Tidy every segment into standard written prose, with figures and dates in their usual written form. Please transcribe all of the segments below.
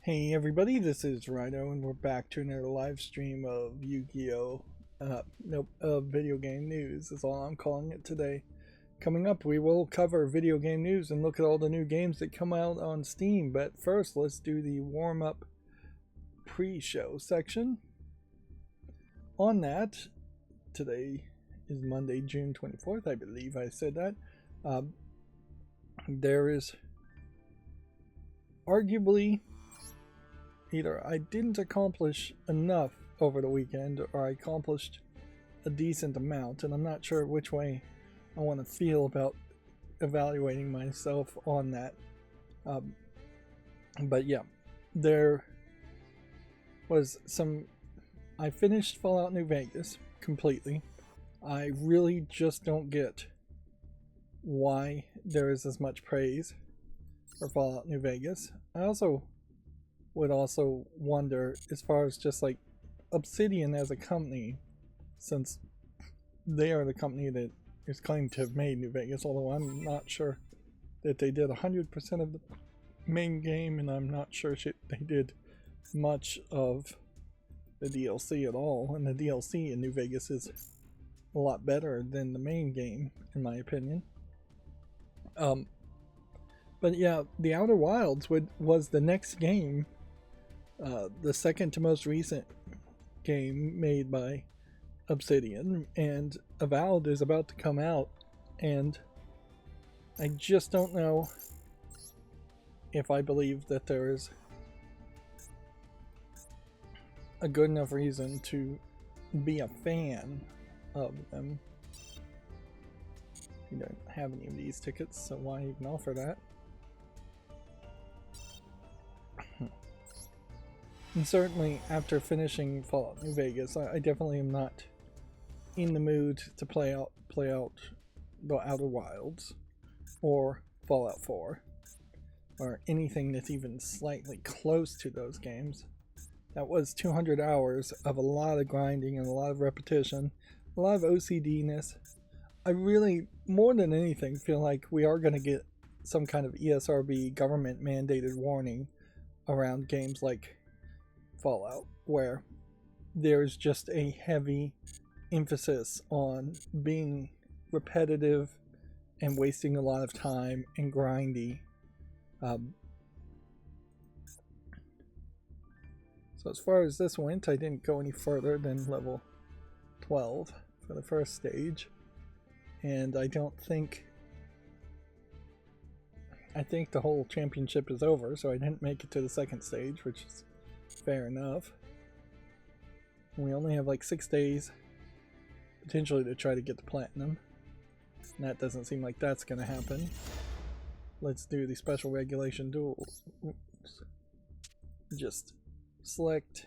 Hey everybody, this is Rydo, and we're back to another live stream of Yu-Gi-Oh! Video game news is all I'm calling it today. Coming up, we will cover video game news and look at all the new games that come out on Steam, but first let's do the warm-up pre-show section. On that, today is Monday, June 24th, I believe I said that. There is arguably either I didn't accomplish enough over the weekend or I accomplished a decent amount, and I'm not sure which way I want to feel about evaluating myself on that. But yeah, there was some. I finished Fallout New Vegas completely. I really just don't get why there is as much praise for Fallout New Vegas. I would also wonder, as far as just like Obsidian as a company, since they are the company that is claimed to have made New Vegas, although I'm not sure that they did 100% of the main game, and I'm not sure they did much of the DLC at all, and the DLC in New Vegas is a lot better than the main game, in my opinion. But yeah, The Outer Wilds was the next game, the second to most recent game made by Obsidian, and Avowed is about to come out, and I just don't know if I believe that there is a good enough reason to be a fan of them. You don't have any of these tickets, so why even offer that? And certainly after finishing Fallout New Vegas, I definitely am not in the mood to play out The Outer Wilds or Fallout 4 or anything that's even slightly close to those games. That was 200 hours of a lot of grinding and a lot of repetition, a lot of OCD-ness. I really, more than anything, feel like we are going to get some kind of ESRB government-mandated warning around games like Fallout, where there's just a heavy emphasis on being repetitive and wasting a lot of time and grindy. So as far as this went, I didn't go any further than level 12 for the first stage, and I think the whole championship is over, so I didn't make it to the second stage, which is fair enough. We only have like 6 days potentially to try to get the platinum, and that doesn't seem like that's going to happen. Let's do the special regulation duel. Oops. Just select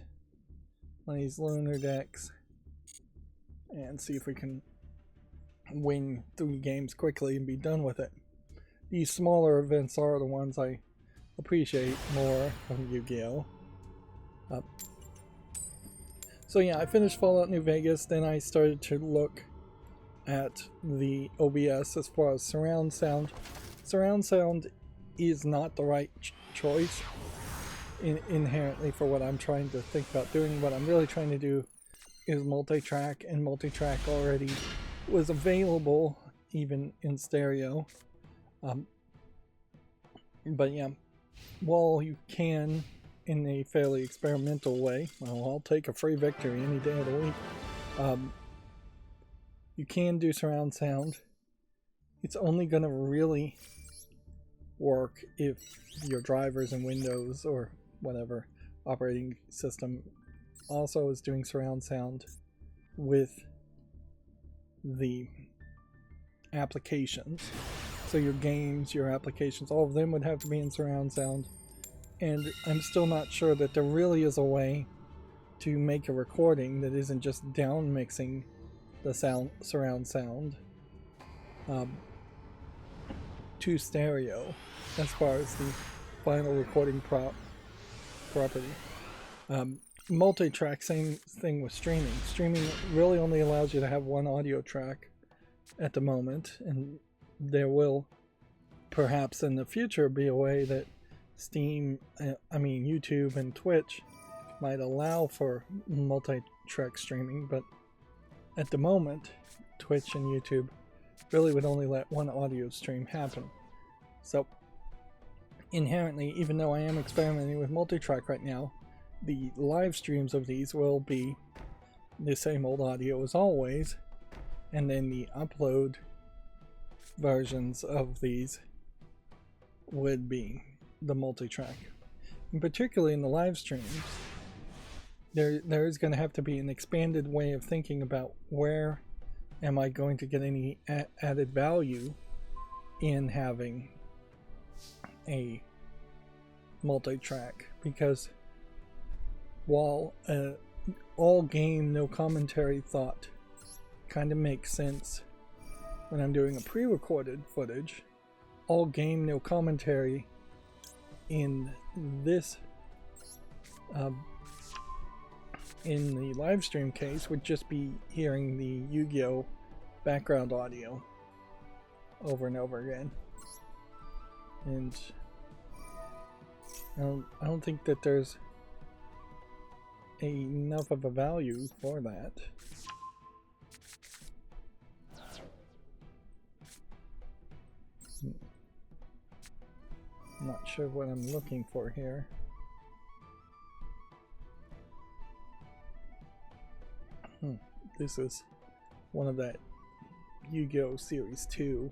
one of these lunar decks and see if we can win 3 games quickly and be done with it. These smaller events are the ones I appreciate more from Yu-Gi-Oh! So yeah, I finished Fallout New Vegas, then I started to look at the OBS as far as surround sound. Surround sound is not the right choice inherently for what I'm trying to think about doing. What I'm really trying to do is multi-track, and multi-track already was available even in stereo. But yeah, while you can, in a fairly experimental way, well, I'll take a free victory any day of the week. You can do surround sound. It's only going to really work if your drivers and Windows or whatever operating system also is doing surround sound with the applications. So your games, your applications, all of them would have to be in surround sound. And I'm still not sure that there really is a way to make a recording that isn't just down mixing the surround sound to stereo as far as the final recording property. Multi-track, same thing with streaming. Streaming really only allows you to have one audio track at the moment, and there will perhaps in the future be a way that YouTube and Twitch might allow for multi-track streaming, but at the moment, Twitch and YouTube really would only let one audio stream happen. So inherently, even though I am experimenting with multi-track right now, the live streams of these will be the same old audio as always, and then the upload versions of these would be the multi-track. And particularly in the live streams, there is going to have to be an expanded way of thinking about where am I going to get any added value in having a multi-track, because while all game no commentary thought kind of makes sense when I'm doing a pre-recorded footage, all game no commentary in this in the live stream case would just be hearing the Yu-Gi-Oh background audio over and over again, and I don't think that there's enough of a value for that. I'm not sure what I'm looking for here. This is one of that Yu-Gi-Oh! Series 2.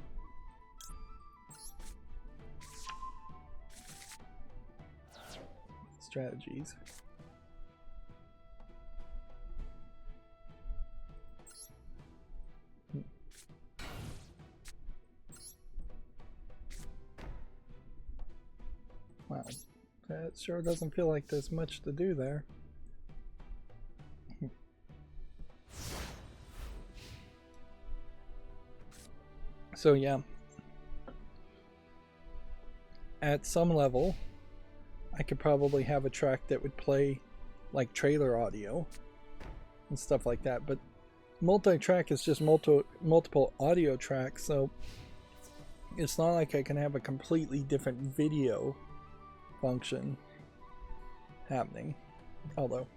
Strategies. Wow, that sure doesn't feel like there's much to do there. So yeah, at some level, I could probably have a track that would play like trailer audio and stuff like that, but multi-track is just multiple audio tracks, so it's not like I can have a completely different video function happening. Although,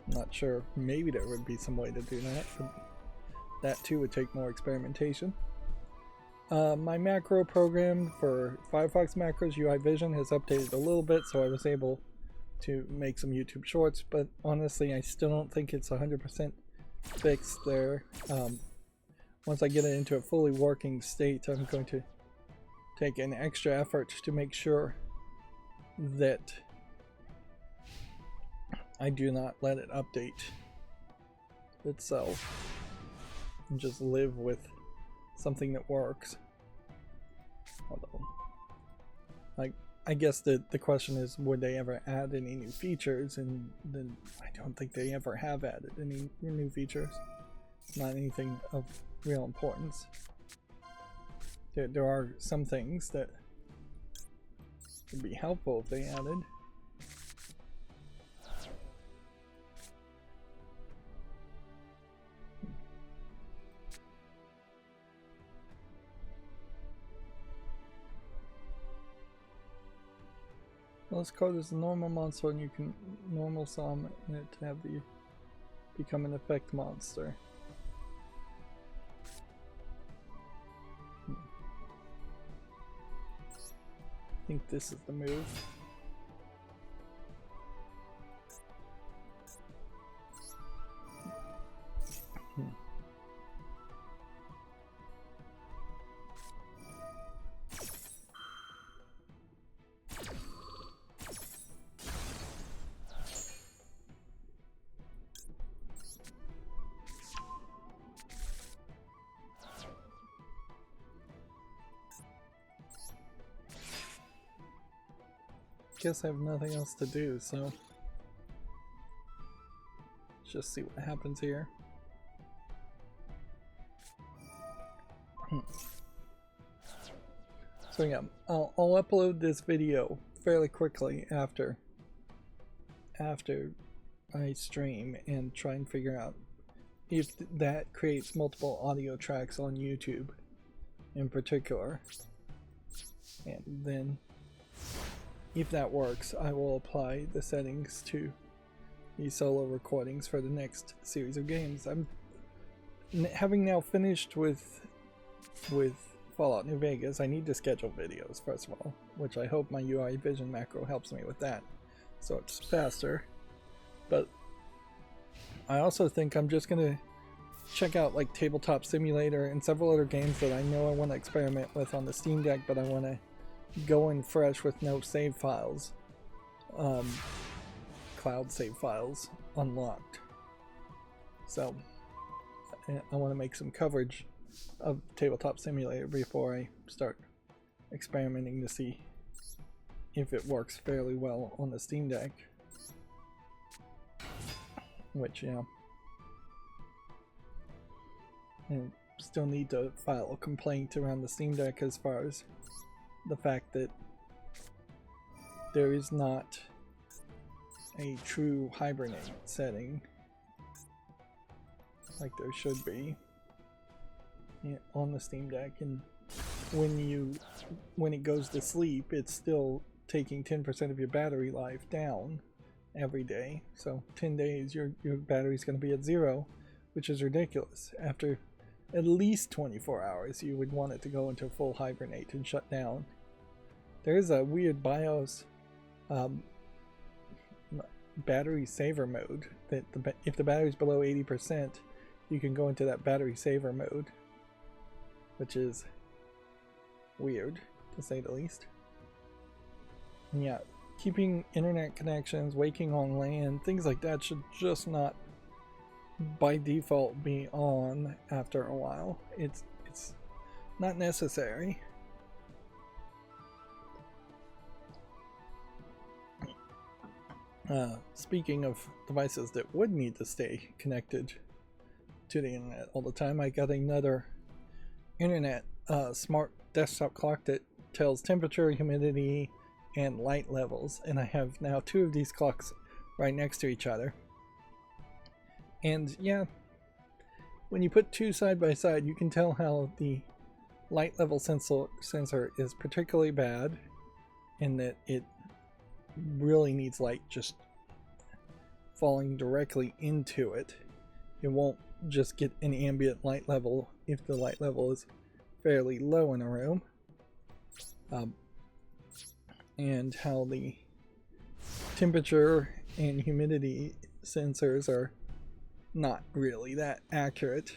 I'm not sure, maybe there would be some way to do that, but that too would take more experimentation. My macro program for Firefox macros, UI Vision, has updated a little bit, so I was able to make some YouTube shorts, but honestly I still don't think it's 100% fixed there. Once I get it into a fully working state, I'm going to take an extra effort to make sure that I do not let it update itself and just live with something that works. Although, I guess the question is, would they ever add any new features? And then I don't think they ever have added any new features. Not anything of real importance. There are some things that would be helpful if they added. Well, this card is a normal monster, and you can normal summon it to have the become an effect monster. I think this is the move. Guess I have nothing else to do, so let's just see what happens here. So yeah, I'll upload this video fairly quickly after I stream and try and figure out if that creates multiple audio tracks on YouTube in particular, and then if that works, I will apply the settings to the solo recordings for the next series of games. I'm having now finished with Fallout New Vegas. I need to schedule videos first of all, which I hope my UI Vision macro helps me with that, so it's faster. But I also think I'm just gonna check out like Tabletop Simulator and several other games that I know I want to experiment with on the Steam Deck, but I want to go in fresh with no save files, cloud save files unlocked. So I want to make some coverage of Tabletop Simulator before I start experimenting to see if it works fairly well on the Steam Deck. Which, yeah. And still need to file a complaint around the Steam Deck as far as the fact that there is not a true hibernate setting like there should be on the Steam Deck, and when it goes to sleep, it's still taking 10% of your battery life down every day. So 10 days your battery's going to be at 0, which is ridiculous. After at least 24 hours you would want it to go into full hibernate and shut down. There is a weird BIOS battery saver mode that if the battery's below 80%, you can go into that battery saver mode, which is weird to say the least. And yeah, keeping internet connections, waking on LAN, things like that should just not by default be on after a while. It's not necessary. Speaking of devices that would need to stay connected to the internet all the time, I got another internet smart desktop clock that tells temperature, humidity, and light levels, and I have now 2 of these clocks right next to each other. And yeah, when you put 2 side by side, you can tell how the light level sensor is particularly bad, in that it really needs light just falling directly into it. It won't just get an ambient light level if the light level is fairly low in a room. And how the temperature and humidity sensors are not really that accurate.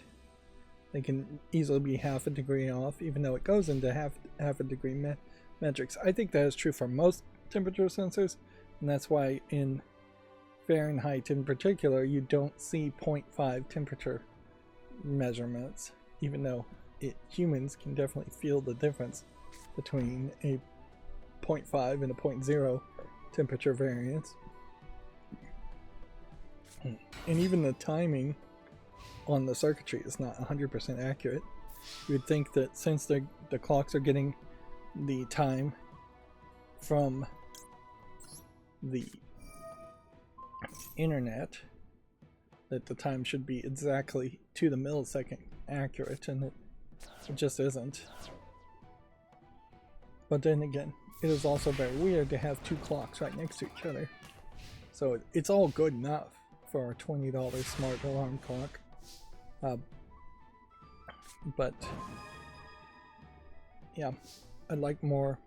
They can easily be half a degree off, even though it goes into half a degree metrics. I think that is true for most temperature sensors, and that's why in Fahrenheit in particular you don't see 0.5 temperature measurements, even though humans can definitely feel the difference between a 0.5 and a 0.0 temperature variance. And even the timing on the circuitry is not 100% accurate. You would think that since the clocks are getting the time from the internet, that the time should be exactly to the millisecond accurate, and it just isn't. But then again, it is also very weird to have 2 clocks right next to each other. So it's all good enough for a $20 smart alarm clock. But yeah, I'd like more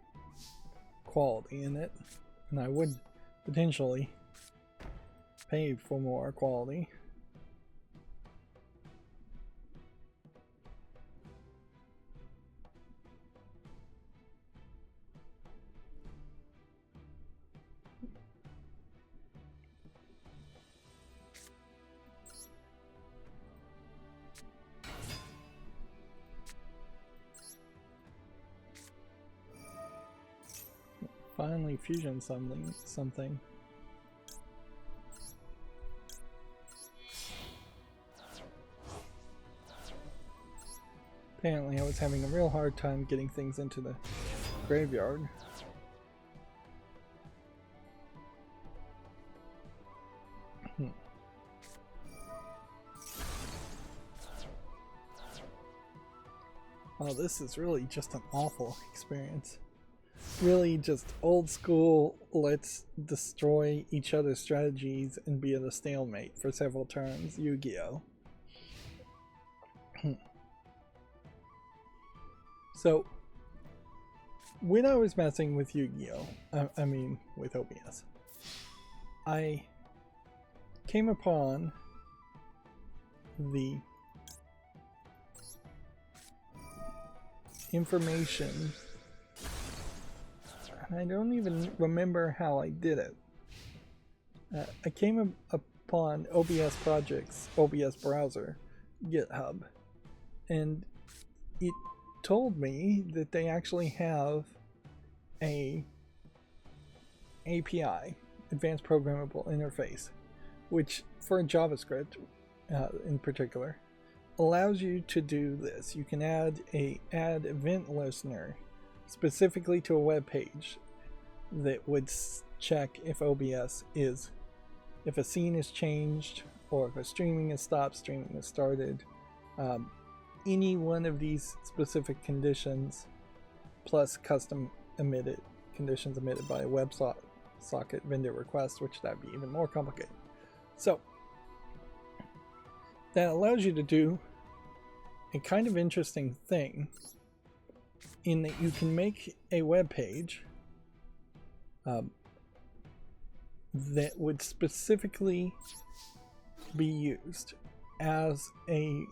quality in it, and I would potentially pay for more quality. Finally fusion something. Apparently I was having a real hard time getting things into the graveyard. Oh, this is really just an awful experience. really just old school, let's destroy each other's strategies and be at a stalemate for several turns Yu-Gi-Oh! So, when I was messing with Yu-Gi-Oh! I mean with OBS, I came upon the information, and I don't even remember how I did it. I came upon OBS Project's OBS browser GitHub, and it told me that they actually have a API, Advanced Programmable Interface, which for JavaScript in particular allows you to do this. You can add event listener specifically to a web page that would check if OBS is, if a scene is changed, or if a streaming is stopped, streaming is started. Any one of these specific conditions, plus custom conditions emitted by a WebSocket vendor request, which that'd be even more complicated. So that allows you to do a kind of interesting thing in that you can make a web page that would specifically be used as a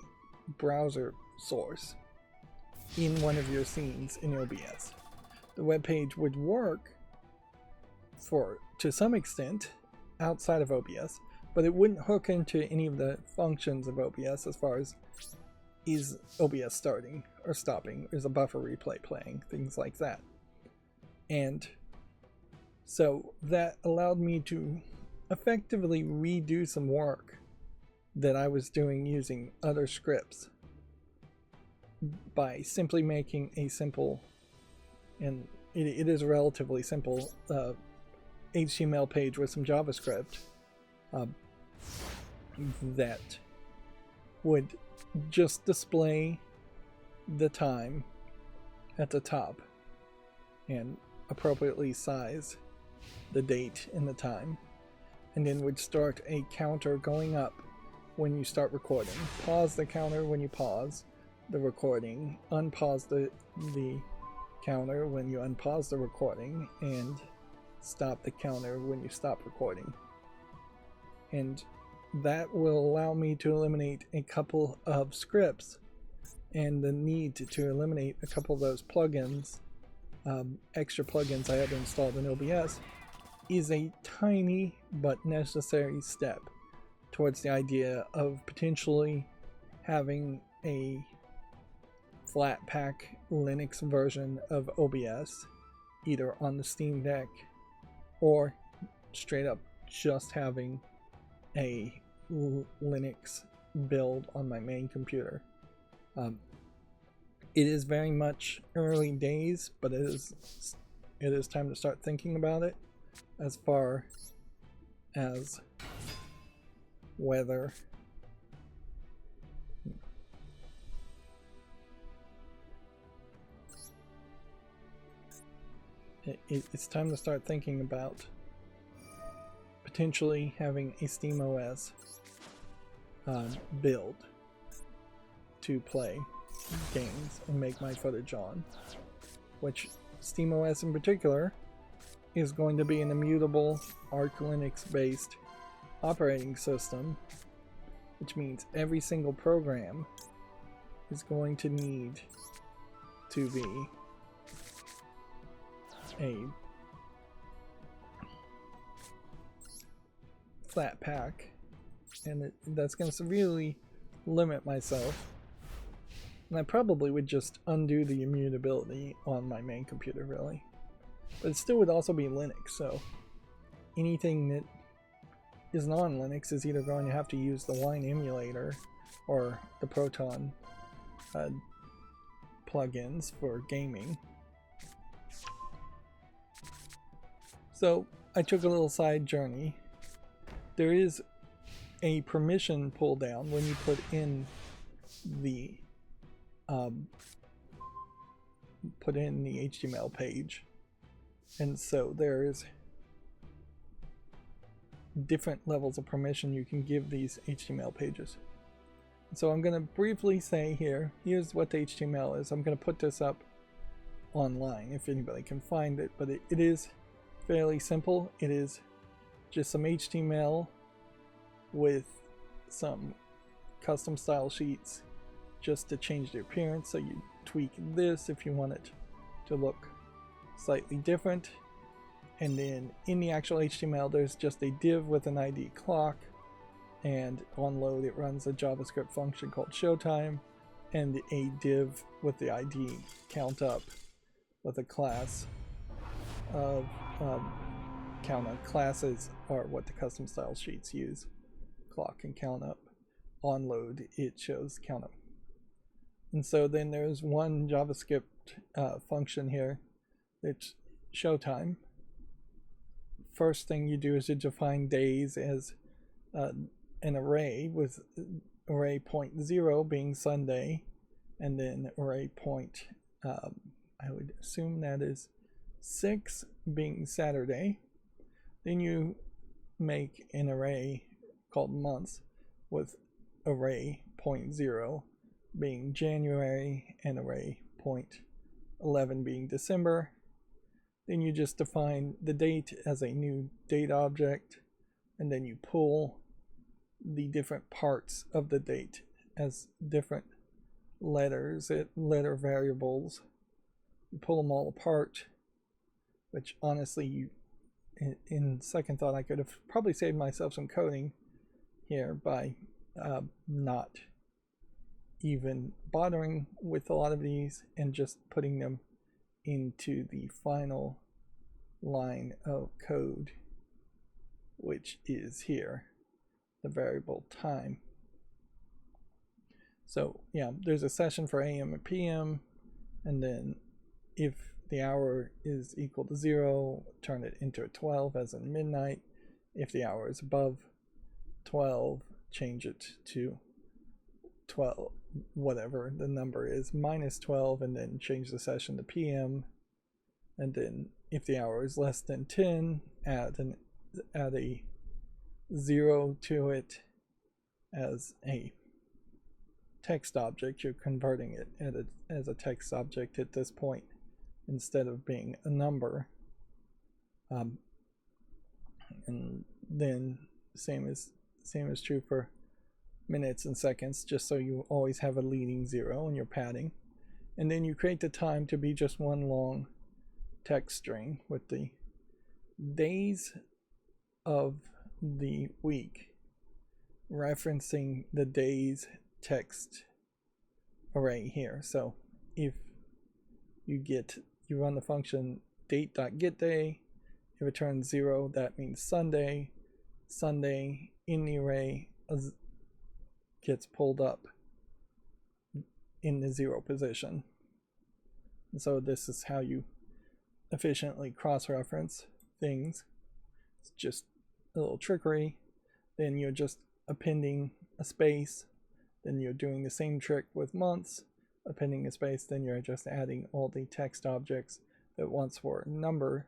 browser source in one of your scenes in OBS. The web page would work to some extent outside of OBS, but it wouldn't hook into any of the functions of OBS as far as is OBS starting or stopping, is a buffer replay playing, things like that. And so that allowed me to effectively redo some work that I was doing using other scripts by simply making a simple, and it is a relatively simple HTML page with some JavaScript that would just display the time at the top and appropriately size the date and the time, and then would start a counter going up when you start recording. Pause the counter when you pause the recording, unpause the counter when you unpause the recording, and stop the counter when you stop recording. And that will allow me to eliminate a couple of scripts and the need to eliminate a couple of those plugins, extra plugins I had installed in OBS, is a tiny but necessary step towards the idea of potentially having a flat pack Linux version of OBS either on the Steam Deck or straight up just having a Linux build on my main computer. It is very much early days, but it is time to start thinking about it as far as whether it's time to start thinking about potentially having a SteamOS build to play games and make my footage on, which SteamOS in particular is going to be an immutable Arch Linux based operating system, which means every single program is going to need to be a flat pack, and that's going to severely limit myself, and I probably would just undo the immutability on my main computer, really. But it still would also be Linux, so anything that is non-Linux is either going to have to use the Wine emulator or the Proton plugins for gaming. So I took a little side journey. There is a permission pull down when you put in the HTML page And so there's different levels of permission you can give these HTML pages. So I'm going to briefly say here's what the HTML is. I'm going to put this up online if anybody can find it, but it is fairly simple. It is just some HTML with some custom style sheets just to change the appearance. So you tweak this if you want it to look slightly different. And then in the actual HTML, there's just a div with an ID clock, and on load it runs a JavaScript function called showtime, and a div with the ID count up with a class of count up. Classes are what the custom style sheets use. Clock and count up. On load it shows count up. And so then there's one JavaScript function here. It's showtime. First thing you do is you define days as an array, with array point 0 being Sunday, and then array point, I would assume that is 6 being Saturday. Then you make an array called months with array point 0 being January and array point 11 being December. Then you just define the date as a new date object, and then you pull the different parts of the date as different letters, letter variables. You pull them all apart, which honestly, in second thought, I could have probably saved myself some coding here by not even bothering with a lot of these and just putting them into the final line of code, which is here, the variable time. So yeah, there's a session for AM and PM, and then if the hour is equal to 0, turn it into a 12 as in midnight. If the hour is above 12, change it to 12, whatever the number is, minus 12, and then change the session to PM. And then if the hour is less than 10, add a 0 to it as a text object. You're converting it as a text object at this point instead of being a number. And then same is true for minutes and seconds, just so you always have a leading 0 in your padding. And then you create the time to be just one long text string with the days of the week referencing the days text array here. So if you run the function date.getDay, if it turns 0, that means Sunday. Sunday in the array gets pulled up in the 0 position. And so this is how you efficiently cross-reference things. It's just a little trickery. Then you're just appending a space. Then you're doing the same trick with months, appending a space. Then you're just adding all the text objects that once were numbers.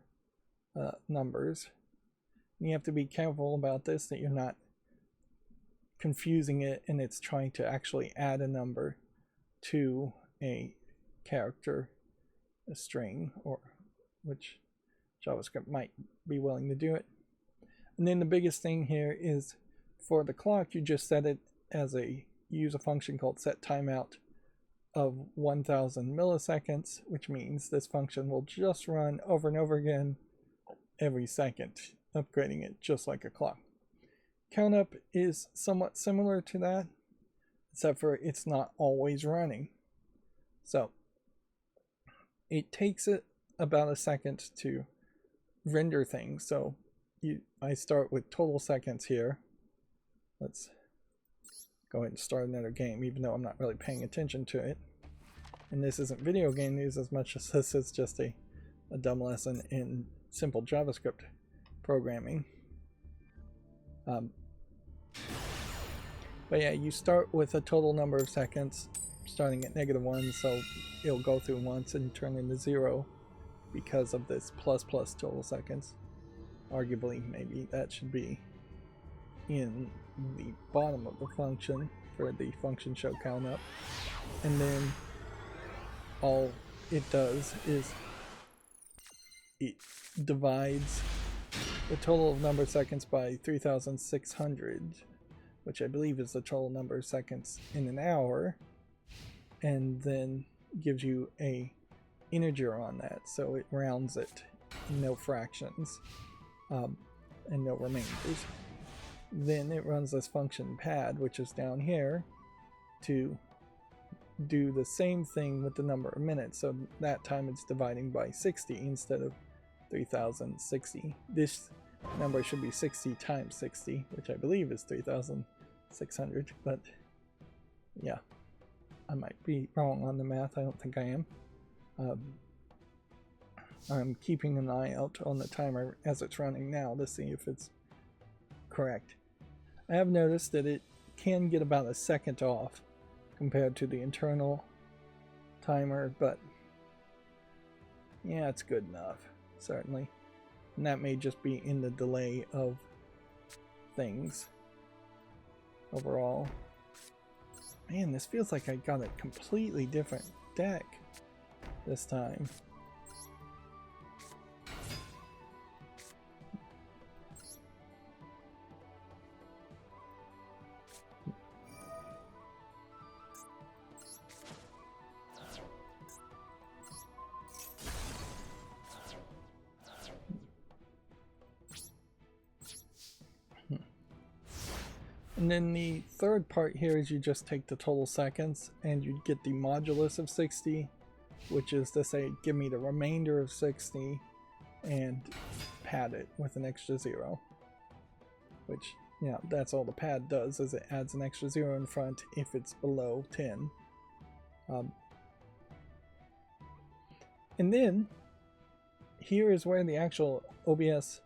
And you have to be careful about this, that you're not confusing it and it's trying to actually add a number to a character, a string, or which JavaScript might be willing to do it. And then the biggest thing here is for the clock, you just set it as use a function called set timeout of 1000 milliseconds, which means this function will just run over and over again every second, upgrading it just like a clock. Countup is somewhat similar to that, except for it's not always running. So it takes it about a second to render things. So I start with total seconds here. Let's go ahead and start another game, even though I'm not really paying attention to it. And this isn't video game news as much as this is just a dumb lesson in simple JavaScript programming. But yeah, you start with a total number of seconds starting at -1, so it'll go through once and turn into 0. because of this plus total seconds. Arguably, maybe that should be in the bottom of the function for the function show count up. And then all it does is it divides the total of number of seconds by 3,600, which I believe is the total number of seconds in an hour, and then gives you a integer on that, so it rounds it, no fractions, and no remainders. Then it runs this function pad, which is down here, to do the same thing with the number of minutes. So that time it's dividing by 60 instead of 3060. This number should be 60 times 60, which I believe is 3600, but yeah, I might be wrong on the math. I don't think I am. I'm keeping an eye out on the timer as it's running now to see if it's correct. I have noticed that it can get about a second off compared to the internal timer, but yeah, it's good enough, certainly. And that may just be in the delay of things overall. Man, this feels like I got a completely different deck this time. And then the third part here is you just take the total seconds and you get the modulus of 60, which is to say, give me the remainder of 60 and pad it with an extra 0. Which, yeah, that's all the pad does, is it adds an extra 0 in front if it's below 10. And then, here is where the actual OBS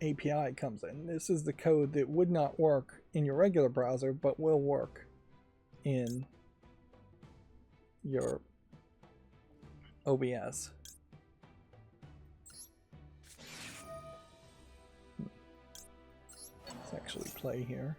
API comes in. This is the code that would not work in your regular browser, but will work in your OBS. Let's actually play here.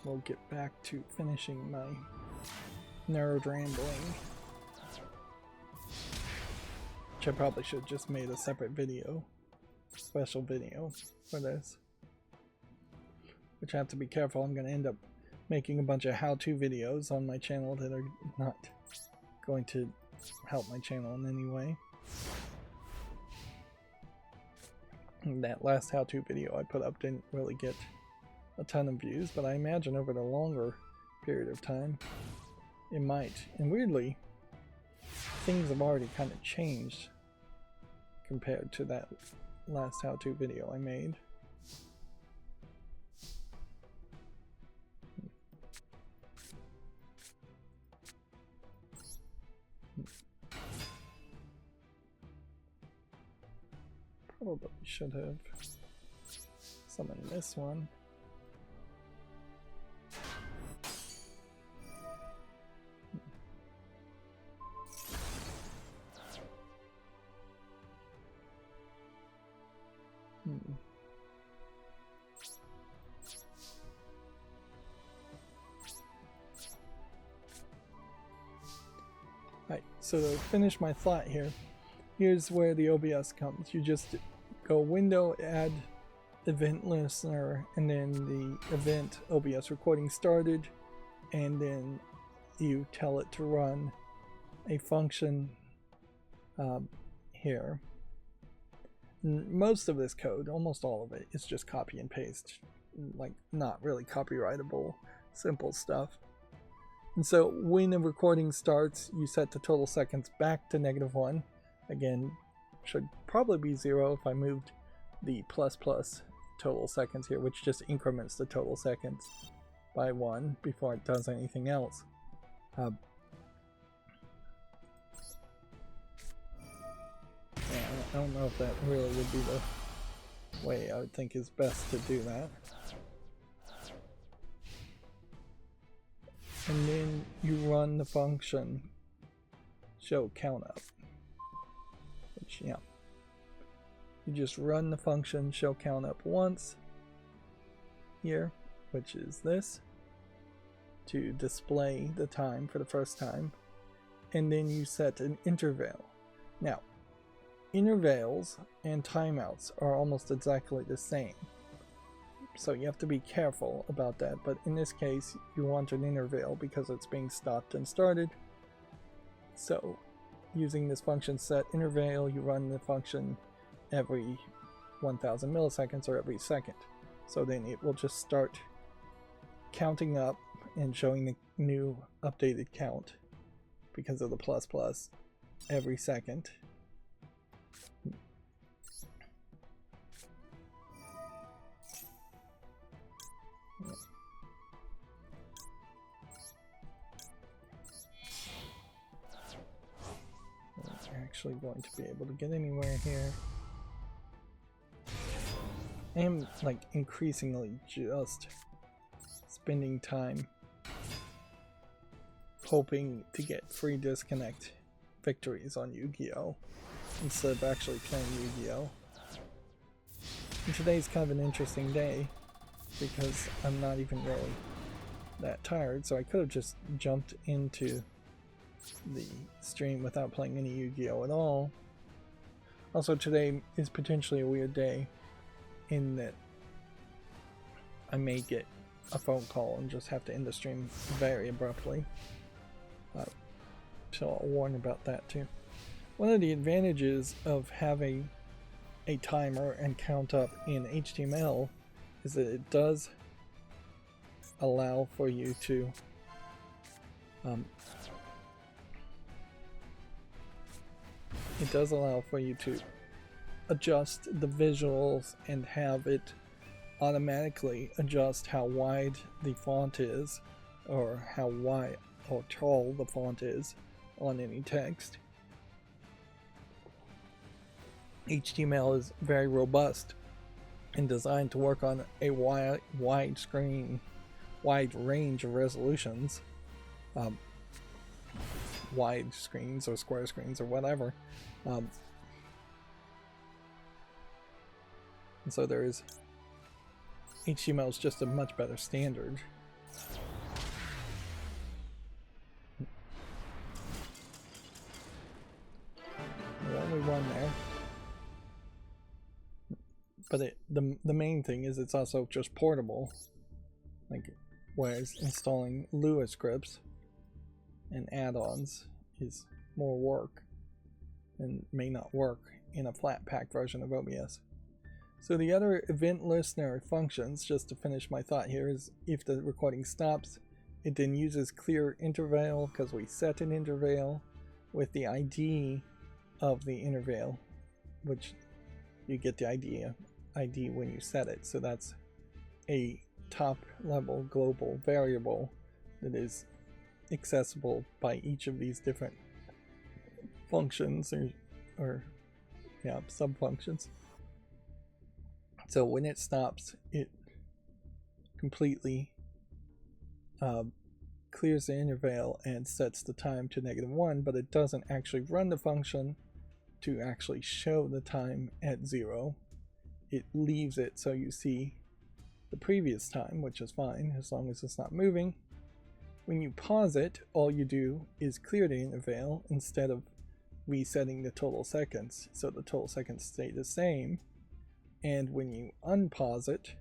We'll get back to finishing my nerd rambling, which I probably should have just made a separate video, special video for this, which I have to be careful. I'm going to end up making a bunch of how-to videos on my channel that are not going to help my channel in any way. And that last how-to video I put up didn't really get a ton of views, but I imagine over the longer period of time it might. And weirdly, things have already kind of changed compared to that last how-to video I made. Probably should have summoned this one. Right, so to finish my thought here, here's where the OBS comes. You just go Window, add Event Listener, and then the event OBS recording started, and then you tell it to run a function here. Most of this code, almost all of it, is just copy and paste, like not really copyrightable, simple stuff. And so when a recording starts, you set the total seconds back to -1. Again, should probably be 0 if I moved the plus plus total seconds here, which just increments the total seconds by 1 before it does anything else. Yeah, I don't know if that really would be the way I would think is best to do that. And then you run the function show count up, which, yeah, you just run the function show count up once here, which is this, to display the time for the first time, and then you set an interval. Now, intervals and timeouts are almost exactly the same, so you have to be careful about that, but in this case you want an interval because it's being stopped and started. So using this function set interval, you run the function every 1000 milliseconds or every second, so then it will just start counting up and showing the new updated count because of the plus plus every second. I'm actually going to be able to get anywhere here. I am like increasingly just spending time hoping to get free disconnect victories on Yu-Gi-Oh! Instead of actually playing Yu-Gi-Oh! And today's kind of an interesting day because I'm not even really that tired, so I could have just jumped into the stream without playing any Yu-Gi-Oh! At all. Also, today is potentially a weird day in that I may get a phone call and just have to end the stream very abruptly. So I'll warn about that too. One of the advantages of having a timer and count up in HTML is that it does allow for you to adjust the visuals and have it automatically adjust how wide the font is, or how wide or tall the font is on any text. HTML is very robust and designed to work on a wide screen, wide range of resolutions, wide screens or square screens or whatever. And so there is, HTML is just a much better standard. There's only one there. But the main thing is it's also just portable. Like, whereas installing Lua scripts and add-ons is more work and may not work in a flat pack version of OBS. So the other event listener functions, just to finish my thought here, is if the recording stops, it then uses clear interval because we set an interval with the ID of the interval, which you get the ID when you set it. So that's a top level global variable that is accessible by each of these different functions or sub functions. So when it stops, it completely clears the interval and sets the time to -1, but it doesn't actually run the function to actually show the time at 0. It leaves it so you see the previous time, which is fine as long as it's not moving. When you pause it, all you do is clear the interval instead of resetting the total seconds, so the total seconds stay the same. And when you unpause it,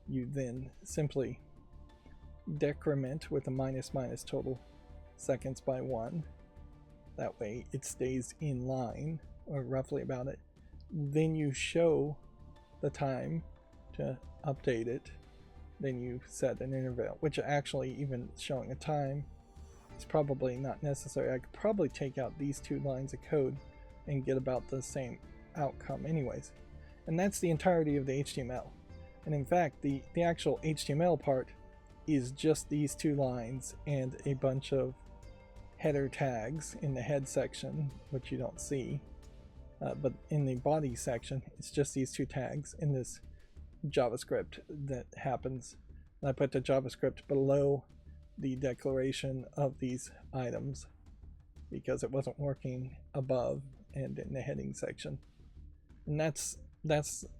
you then simply decrement with a minus total seconds by 1. That way it stays in line, or roughly about it. Then you show the time to update it. Then you set an interval, which actually even showing a time is probably not necessary. I could probably take out these 2 lines of code and get about the same outcome anyways. And that's the entirety of the HTML. And in fact, the actual HTML part is just these two lines and a bunch of header tags in the head section, which you don't see. But in the body section, it's just these two tags in this JavaScript that happens. And I put the JavaScript below the declaration of these items because it wasn't working above and in the heading section. And that's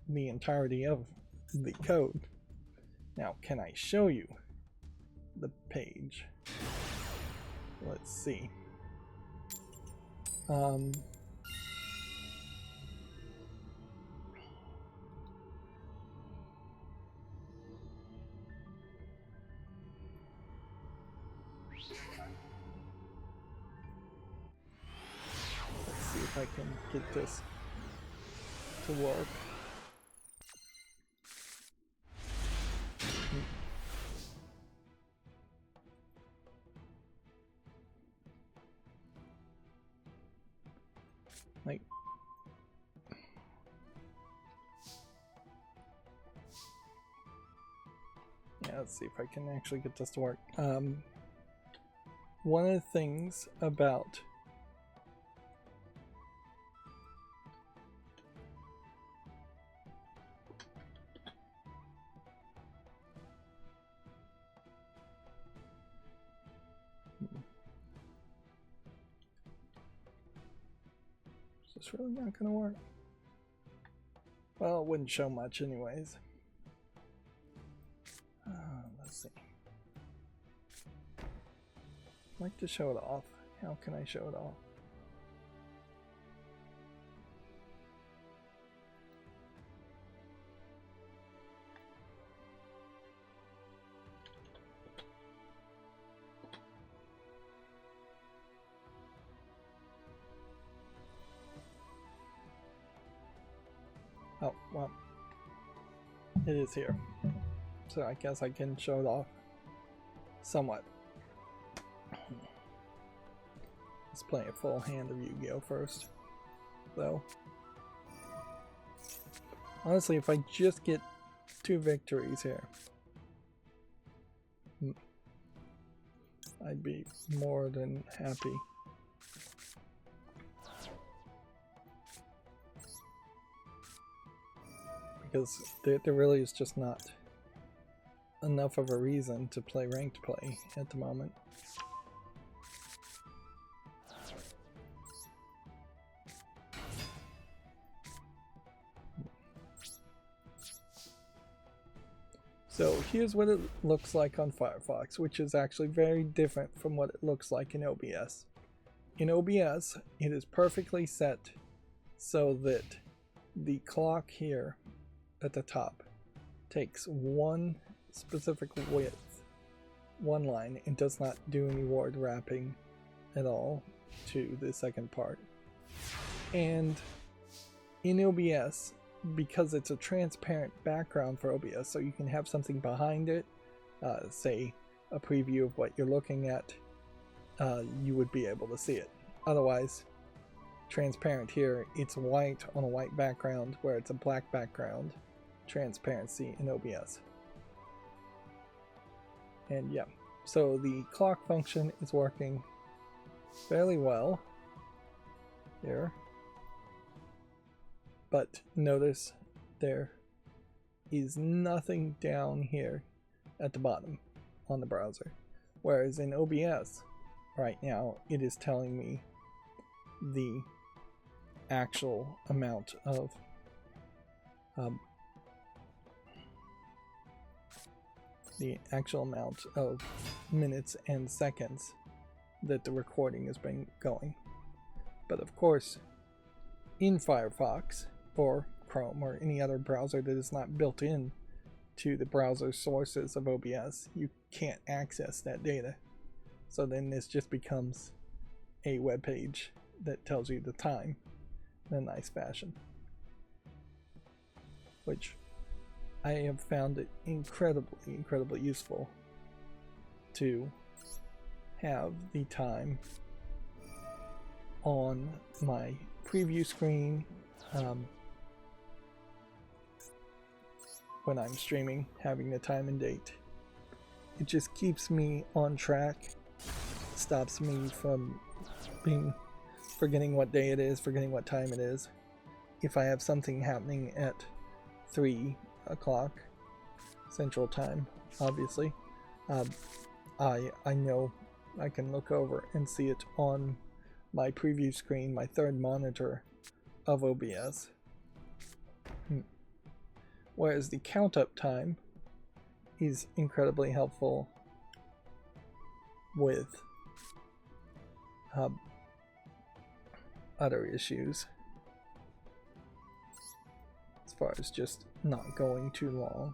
the entirety of the code. Now, can I show you the page? Let's see. Let's see if I can get this to work. Like, yeah, let's see if I can actually get this to work. One of the things about is this really not gonna work? Well, it wouldn't show much anyways. Let's see. I'd like to show it off. How can I show it off? Oh, well, it is here. So I guess I can show it off somewhat. Let's play a full hand of Yu-Gi-Oh! First, though. Honestly, if I just get 2 victories here, I'd be more than happy. Because there really is just not enough of a reason to play ranked play at the moment. So here's what it looks like on Firefox, which is actually very different from what it looks like in OBS. In OBS, it is perfectly set so that the clock here at the top takes one specific width, one line, and does not do any word wrapping at all to the second part. And in OBS, because it's a transparent background for OBS, so you can have something behind it, say a preview of what you're looking at, you would be able to see it. Otherwise, transparent here, it's white on a white background, where it's a black background. Transparency in OBS. And yeah, so the clock function is working fairly well here, but notice there is nothing down here at the bottom on the browser, whereas in OBS right now it is telling me the actual amount of minutes and seconds that the recording has been going. But of course, in Firefox or Chrome or any other browser that is not built in to the browser sources of OBS, you can't access that data. So then this just becomes a web page that tells you the time in a nice fashion, which I have found it incredibly useful to have the time on my preview screen when I'm streaming, having the time and date. It just keeps me on track, stops me from forgetting what day it is, forgetting what time it is. If I have something happening at 3 o'clock Central Time, obviously, I know I can look over and see it on my preview screen, my third monitor of OBS. Whereas the count up time is incredibly helpful with other issues, as far as just not going too long.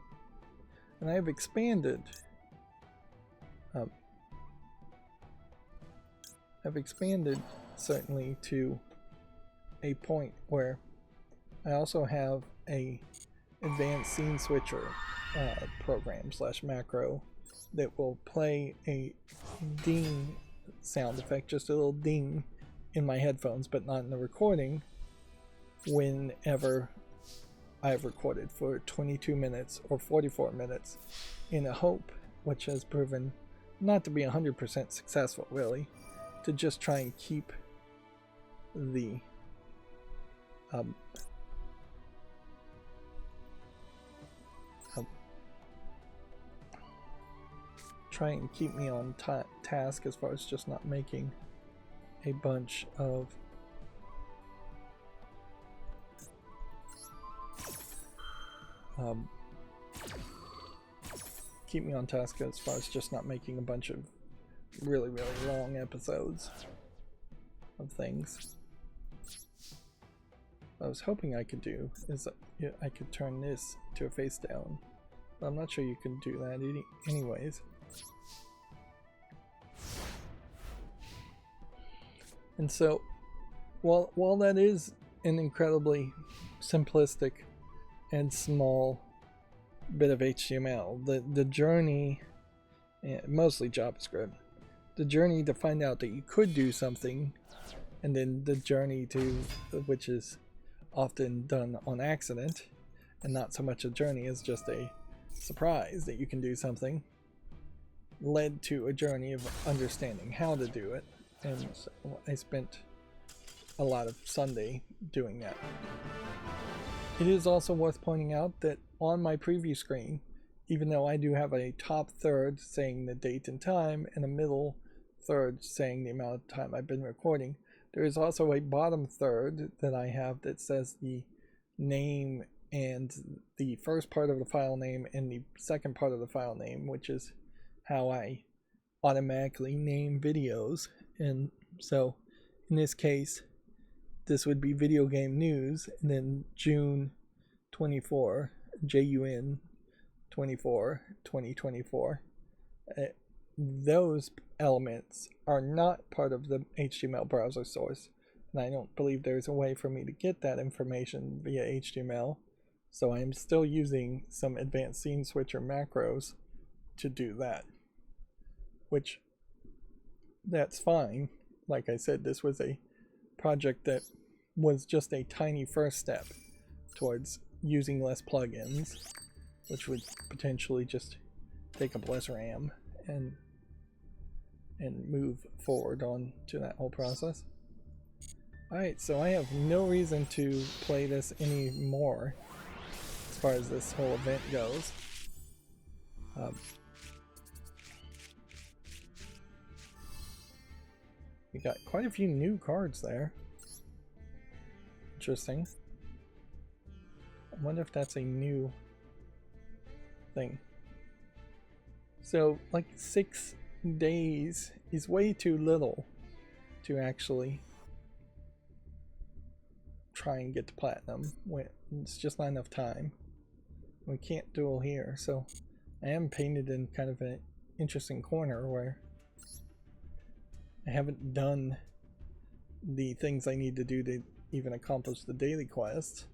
And I have expanded certainly to a point where I also have a advanced scene switcher program / macro that will play a ding sound effect, just a little ding in my headphones, but not in the recording, whenever I've recorded for 22 minutes or 44 minutes, in a hope, which has proven not to be 100% successful really, to just try and keep the try and keep me on task as far as just not making a bunch of keep me on task as far as just not making a bunch of really long episodes of things. What I was hoping I could do is I could turn this to a face down, but I'm not sure you can do that anyways. And so, while that is an incredibly simplistic and small bit of HTML, the journey, mostly JavaScript, the journey to find out that you could do something, and then the journey to, which is often done on accident, and not so much a journey as just a surprise that you can do something, led to a journey of understanding how to do it. And so I spent a lot of Sunday doing that. It is also worth pointing out that on my preview screen, even though I do have a top third saying the date and time and a middle third saying the amount of time I've been recording, there is also a bottom third that I have that says the name and the first part of the file name and the second part of the file name, which is how I automatically name videos. And so in this case, this would be video game news, and then June 24, JUN 24, 2024. Those elements are not part of the HTML browser source, and I don't believe there's a way for me to get that information via HTML, so I am still using some advanced scene switcher macros to do that, which that's fine. Like I said, this was a project that was just a tiny first step towards using less plugins, which would potentially just take up less RAM and move forward on to that whole process. Alright, so I have no reason to play this anymore as far as this whole event goes. We got quite a few new cards there. Interesting. I wonder if that's a new thing. So, like 6 days is way too little to actually try and get to platinum. It's just not enough time. We can't duel here, so I am painted in kind of an interesting corner where I haven't done the things I need to do to even accomplish the daily quest.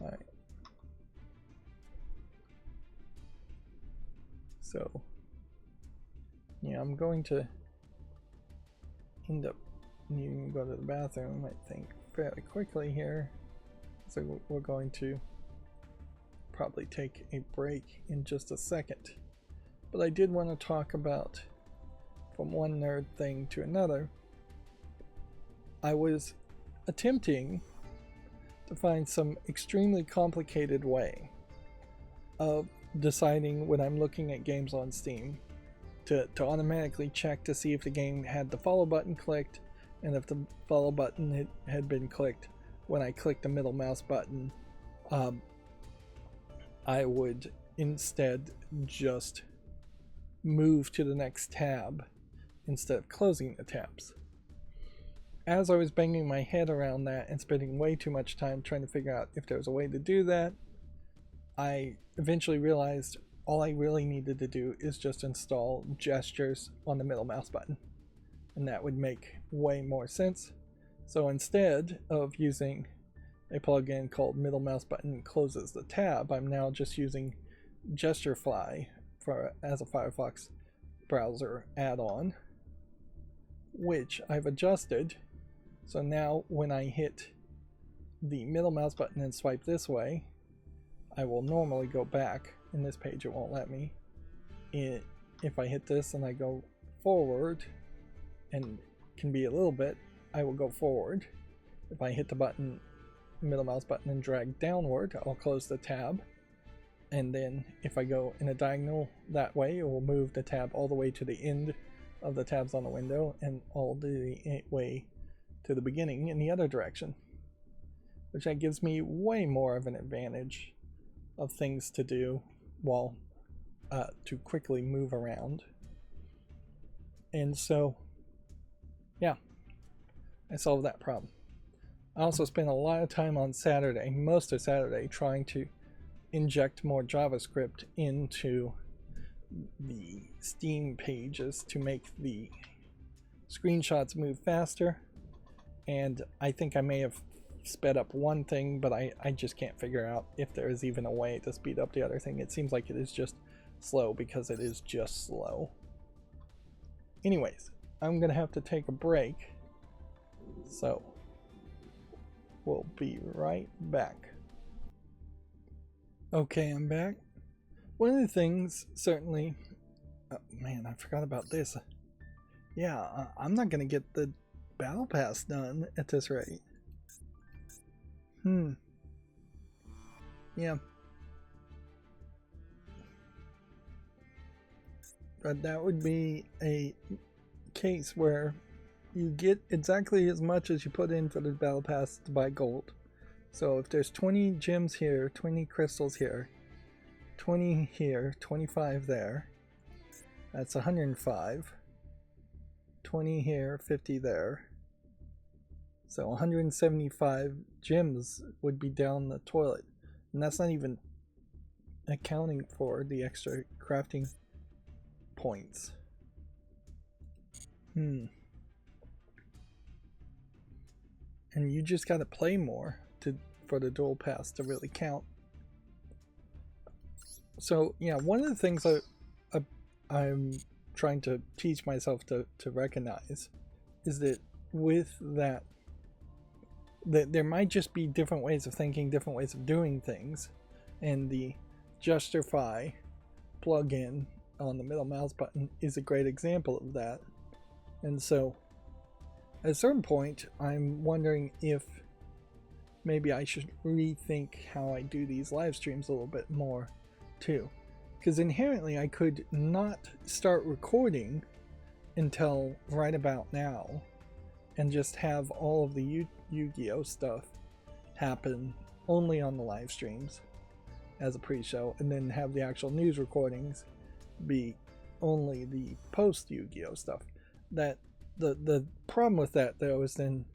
Alright. So, yeah, I'm going to end up needing to go to the bathroom, I think, fairly quickly here. So we're going to probably take a break in just a second. But I did want to talk about, from one nerd thing to another, I was attempting to find some extremely complicated way of deciding when I'm looking at games on Steam to automatically check to see if the game had the follow button clicked, and if the follow button had been clicked when I clicked the middle mouse button, I would instead just move to the next tab instead of closing the tabs. As I was banging my head around that and spending way too much time trying to figure out if there was a way to do that, I eventually realized all I really needed to do is just install gestures on the middle mouse button, and that would make way more sense. So instead of using a plugin called middle mouse button closes the tab, I'm now just using Gesturefly as a Firefox browser add-on, which I've adjusted. So now when I hit the middle mouse button and swipe this way, I will normally go back. In this page it won't let me. If I hit this and I go forward, and can be a little bit, I will go forward. If I hit the button, middle mouse button, and drag downward, I'll close the tab. And then if I go in a diagonal that way, it will move the tab all the way to the end of the tabs on the window and all the way to the beginning in the other direction, which that gives me way more of an advantage of things to do while to quickly move around. And so yeah, I solved that problem. I also spent a lot of time on Saturday, most of Saturday, trying to inject more JavaScript into the Steam pages to make the screenshots move faster. And I think I may have sped up one thing, but I just can't figure out if there is even a way to speed up the other thing. It seems like it is just slow because it is just slow. Anyways, I'm gonna have to take a break, so we'll be right back. Okay, I'm back. One of the things, certainly, oh man, I forgot about this. Yeah, I'm not gonna get the battle pass done at this rate. Yeah. But that would be a case where you get exactly as much as you put in for the battle pass to buy gold. So if there's 20 gems here, 20 crystals here, 20 here, 25 there, that's 105. 20 here, 50 there. So 175 gems would be down the toilet. And that's not even accounting for the extra crafting points. And you just gotta play more for the dual pass to really count. So yeah, one of the things I'm trying to teach myself to recognize is that with that there might just be different ways of thinking, different ways of doing things, and the Justify plugin on the middle mouse button is a great example of that. And so at a certain point I'm wondering if maybe I should rethink how I do these live streams a little bit more too, because inherently I could not start recording until right about now and just have all of the Yu-Gi-Oh stuff happen only on the live streams as a pre-show, and then have the actual news recordings be only the post Yu-Gi-Oh stuff. That the problem with that though is then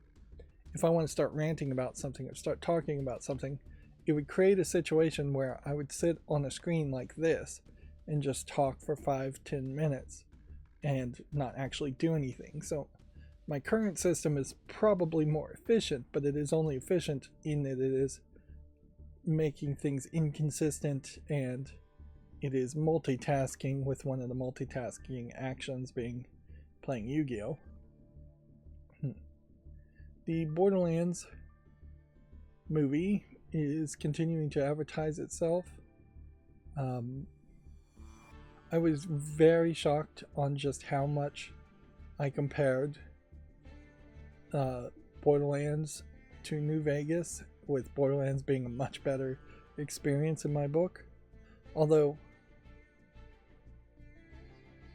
if I want to start ranting about something or start talking about something, it would create a situation where I would sit on a screen like this and just talk for 5-10 minutes and not actually do anything. So my current system is probably more efficient, but it is only efficient in that it is making things inconsistent, and it is multitasking, with one of the multitasking actions being playing Yu-Gi-Oh. The Borderlands movie is continuing to advertise itself. I was very shocked on just how much I compared Borderlands to New Vegas, with Borderlands being a much better experience in my book. Although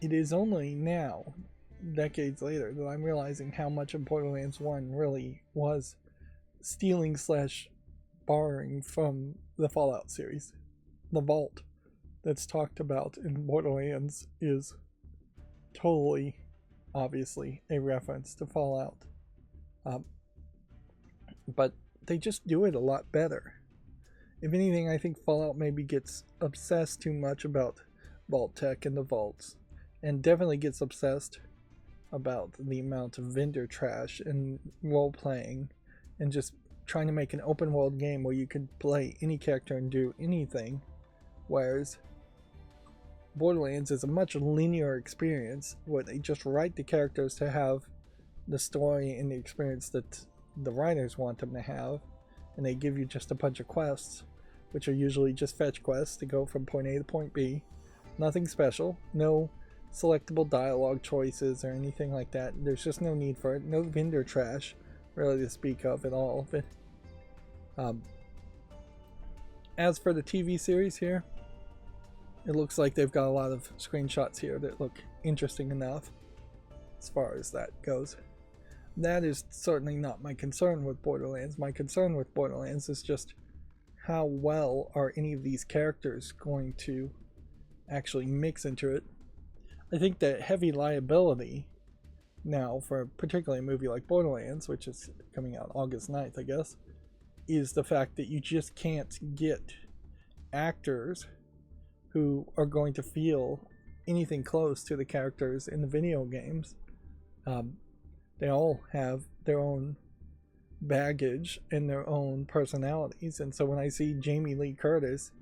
it is only now, decades later, that I'm realizing how much of Borderlands 1 really was stealing / borrowing from the Fallout series. The vault that's talked about in Borderlands is totally, obviously, a reference to Fallout. But they just do it a lot better. If anything, I think Fallout maybe gets obsessed too much about vault tech and the vaults, and definitely gets obsessed about the amount of vendor trash and role playing, and just trying to make an open world game where you could play any character and do anything, whereas Borderlands is a much linear experience where they just write the characters to have the story and the experience that the writers want them to have, and they give you just a bunch of quests, which are usually just fetch quests to go from point A to point B. Nothing special, no selectable dialogue choices or anything like that. There's just no need for it. No vendor trash really to speak of at all. But as for the TV series here, it looks like they've got a lot of screenshots here that look interesting enough as far as that goes. That is certainly not my concern with Borderlands. My concern with Borderlands is just how well are any of these characters going to actually mix into it. I think that heavy liability now, for particularly a movie like Borderlands, which is coming out August 9th, I guess, is the fact that you just can't get actors who are going to feel anything close to the characters in the video games. They all have their own baggage and their own personalities, and so when I see Jamie Lee Curtis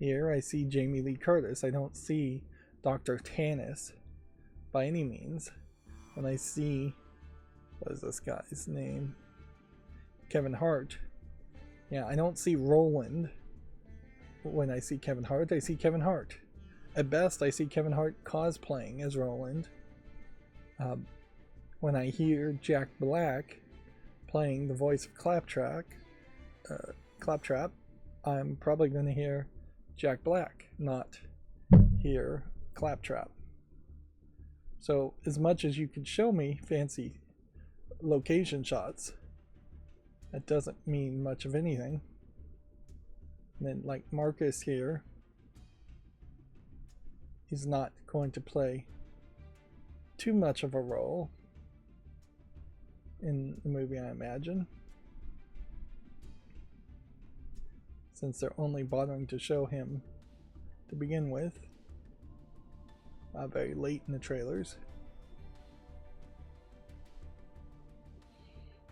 here, I see Jamie Lee Curtis. I don't see Dr. Tannis by any means. When I see, what is this guy's name? Kevin Hart. Yeah, I don't see Roland. When I see Kevin Hart, I see Kevin Hart. At best, I see Kevin Hart cosplaying as Roland. When I hear Jack Black playing the voice of Claptrap, I'm probably going to hear Jack Black, not hear Claptrap. So as much as you could show me fancy location shots, that doesn't mean much of anything. And then, like Marcus here, he's not going to play too much of a role in the movie, I imagine, since they're only bothering to show him to begin with, very late in the trailers.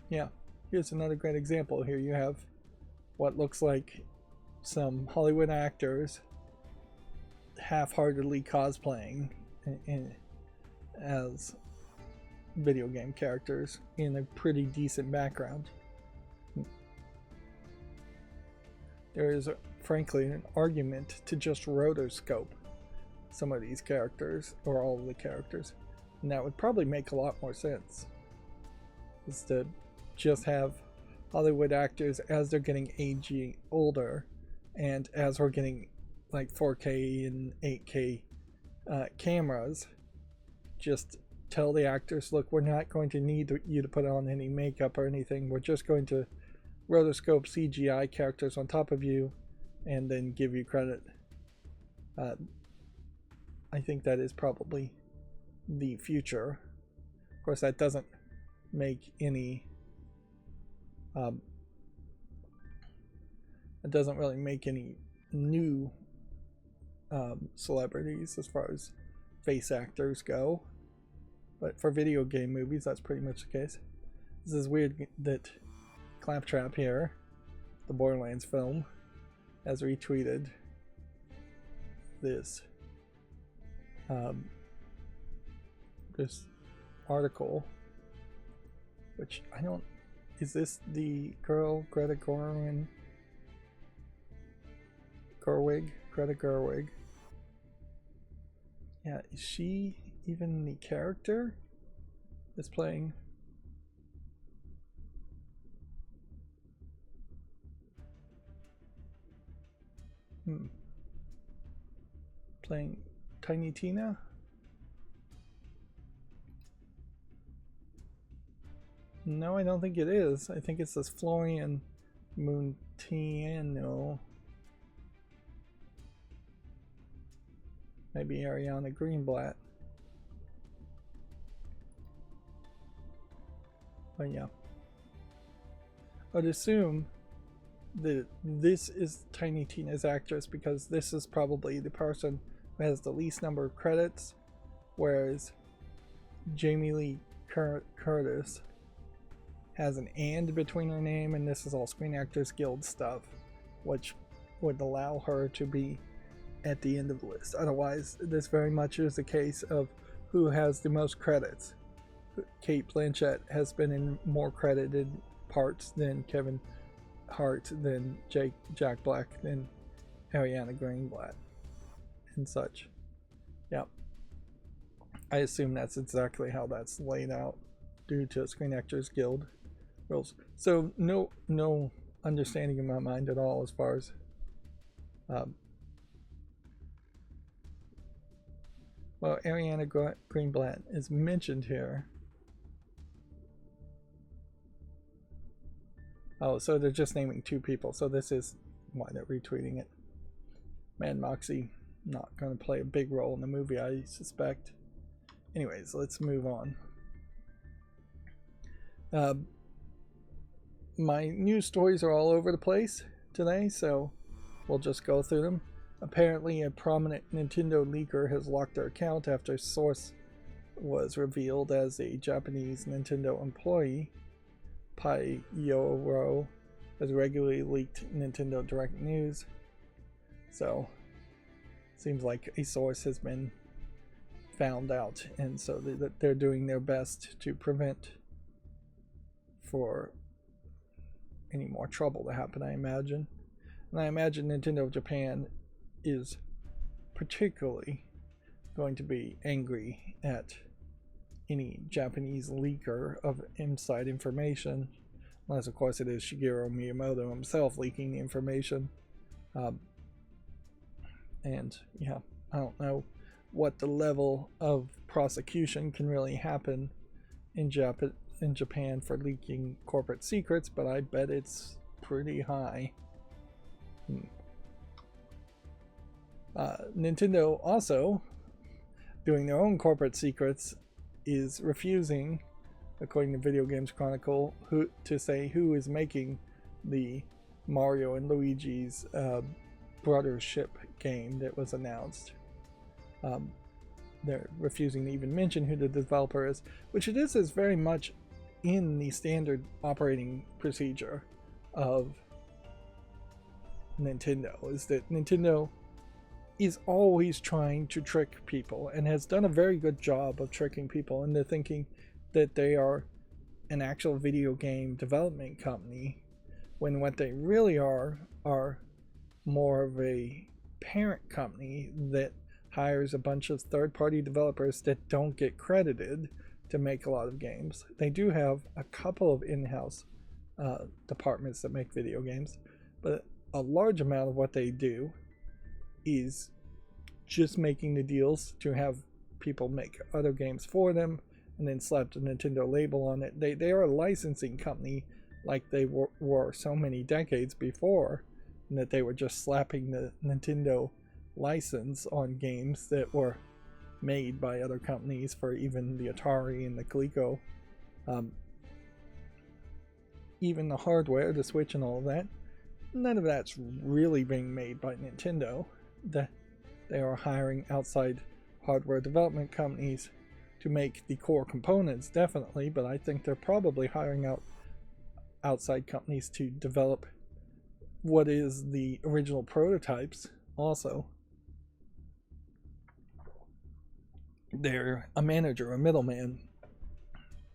Yeah, here's another great example. Here you have what looks like some Hollywood actors half-heartedly cosplaying as video game characters in a pretty decent background. There is, frankly, an argument to just rotoscope some of these characters, or all of the characters, and that would probably make a lot more sense, is to just have Hollywood actors as they're getting aging older, and as we're getting like 4K and 8K cameras, just tell the actors, look, we're not going to need you to put on any makeup or anything. We're just going to rotoscope CGI characters on top of you and then give you credit. I think that is probably the future. Of course, that doesn't make any it doesn't really make any new celebrities as far as face actors go, but for video game movies, that's pretty much the case. This is weird that Claptrap here, the Borderlands film, has retweeted this this article, which I don't is this the girl, Greta Gerwig? Greta Gerwig. Yeah, is she even the character that's playing? Playing Tiny Tina? No, I don't think it is. I think it's this Florian Munteanu. Maybe Ariana Greenblatt. But yeah. I'd assume that this is Tiny Tina's actress because this is probably the person who has the least number of credits, whereas Jamie Lee Curtis has an "and" between her name, and this is all Screen Actors Guild stuff, which would allow her to be at the end of the list. Otherwise, this very much is a case of who has the most credits. Cate Blanchett has been in more credited parts than Kevin Hart, than Jack Black, than Ariana Greenblatt, and such. Yep. I assume that's exactly how that's laid out due to Screen Actors Guild rules. So no understanding in my mind at all as far as well, Ariana Greenblatt is mentioned here. Oh, so they're just naming 2 people. So this is why they're retweeting it. Mad Moxie not going to play a big role in the movie, I suspect. Anyways, let's move on. My news stories are all over the place today, so we'll just go through them. Apparently, a prominent Nintendo leaker has locked their account after a source was revealed as a Japanese Nintendo employee. Pai Yoro has regularly leaked Nintendo Direct news. So, seems like a source has been found out, and so they're doing their best to prevent for any more trouble to happen, I imagine. And I imagine Nintendo Japan is particularly going to be angry at any Japanese leaker of inside information, unless of course it is Shigeru Miyamoto himself leaking the information. And yeah, I don't know what the level of prosecution can really happen in Japan for leaking corporate secrets, but I bet it's pretty high. Nintendo also, doing their own corporate secrets, is refusing, according to Video Games Chronicle, to say who is making the Mario and Luigi's Brothership game that was announced. They're refusing to even mention who the developer is, which it is very much in the standard operating procedure of Nintendo, is that Nintendo is always trying to trick people and has done a very good job of tricking people into thinking that they are an actual video game development company, when what they really are more of a parent company that hires a bunch of third-party developers that don't get credited to make a lot of games. They do have a couple of in-house departments that make video games, but a large amount of what they do is just making the deals to have people make other games for them and then slap the Nintendo label on it. They are a licensing company like they were so many decades before, and that they were just slapping the Nintendo license on games that were made by other companies for even the Atari and the Coleco. Even the hardware, the Switch and all of that, none of that's really being made by Nintendo. They are hiring outside hardware development companies to make the core components, definitely, but I think they're probably hiring out outside companies to develop what is the original prototypes also. They're a manager, a middleman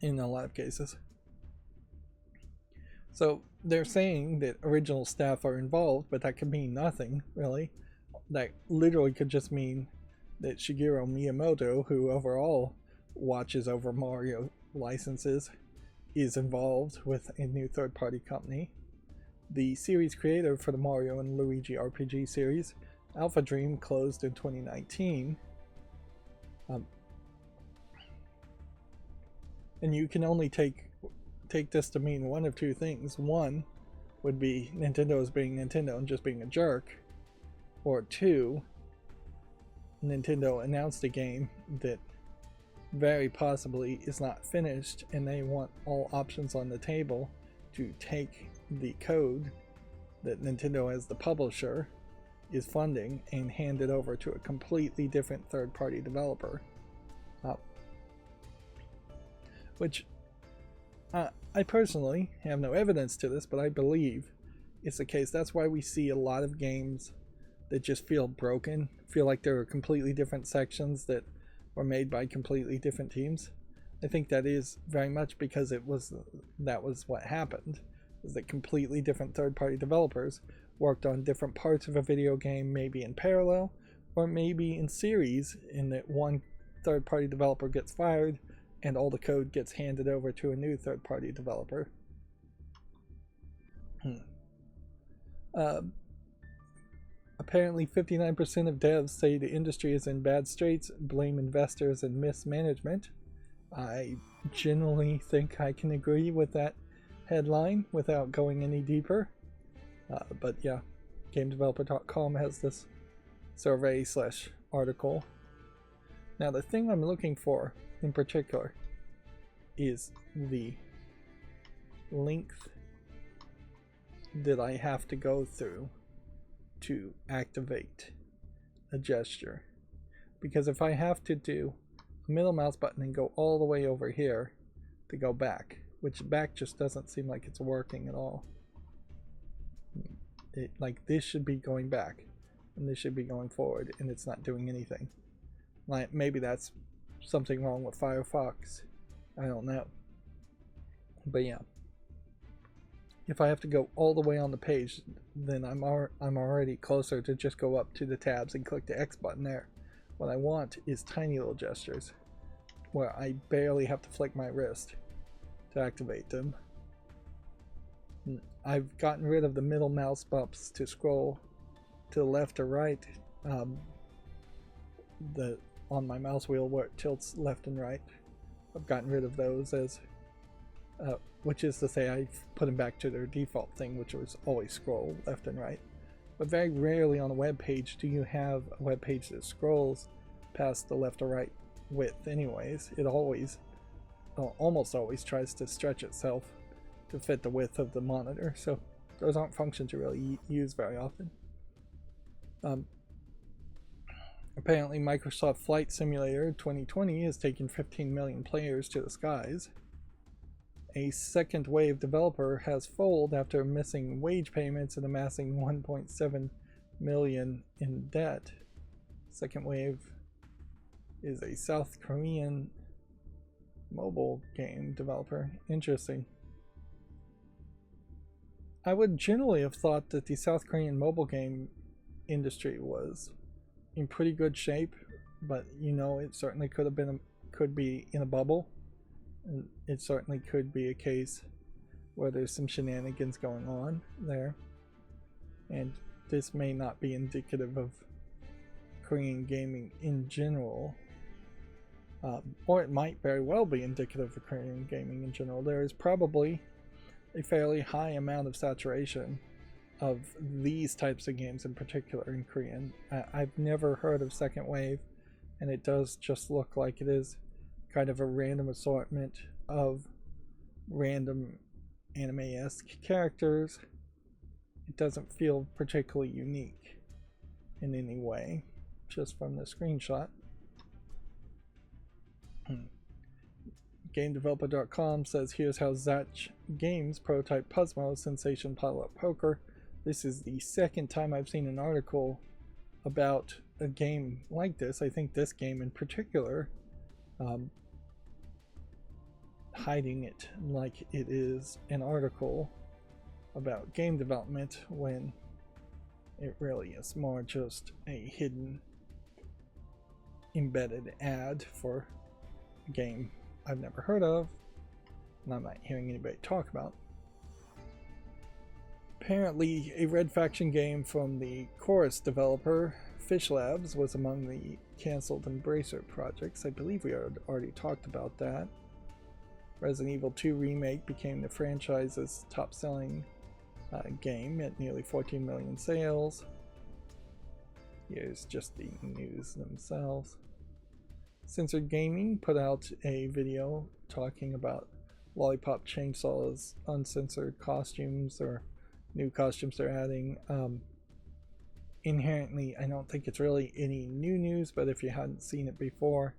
in a lot of cases. So they're saying that original staff are involved, but that could mean nothing, really. That literally could just mean that Shigeru Miyamoto, who overall watches over Mario licenses, is involved with a new third-party company. The series creator for the Mario and Luigi RPG series, Alpha Dream, closed in 2019. And you can only take this to mean one of two things. One would be Nintendo is being Nintendo and just being a jerk. Or two, Nintendo announced a game that very possibly is not finished and they want all options on the table to take the code that Nintendo as the publisher is funding and hand it over to a completely different third-party developer. Which I personally have no evidence to this, but I believe it's the case. That's why we see a lot of games that just feel broken, feel like there are completely different sections that were made by completely different teams. I think that is very much because that was what happened, is that completely different third-party developers worked on different parts of a video game, maybe in parallel, or maybe in series, in that one third-party developer gets fired and all the code gets handed over to a new third-party developer. Apparently 59% of devs say the industry is in bad straits, blame investors and mismanagement. I generally think I can agree with that headline without going any deeper. But yeah, GameDeveloper.com has this survey / article. Now the thing I'm looking for in particular is the length that I have to go through to activate a gesture. Because if I have to do a middle mouse button and go all the way over here to go back, which back just doesn't seem like it's working at all. Like this should be going back and this should be going forward, and it's not doing anything. Like maybe that's something wrong with Firefox. I don't know. But yeah, if I have to go all the way on the page, then I'm already closer to just go up to the tabs and click the X button there. What I want is tiny little gestures where I barely have to flick my wrist to activate them. I've gotten rid of the middle mouse bumps to scroll to the left or right, on my mouse wheel where it tilts left and right. I've gotten rid of those, as which is to say I've put them back to their default thing, which was always scroll left and right. But very rarely on a web page do you have a web page that scrolls past the left or right width anyways. It always, almost always, tries to stretch itself to fit the width of the monitor, so those aren't functions you really use very often. Apparently Microsoft Flight Simulator 2020 has taken 15 million players to the skies. A second wave developer has folded after missing wage payments and amassing 1.7 million in debt. Second wave is a South Korean mobile game developer. Interesting. I would generally have thought that the South Korean mobile game industry was in pretty good shape, but you know, it certainly could be in a bubble, and it certainly could be a case where there's some shenanigans going on there, and this may not be indicative of Korean gaming in general, or it might very well be indicative of Korean gaming in general. There is probably a fairly high amount of saturation of these types of games in particular in Korean. I've never heard of Second Wave, and it does just look like it is kind of a random assortment of random anime-esque characters. It doesn't feel particularly unique in any way, just from the screenshot. GameDeveloper.com says, here's how Zatch Games prototype Puzzmo Sensation Pile-Up Poker. This is the second time I've seen an article about a game like this. I think this game in particular, hiding it like it is an article about game development when it really is more just a hidden embedded ad for a game I've never heard of and I'm not hearing anybody talk about. Apparently, a Red Faction game from the Chorus developer Fish Labs was among the cancelled Embracer projects. I believe we already talked about that. Resident Evil 2 Remake became the franchise's top-selling game at nearly 14 million sales. Here's just the news themselves. Censored Gaming put out a video talking about Lollipop Chainsaw's uncensored costumes, or new costumes they're adding. Inherently, I don't think it's really any new news, but if you hadn't seen it before,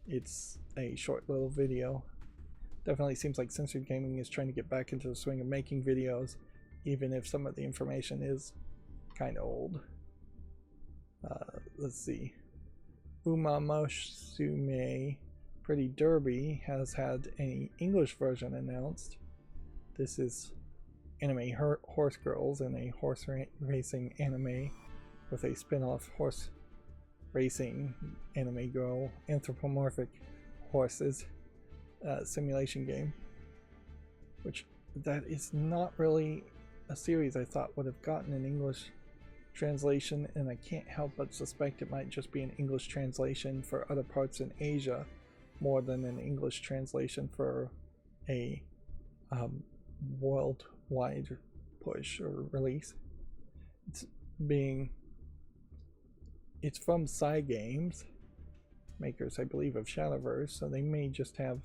it's a short little video. Definitely seems like Censored Gaming is trying to get back into the swing of making videos, even if some of the information is kind of old. Let's see. Umamusume Pretty Derby has had an English version announced. This is anime horse girls in a horse racing anime with a spin-off horse racing anime girl anthropomorphic horses simulation game, which that is not really a series I thought would have gotten an English translation, and I can't help but suspect it might just be an English translation for other parts in Asia more than an English translation for a worldwide push or release. It's from Cygames, makers I believe of Shadowverse, so they may just have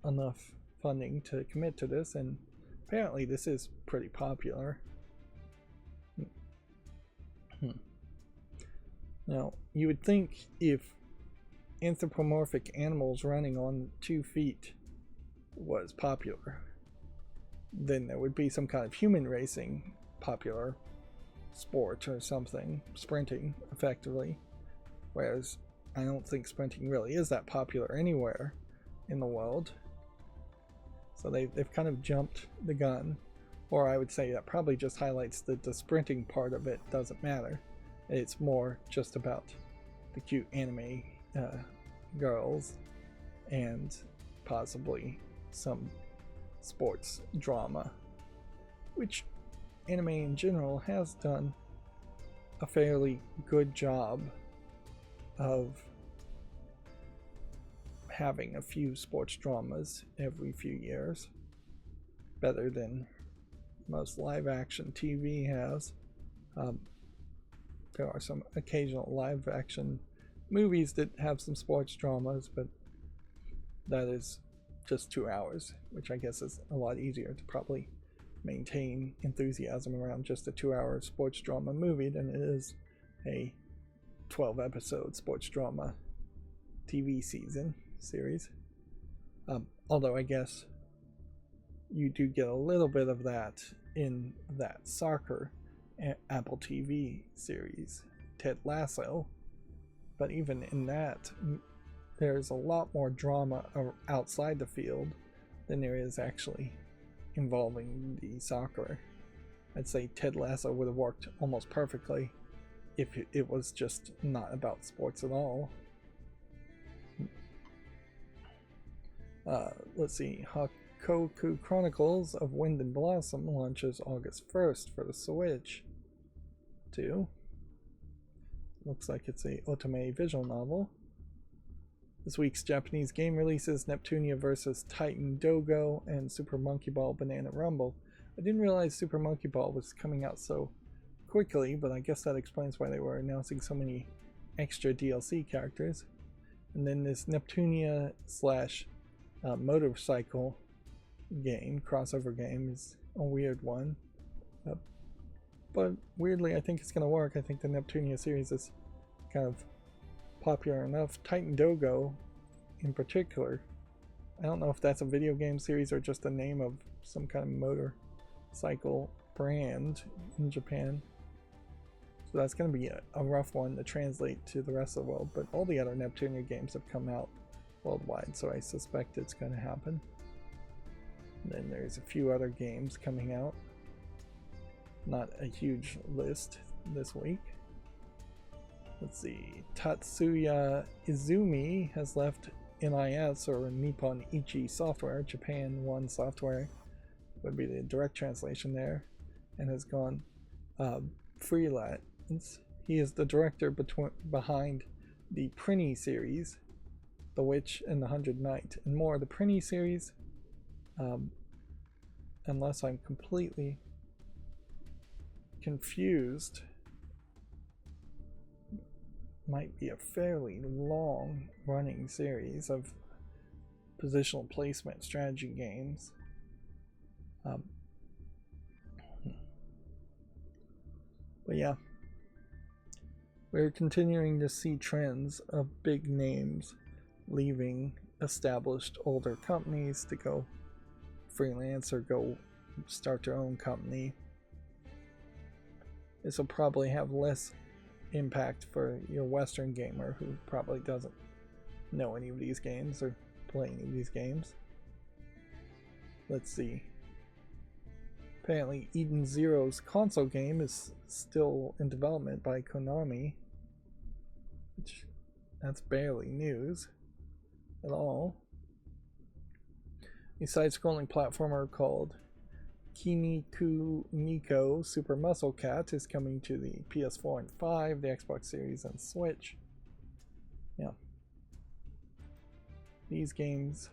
enough funding to commit to this, and apparently this is pretty popular. Now, you would think if anthropomorphic animals running on 2 feet was popular, then there would be some kind of human racing popular sport or something, sprinting effectively, whereas I don't think sprinting really is that popular anywhere in the world. So they've kind of jumped the gun, or I would say that probably just highlights that the sprinting part of it doesn't matter. It's more just about the cute anime girls and possibly some sports drama, which anime in general has done a fairly good job of having a few sports dramas every few years, better than most live action TV has. There are some occasional live action movies that have some sports dramas, but that is just 2 hours, which I guess is a lot easier to probably maintain enthusiasm around just a 2-hour sports drama movie than it is a 12-episode sports drama TV series. Although I guess you do get a little bit of that in that soccer Apple TV series, Ted Lasso, but even in that, there's a lot more drama outside the field than there is actually involving the soccer. I'd say Ted Lasso would have worked almost perfectly if it was just not about sports at all. Let's see. Hakoku Chronicles of Wind and Blossom launches August 1st for the Switch 2. Looks like it's a otome visual novel. This week's Japanese game releases Neptunia vs. Titan Dogo and Super Monkey Ball Banana Rumble. I didn't realize Super Monkey Ball was coming out so quickly, but I guess that explains why they were announcing so many extra DLC characters. And then this Neptunia slash motorcycle game, crossover game, is a weird one. But weirdly, I think it's going to work. I think the Neptunia series is kind of popular enough. Titan Dogo, in particular, I don't know if that's a video game series or just the name of some kind of motorcycle brand in Japan. So that's going to be a rough one to translate to the rest of the world. But all the other Neptunia games have come out worldwide, so I suspect it's going to happen. And then there's a few other games coming out. not a huge list this week. Let's see. Tatsuya Izumi has left NIS, or Nippon Ichi Software, Japan One Software would be the direct translation there, and has gone freelance. He is the director behind the Prinny series, The Witch and the 100 Knight, and more. The Prinny series, unless I'm completely confused, might be a fairly long running series of positional placement strategy games. But yeah, we're continuing to see trends of big names leaving established older companies to go freelance or go start their own company. This will probably have less impact for your Western gamer who probably doesn't know any of these games or play any of these games. Let's see. Apparently Eden Zero's console game is still in development by Konami, which that's barely news at all. A side-scrolling platformer called Kiniku Niko Super Muscle Cat is coming to the PS4 and 5, the Xbox Series, and Switch. Yeah. These games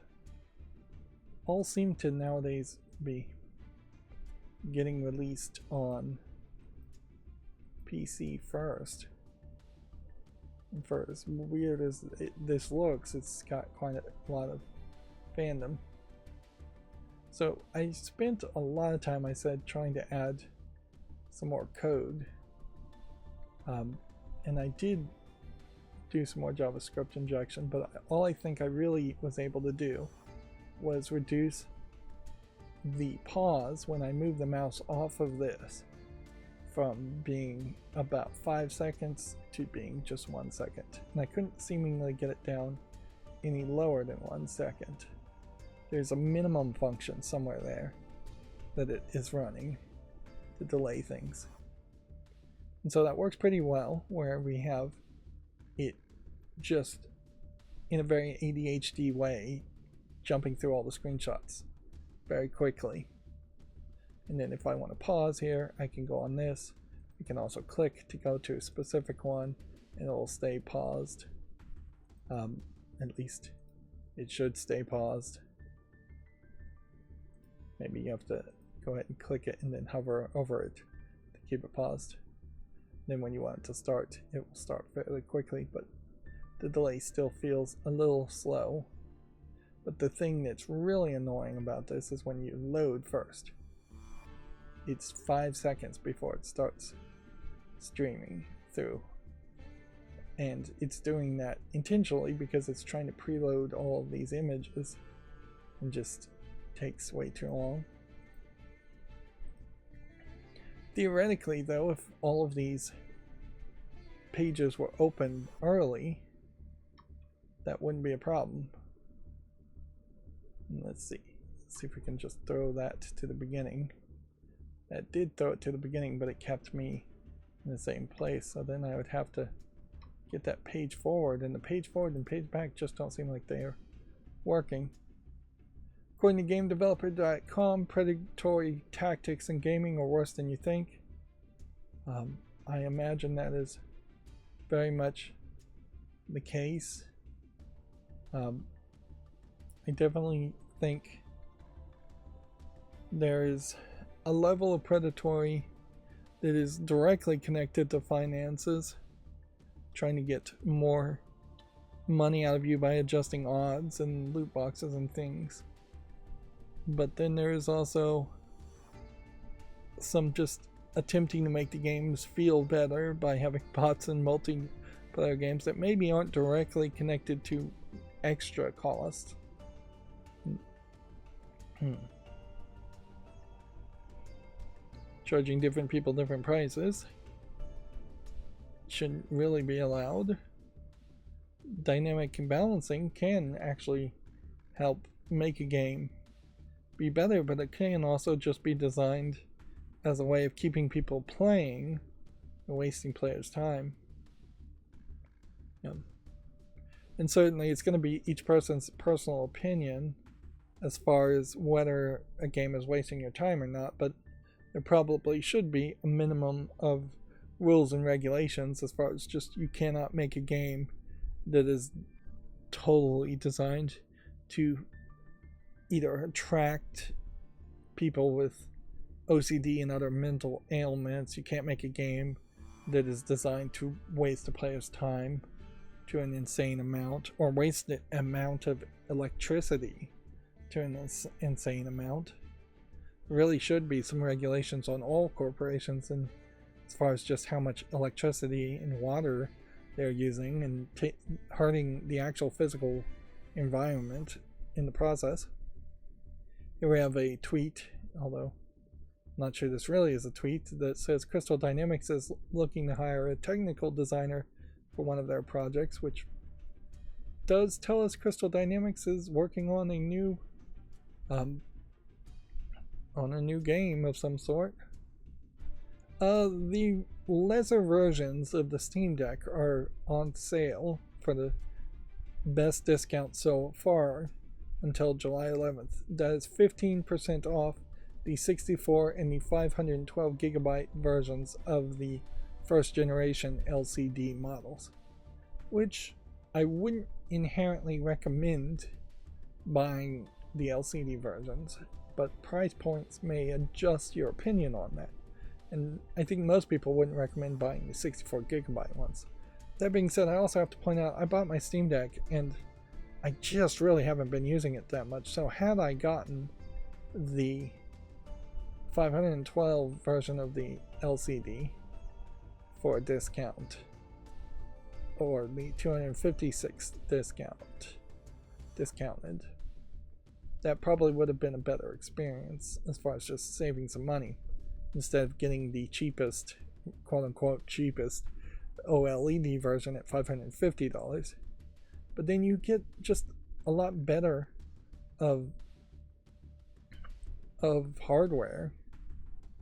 all seem to nowadays be getting released on PC first. And for as weird as this looks, it's got quite a lot of fandom. So I spent a lot of time, I said, trying to add some more code. And I did do some more JavaScript injection, but all I think I really was able to do was reduce the pause when I move the mouse off of this from being about 5 seconds to being just 1 second. And I couldn't seemingly get it down any lower than 1 second. There's a minimum function somewhere there that it is running to delay things. And so that works pretty well, where we have it just in a very ADHD way jumping through all the screenshots very quickly. And then if I want to pause here, I can go on this. I can also click to go to a specific one and it'll stay paused. At least it should stay paused. Maybe you have to go ahead and click it and then hover over it to keep it paused. Then when you want it to start, it will start fairly quickly, but the delay still feels a little slow. But the thing that's really annoying about this is when you load first. It's 5 seconds before it starts streaming through. And it's doing that intentionally because it's trying to preload all of these images and just takes way too long. Theoretically, though, if all of these pages were opened early, that wouldn't be a problem. Let's see if we can just throw that to the beginning. That did throw it to the beginning, but it kept me in the same place, so then I would have to get that page forward, and the page forward and page back just don't seem like they're working. According to GameDeveloper.com, predatory tactics in gaming are worse than you think. I imagine that is very much the case. I definitely think there is a level of predatory that is directly connected to finances, trying to get more money out of you by adjusting odds and loot boxes and things. But then there is also some just attempting to make the games feel better by having bots and multiplayer games that maybe aren't directly connected to extra costs. Charging different people different prices shouldn't really be allowed. Dynamic balancing can actually help make a game be better, but it can also just be designed as a way of keeping people playing and wasting players' time. And certainly it's going to be each person's personal opinion as far as whether a game is wasting your time or not, but there probably should be a minimum of rules and regulations as far as just you cannot make a game that is totally designed to either attract people with OCD and other mental ailments. You can't make a game that is designed to waste a player's time to an insane amount, or waste the amount of electricity to an insane amount. There really should be some regulations on all corporations, and as far as just how much electricity and water they're using and hurting the actual physical environment in the process. Here we have a tweet, although I'm not sure this really is a tweet, that says Crystal Dynamics is looking to hire a technical designer for one of their projects, which does tell us Crystal Dynamics is working on a new game of some sort. The lesser versions of the Steam Deck are on sale for the best discount so far until July 11th. That is 15% off the 64 and the 512 gigabyte versions of the first generation LCD models, which I wouldn't inherently recommend buying the LCD versions, but price points may adjust your opinion on that. And I think most people wouldn't recommend buying the 64 gigabyte ones. That being said, I also have to point out I bought my Steam Deck and I just really haven't been using it that much. So had I gotten the 512 version of the LCD for a discount, or the 256 discounted, that probably would have been a better experience as far as just saving some money instead of getting the cheapest, quote unquote cheapest OLED version at $550. But then you get just a lot better of hardware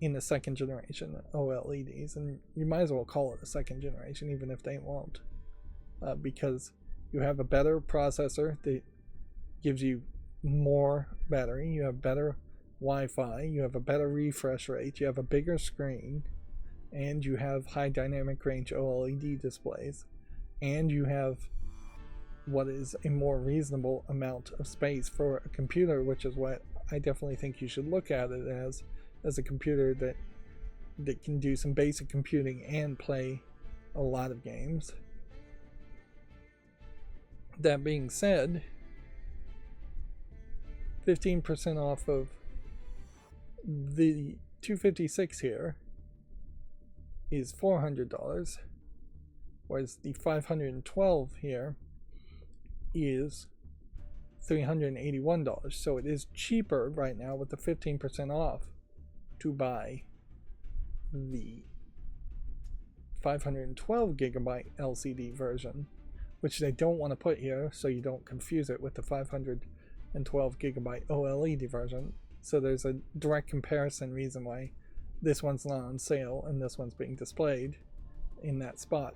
in the second generation OLEDs, and you might as well call it a second generation even if they won't, because you have a better processor that gives you more battery, you have better Wi-Fi, you have a better refresh rate, you have a bigger screen, and you have high dynamic range OLED displays, and you have what is a more reasonable amount of space for a computer, which is what I definitely think you should look at it as a computer that can do some basic computing and play a lot of games. That being said, 15% off of the 256 here is $400, whereas the 512 here is $381. So it is cheaper right now with the 15% off to buy the 512 gigabyte LCD version, which they don't want to put here so you don't confuse it with the 512 gigabyte OLED version. So there's a direct comparison reason why this one's not on sale and this one's being displayed in that spot.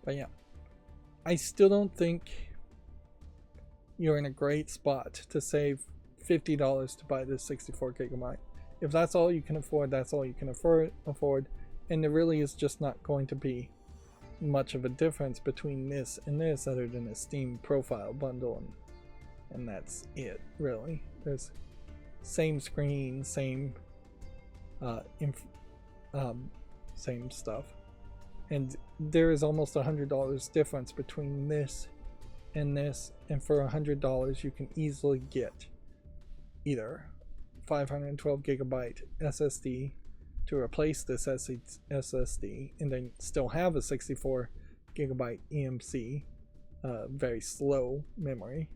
But yeah, I still don't think you're in a great spot to save $50 to buy this 64 gigabyte. If that's all you can afford, that's all you can afford, and there really is just not going to be much of a difference between this and this other than a Steam profile bundle, and that's it really. There's same screen, same same stuff, and there is almost $100 difference between this, and for $100 you can easily get either 512 gigabyte SSD to replace this SSD, and then still have a 64 gigabyte EMC, very slow memory,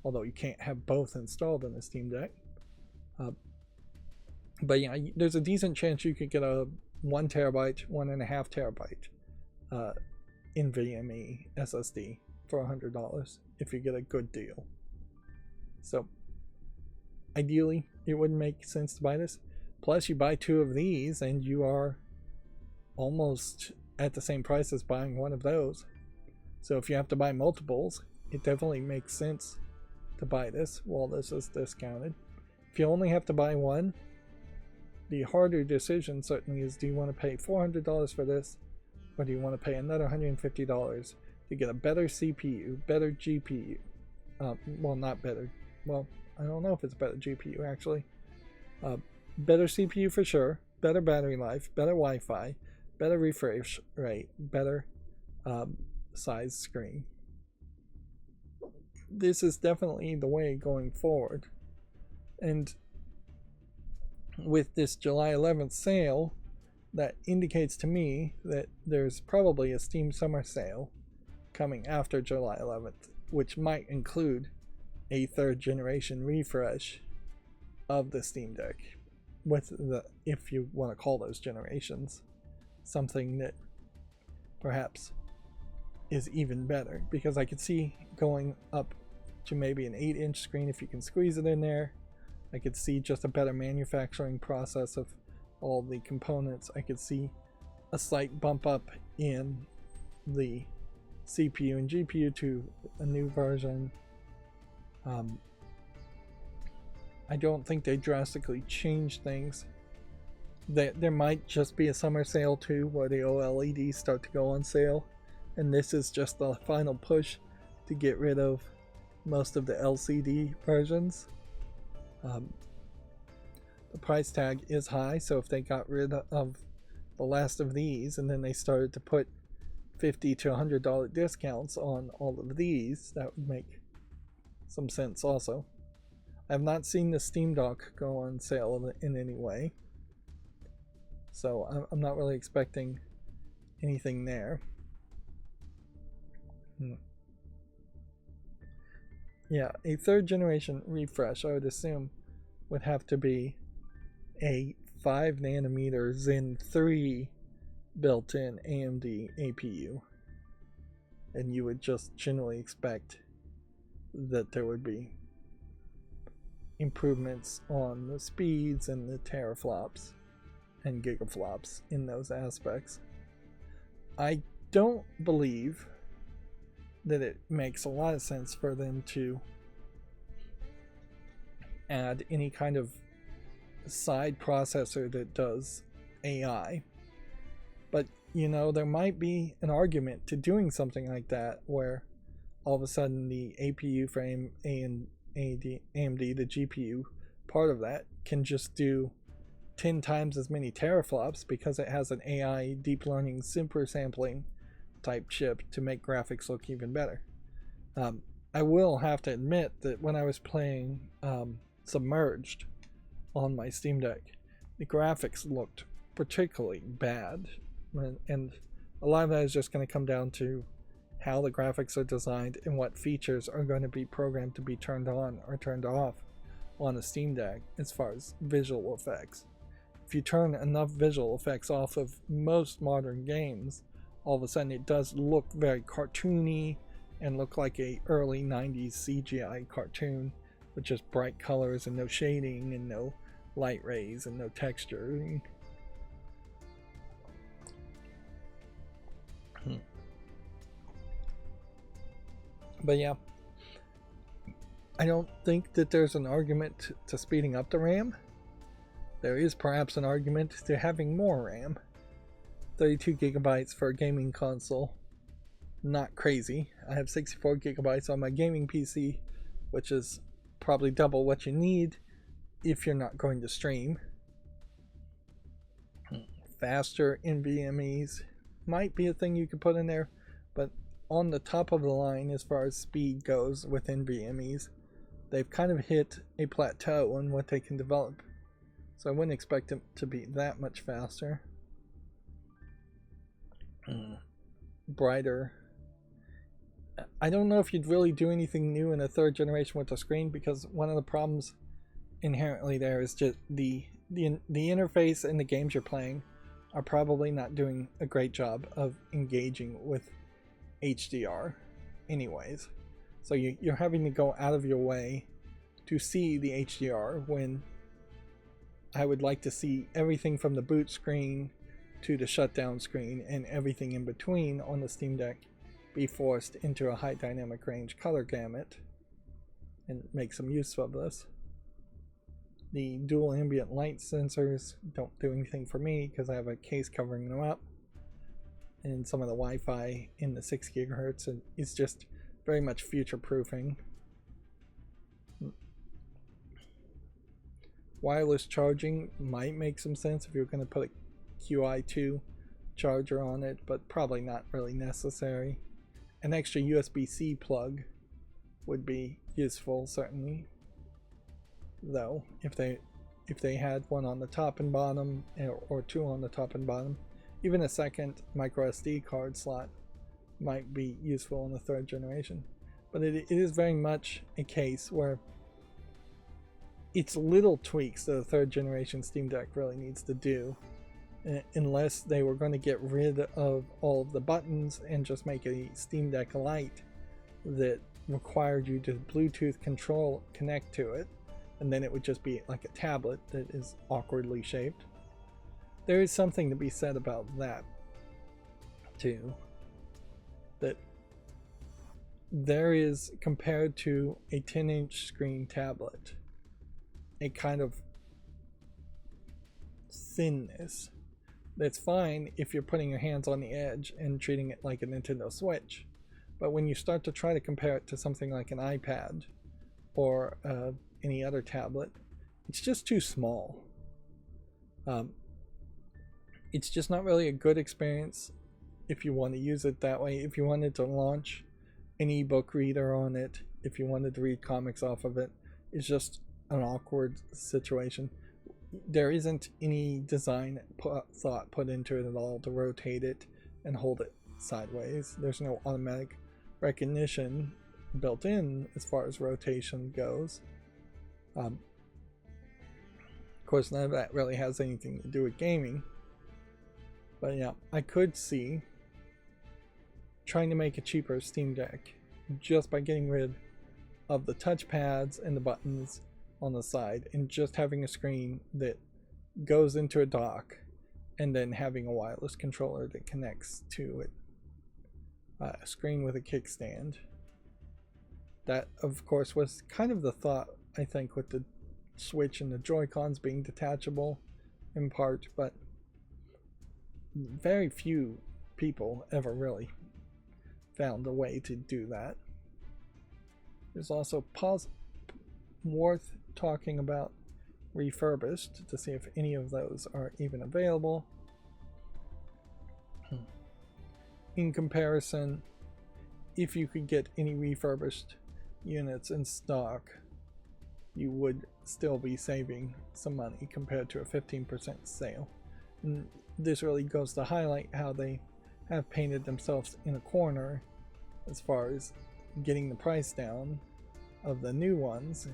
although you can't have both installed in the Steam Deck. But yeah, there's a decent chance you could get a 1 terabyte, 1.5 terabyte NVMe SSD for $100 if you get a good deal. So ideally, it wouldn't make sense to buy this. Plus, you buy 2 of these and you are almost at the same price as buying 1 of those. So if you have to buy multiples, it definitely makes sense to buy this while this is discounted. If you only have to buy 1, the harder decision certainly is, do you want to pay $400 for this, or do you want to pay another $150 to get a better CPU, better GPU? Well, not better. Well, I don't know if it's better GPU actually. Better CPU for sure, better battery life, better Wi-Fi, better refresh rate, better size screen. This is definitely the way going forward. And with this July 11th sale, that indicates to me that there's probably a Steam Summer Sale coming after July 11th, which might include a 3rd generation refresh of the Steam Deck, with the, if you want to call those generations, something that perhaps is even better, because I could see going up to maybe an 8-inch screen if you can squeeze it in there. I could see just a better manufacturing process of all the components. I could see a slight bump up in the CPU and GPU to a new version. I don't think they drastically change things. There might just be a summer sale too, where the OLEDs start to go on sale, and this is just the final push to get rid of most of the LCD versions. The price tag is high, so if they got rid of the last of these and then they started to put $50 to $100 discounts on all of these, that would make some sense also. I have not seen the Steam Dock go on sale in any way, so I'm not really expecting anything there. Yeah, a 3rd generation refresh, I would assume, would have to be a 5nm Zen 3 built-in AMD APU. And you would just generally expect that there would be improvements on the speeds and the teraflops and gigaflops in those aspects. I don't believe that it makes a lot of sense for them to add any kind of side processor that does AI. But, you know, there might be an argument to doing something like that, where all of a sudden the APU for AMD, the GPU part of that, can just do 10 times as many teraflops because it has an AI deep learning super sampling type chip to make graphics look even better. I will have to admit that when I was playing Submerged on my Steam Deck, the graphics looked particularly bad, and a lot of that is just going to come down to how the graphics are designed and what features are going to be programmed to be turned on or turned off on a Steam Deck as far as visual effects. If you turn enough visual effects off of most modern games, all of a sudden it does look very cartoony and look like a early 90s CGI cartoon with just bright colors and no shading and no light rays and no texture. But yeah, I don't think that there's an argument to speeding up the RAM. There is perhaps an argument to having more RAM. 32 gigabytes for a gaming console, not crazy. I have 64 gigabytes on my gaming PC, which is probably double what you need if you're not going to stream. Faster NVMEs might be a thing you could put in there, but on the top of the line as far as speed goes with NVMEs, they've kind of hit a plateau on what they can develop. So I wouldn't expect them to be that much faster. Brighter. I don't know if you'd really do anything new in a 3rd generation with the screen, because one of the problems inherently there is just the interface and the games you're playing are probably not doing a great job of engaging with HDR anyways. So you're having to go out of your way to see the HDR when I would like to see everything from the boot screen to the shutdown screen and everything in between on the Steam Deck be forced into a high dynamic range color gamut and make some use of this. The dual ambient light sensors don't do anything for me because I have a case covering them up, and some of the Wi-Fi in the 6 gigahertz is just very much future proofing. Wireless charging might make some sense if you're going to put a QI2 charger on it, but probably not really necessary. An extra USB-C plug would be useful, certainly, though, if they had one on the top and bottom, or two on the top and bottom. Even a second micro SD card slot might be useful in the 3rd generation. But it is very much a case where it's little tweaks that the 3rd generation Steam Deck really needs to do, unless they were going to get rid of all of the buttons and just make a Steam Deck Lite that required you to Bluetooth connect to it, and then it would just be like a tablet that is awkwardly shaped. There is something to be said about that too, that there is, compared to a 10-inch screen tablet, a kind of thinness that's fine if you're putting your hands on the edge and treating it like a Nintendo Switch. But when you start to try to compare it to something like an iPad or any other tablet, it's just too small. It's just not really a good experience if you want to use it that way. If you wanted to launch an ebook reader on it, if you wanted to read comics off of it, it's just an awkward situation. There isn't any design thought put into it at all to rotate it and hold it sideways. There's no automatic recognition built in as far as rotation goes. Of course, none of that really has anything to do with gaming. But yeah, I could see trying to make a cheaper Steam Deck just by getting rid of the touchpads and the buttons on the side and just having a screen that goes into a dock and then having a wireless controller that connects to it. A screen with a kickstand. That, of course, was kind of the thought, I think, with the Switch and the Joy-Cons being detachable in part, but very few people ever really found a way to do that. There's also worth talking about refurbished to see if any of those are even available. In comparison, if you could get any refurbished units in stock, you would still be saving some money compared to a 15% sale. And this really goes to highlight how they have painted themselves in a corner as far as getting the price down of the new ones,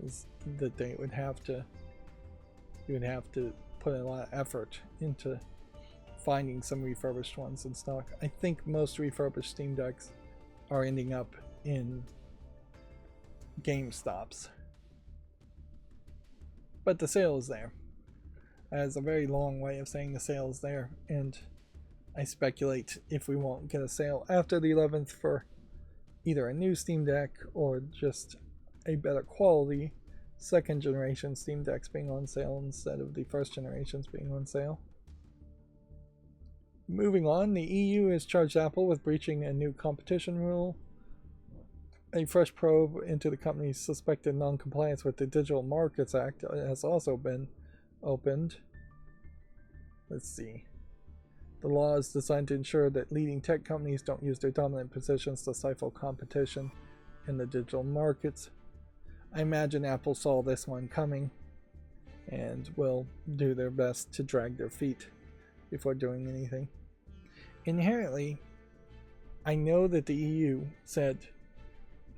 is that they would have to put a lot of effort into finding some refurbished ones in stock. I think most refurbished Steam Decks are ending up in GameStops, but the sale is there. That's a very long way of saying the sale is there, and I speculate if we won't get a sale after the 11th for either a new Steam Deck or just a better quality 2nd generation Steam Decks being on sale instead of the 1st generations being on sale. Moving on, the EU has charged Apple with breaching a new competition rule. A fresh probe into the company's suspected non-compliance with the Digital Markets Act has also been opened. Let's see. The law is designed to ensure that leading tech companies don't use their dominant positions to stifle competition in the digital markets. I imagine Apple saw this one coming and will do their best to drag their feet before doing anything. Inherently, I know that the EU said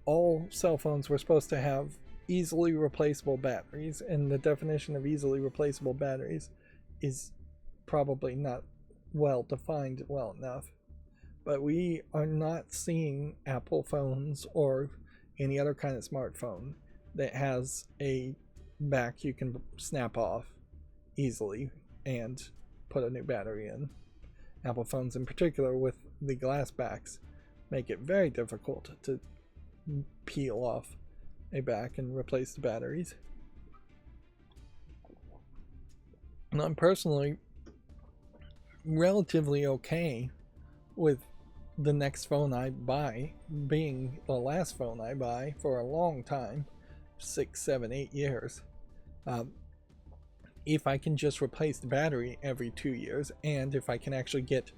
all cell phones were supposed to have easily replaceable batteries, and the definition of easily replaceable batteries is probably not well defined well enough. But we are not seeing Apple phones or any other kind of smartphone that has a back you can snap off easily and put a new battery in. Apple phones in particular with the glass backs make it very difficult to peel off a back and replace the batteries. And I'm personally relatively okay with the next phone I buy being the last phone I buy for a long time, 6, 7, 8 years. If I can just replace the battery every 2 years, and if I can actually get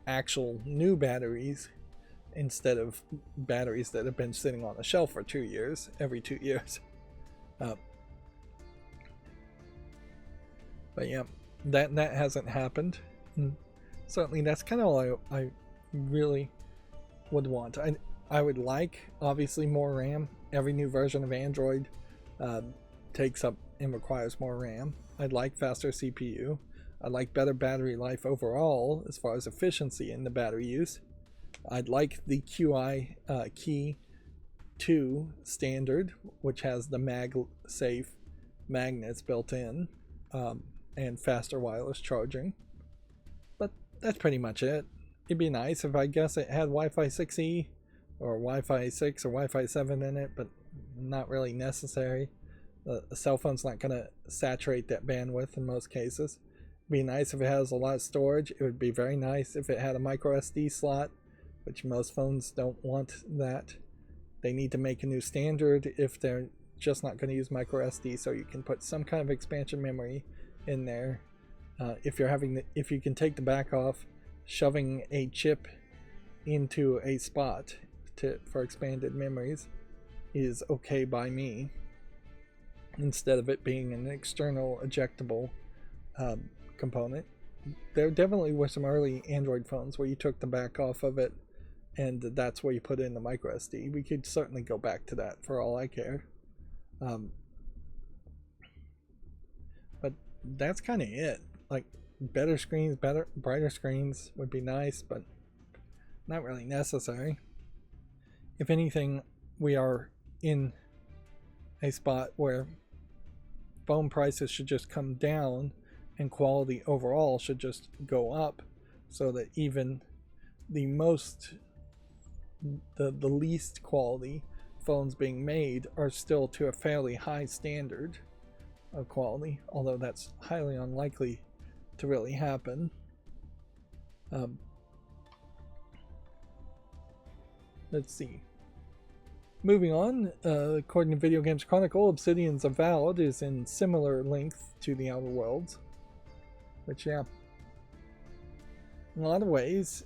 actual new batteries instead of batteries that have been sitting on the shelf for 2 years, every 2 years. But yeah, that hasn't happened. And certainly that's kind of all I really would want. I would like, obviously, more RAM. Every new version of Android takes up and requires more RAM. I'd like faster CPU. I'd like better battery life overall as far as efficiency in the battery use. I'd like the QI Key 2 standard, which has the MagSafe magnets built in, and faster wireless charging. But that's pretty much it. It'd be nice if I guess it had Wi-Fi 6E or Wi-Fi 6 or Wi-Fi 7 in it, but not really necessary. A cell phone's not going to saturate that bandwidth in most cases. It'd be nice if it has a lot of storage. It would be very nice if it had a micro SD slot, which most phones don't want that. They need to make a new standard if they're just not going to use micro SD, so you can put some kind of expansion memory in there. If you can take the back off, shoving a chip into a spot for expanded memories is okay by me, instead of it being an external ejectable component. There definitely were some early Android phones where you took the back off of it and that's where you put in the micro SD. We could certainly go back to that for all I care. But that's kind of it. Like, better screens, brighter screens would be nice, but not really necessary. If anything, we are in a spot where phone prices should just come down and quality overall should just go up, so that even the least quality phones being made are still to a fairly high standard of quality, although that's highly unlikely to really happen. Let's see. Moving on, according to Video Games Chronicle, Obsidian's Avowed is in similar length to the Outer Worlds. Which, yeah, in a lot of ways,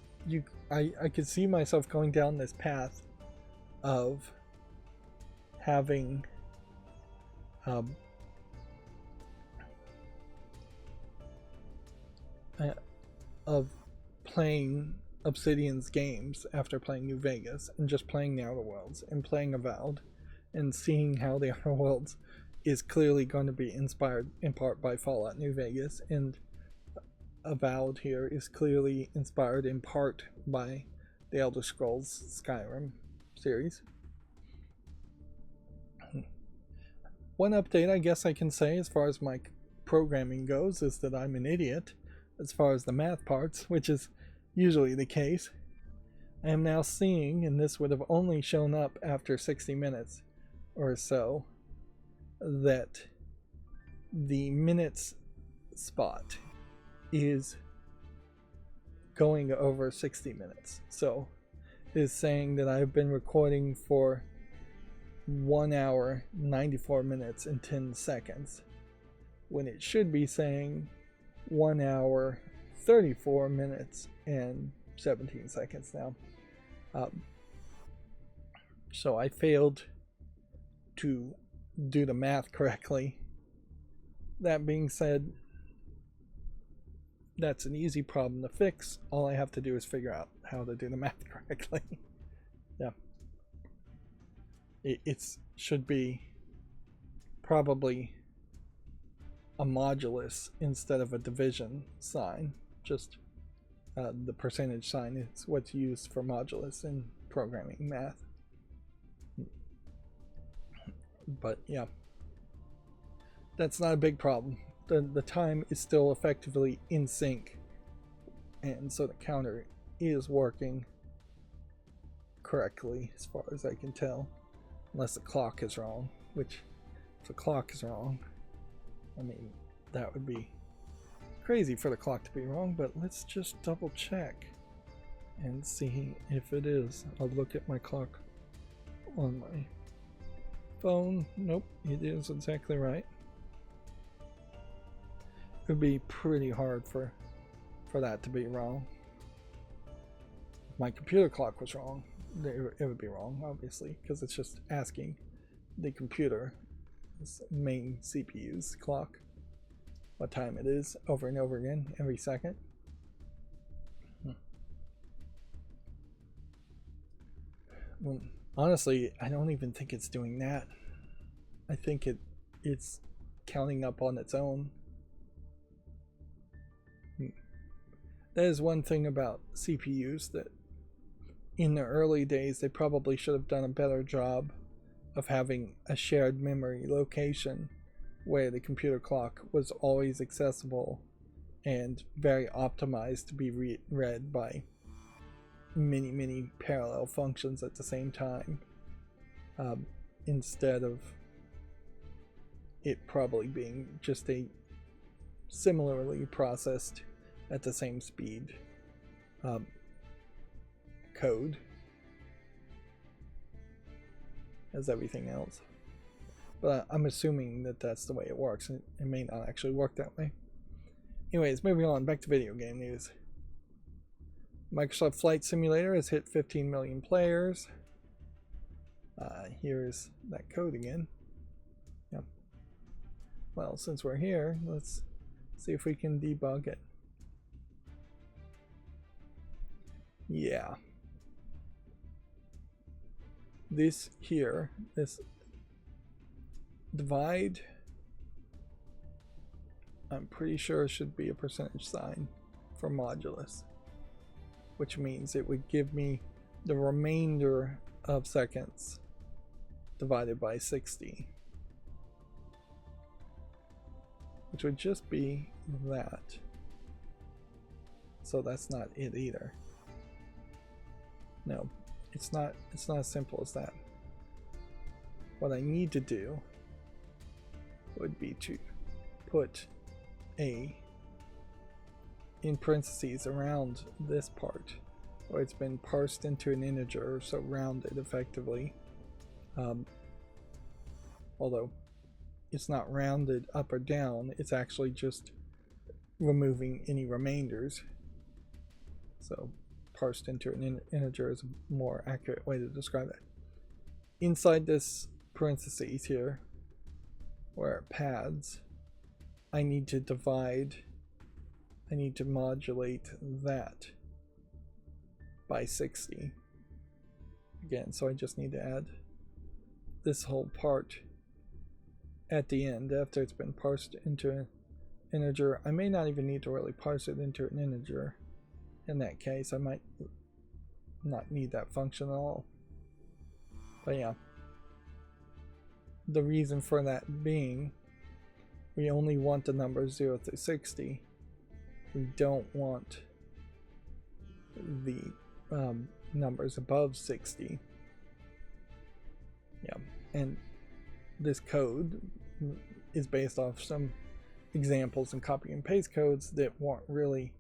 I could see myself going down this path of having of playing Obsidian's games after playing New Vegas, and just playing the Outer Worlds and playing Avowed, and seeing how the Outer Worlds is clearly going to be inspired in part by Fallout New Vegas, and Avowed here is clearly inspired in part by the Elder Scrolls Skyrim series. One update I guess I can say as far as my programming goes is that I'm an idiot as far as the math parts, which is usually the case. I am now seeing, and this would have only shown up after 60 minutes or so, that the minutes spot is going over 60 minutes. So it is saying that I've been recording for 1 hour, 94 minutes, and 10 seconds, when it should be saying 1 hour, 34 minutes, and 17 seconds now. So I failed to do the math correctly. That being said, that's an easy problem to fix. All I have to do is figure out how to do the math correctly. Yeah. It should be probably a modulus instead of a division sign. Just the percentage sign is what's used for modulus in programming math. But yeah. that's not a big problem. The time is still effectively in sync, and so the counter is working correctly as far as I can tell, unless the clock is wrong, which if the clock is wrong, I mean, that would be crazy for the clock to be wrong, but let's just double check and see if it is. I'll look at my clock on my phone. Nope, it is exactly right. It would be pretty hard for that to be wrong. If my computer clock was wrong, it would be wrong, obviously, because it's just asking the computer, this main CPU's clock, what time it is over and over again every second. Well, honestly, I don't even think it's doing that. I think it's counting up on its own. That is one thing about CPUs, that in the early days they probably should have done a better job of having a shared memory location where the computer clock was always accessible and very optimized to be read by many parallel functions at the same time, instead of it probably being just a similarly processed at the same speed code as everything else. But I'm assuming that that's the way it works. It may not actually work that way. Anyways, moving on, back to video game news. Microsoft Flight Simulator has hit 15 million players. Here's that code again. Yep. Well, since we're here, let's see if we can debug it. Yeah. This here, this divide, I'm pretty sure should be a percentage sign for modulus, which means it would give me the remainder of seconds divided by 60, which would just be that. So that's not it either. No, it's not as simple as that. What I need to do would be to put a in parentheses around this part where it's been parsed into an integer, so rounded effectively, although it's not rounded up or down, it's actually just removing any remainders, so parsed into an integer is a more accurate way to describe it. Inside this parentheses here, where it pads, I need to divide, I need to modulate that by 60 again, so I just need to add this whole part at the end after it's been parsed into an integer. I may not even need to really parse it into an integer. In that case, I might not need that function at all. But yeah, the reason for that being, we only want the numbers 0 through 60. We don't want the numbers above 60. Yeah, and this code is based off some examples and copy and paste codes that weren't really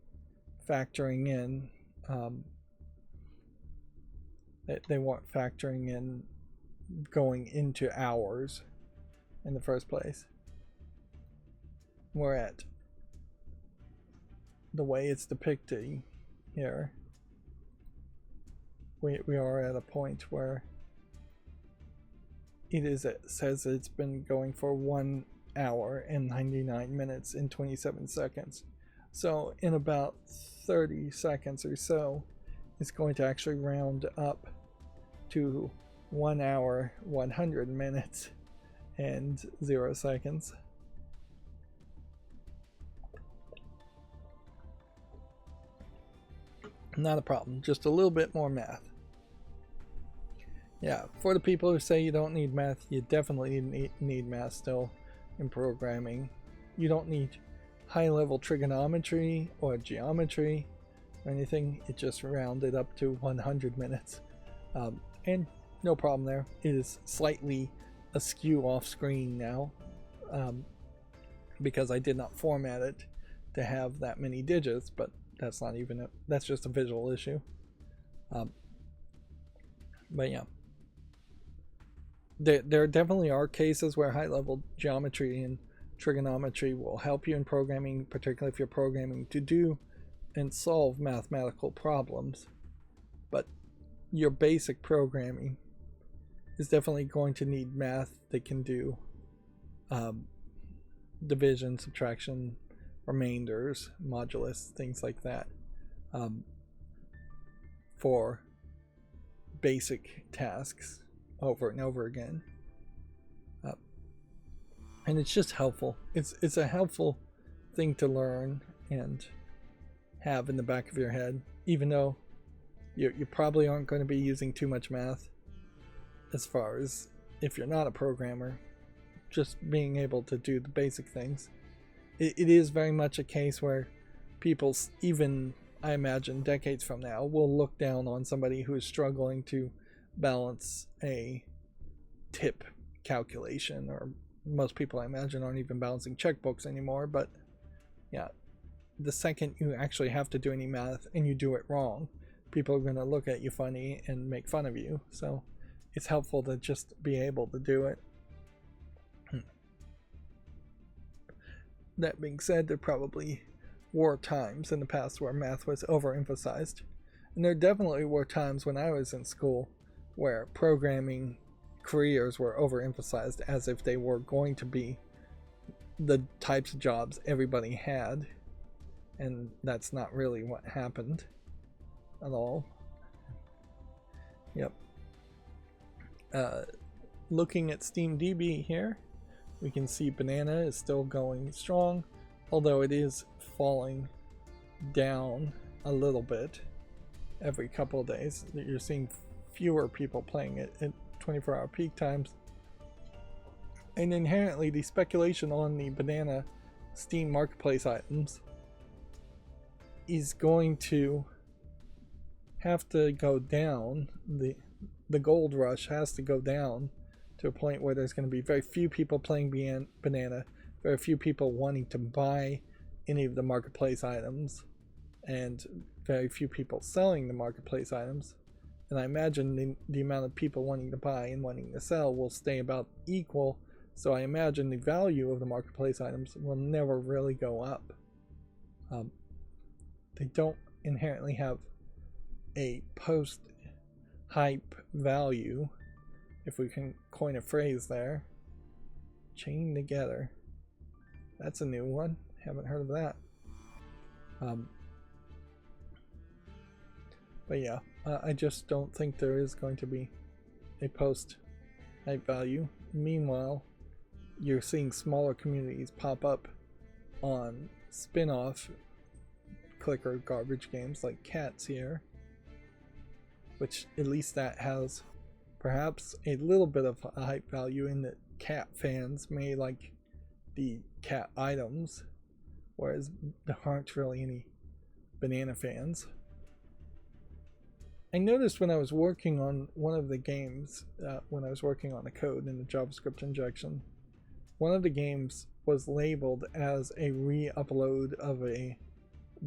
factoring in, they weren't factoring in going into hours in the first place. We're at the way it's depicted here. We are at a point where it says it's been going for 1 hour and 99 minutes and 27 seconds. So in about 30 seconds or so, it's going to actually round up to 1 hour, 100 minutes and 0 seconds. Not a problem, just a little bit more math. Yeah, for the people who say you don't need math, you definitely need math still. in programming. You don't need high-level trigonometry or geometry or anything. It just rounded up to 100 minutes. And no problem there. It is slightly askew off screen now because I did not format it to have that many digits, but that's not even that's just a visual issue. But yeah, there definitely are cases where high-level geometry and trigonometry will help you in programming, particularly if you're programming to do and solve mathematical problems. But your basic programming is definitely going to need math that can do division, subtraction, remainders, modulus, things like that, for basic tasks over and over again. And it's just helpful. It's a helpful thing to learn and have in the back of your head, even though you probably aren't going to be using too much math as far as if you're not a programmer. Just being able to do the basic things. It is very much a case where people, even I imagine decades from now, will look down on somebody who is struggling to balance a tip calculation, or most people I imagine aren't even balancing checkbooks anymore. But yeah, the second you actually have to do any math and you do it wrong, people are going to look at you funny and make fun of you. So it's helpful to just be able to do it. That being said, there probably were times in the past where math was overemphasized. And there definitely were times when I was in school where programming careers were overemphasized as if they were going to be the types of jobs everybody had. And that's not really what happened at all. Yep. Looking at SteamDB here, we can see Banana is still going strong, although it is falling down a little bit every couple of days. You're seeing fewer people playing it at 24-hour peak times. And inherently, the speculation on the Banana Steam Marketplace items is going to have to go down. The gold rush has to go down to a point where there's going to be very few people playing Banana, very few people wanting to buy any of the marketplace items, and very few people selling the marketplace items. And I imagine the amount of people wanting to buy and wanting to sell will stay about equal, so I imagine the value of the marketplace items will never really go up. They don't inherently have a post-hype value, if we can coin a phrase there. Chain together. That's a new one. Haven't heard of that. But yeah, I just don't think there is going to be a post-hype value. Meanwhile, you're seeing smaller communities pop up on spin-off clicker garbage games like Cats here, which at least that has perhaps a little bit of a hype value in that cat fans may like the cat items, whereas there aren't really any Banana fans. I noticed when I was working on one of the games, when I was working on the code in the JavaScript injection, one of the games was labeled as a re-upload of a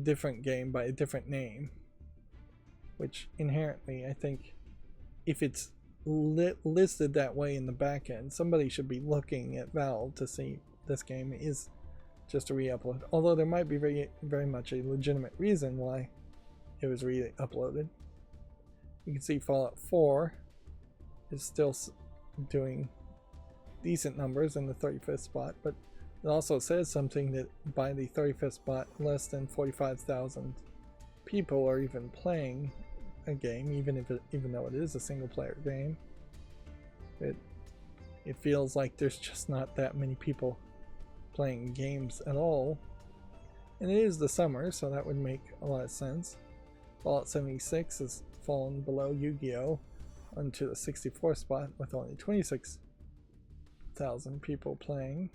different game by a different name, which inherently, I think, if it's listed that way in the back end, somebody should be looking at Valve to see this game is just a re-upload, although there might be very much a legitimate reason why it was re-uploaded. You can see Fallout 4 is still doing decent numbers in the 35th spot, but it also says something that by the 35th spot, less than 45,000 people are even playing a game, even though it is a single player game. It feels like there's just not that many people playing games at all. And it is the summer, so that would make a lot of sense. Fallout 76 has fallen below Yu-Gi-Oh! Onto the 64th spot with only 26,000 people playing.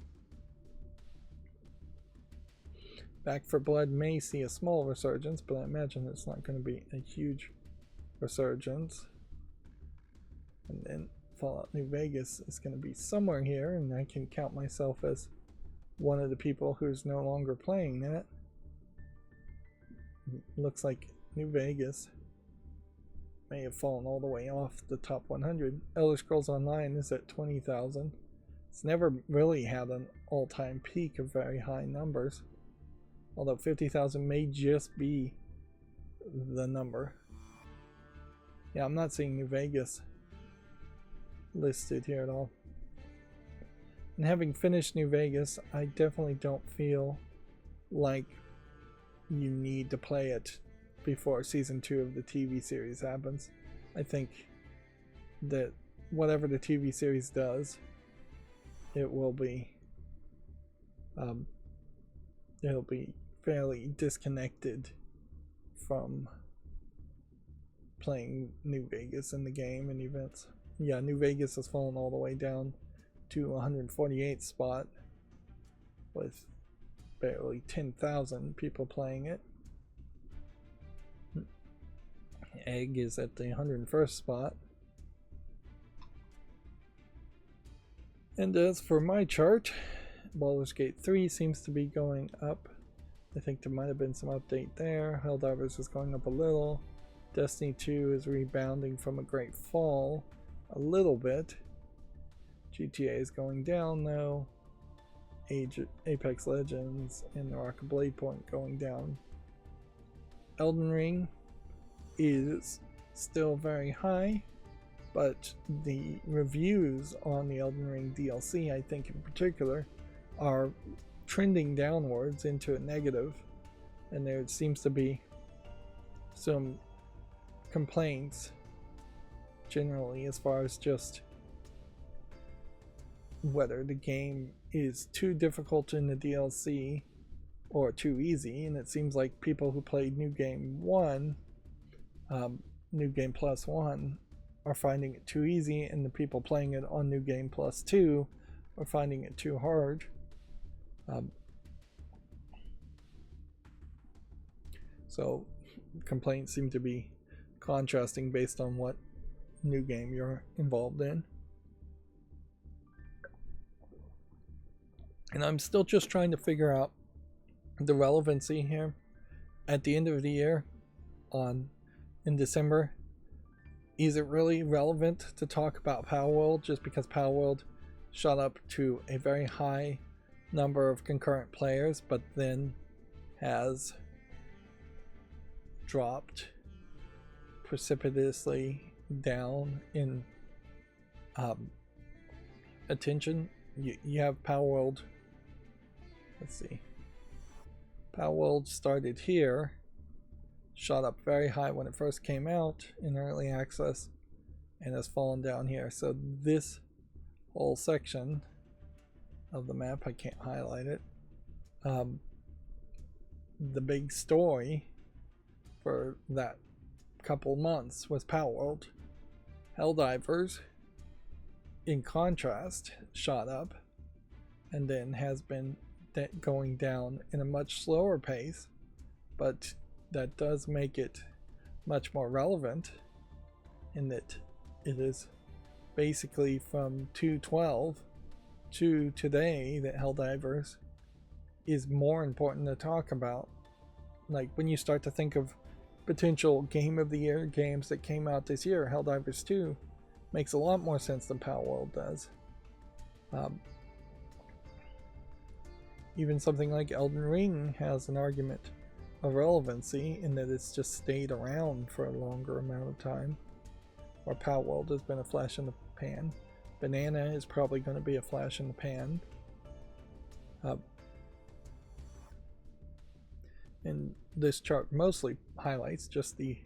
Back 4 Blood may see a small resurgence, but I imagine it's not going to be a huge resurgence. And then Fallout New Vegas is going to be somewhere here, and I can count myself as one of the people who's no longer playing that. Looks like New Vegas may have fallen all the way off the top 100. Elder Scrolls Online is at 20,000. It's never really had an all-time peak of very high numbers, although 50,000 may just be the number. Yeah, I'm not seeing New Vegas listed here at all. And having finished New Vegas, I definitely don't feel like you need to play it before season 2 of the TV series happens. I think that whatever the TV series does, it will be it'll be fairly disconnected from playing New Vegas in the game and events. Yeah, New Vegas has fallen all the way down to 148th spot with barely 10,000 people playing it. Egg is at the 101st spot. And as for my chart, Baldur's Gate 3 seems to be going up. I think there might have been some update there. Helldivers is going up a little. Destiny 2 is rebounding from a great fall a little bit. GTA is going down though. Apex Legends and the Rock of Blade Point going down. Elden Ring is still very high, but the reviews on the Elden Ring DLC, I think in particular, are trending downwards into a negative, and there seems to be some complaints generally as far as just whether the game is too difficult in the DLC or too easy. And it seems like people who played New Game 1, New Game Plus 1, are finding it too easy, and the people playing it on New Game Plus 2 are finding it too hard. So complaints seem to be contrasting based on what new game you're involved in. And I'm still just trying to figure out the relevancy here. At the end of the year, in December, is it really relevant to talk about Palworld just because Palworld shot up to a very high number of concurrent players, but then has dropped precipitously down in attention? You have Palworld. Let's see. Palworld started here, shot up very high when it first came out in early access, and has fallen down here. So this whole section of the map, I can't highlight it. The big story for that couple months was Palworld. Helldivers, in contrast, shot up and then has been going down in a much slower pace, but that does make it much more relevant in that it is basically from 2.12 to today that Helldivers is more important to talk about. Like when you start to think of potential Game of the Year games that came out this year, Helldivers 2 makes a lot more sense than Palworld does. Even something like Elden Ring has an argument of relevancy in that it's just stayed around for a longer amount of time, where Palworld has been a flash in the pan. Banana is probably going to be a flash in the pan. And this chart mostly highlights just the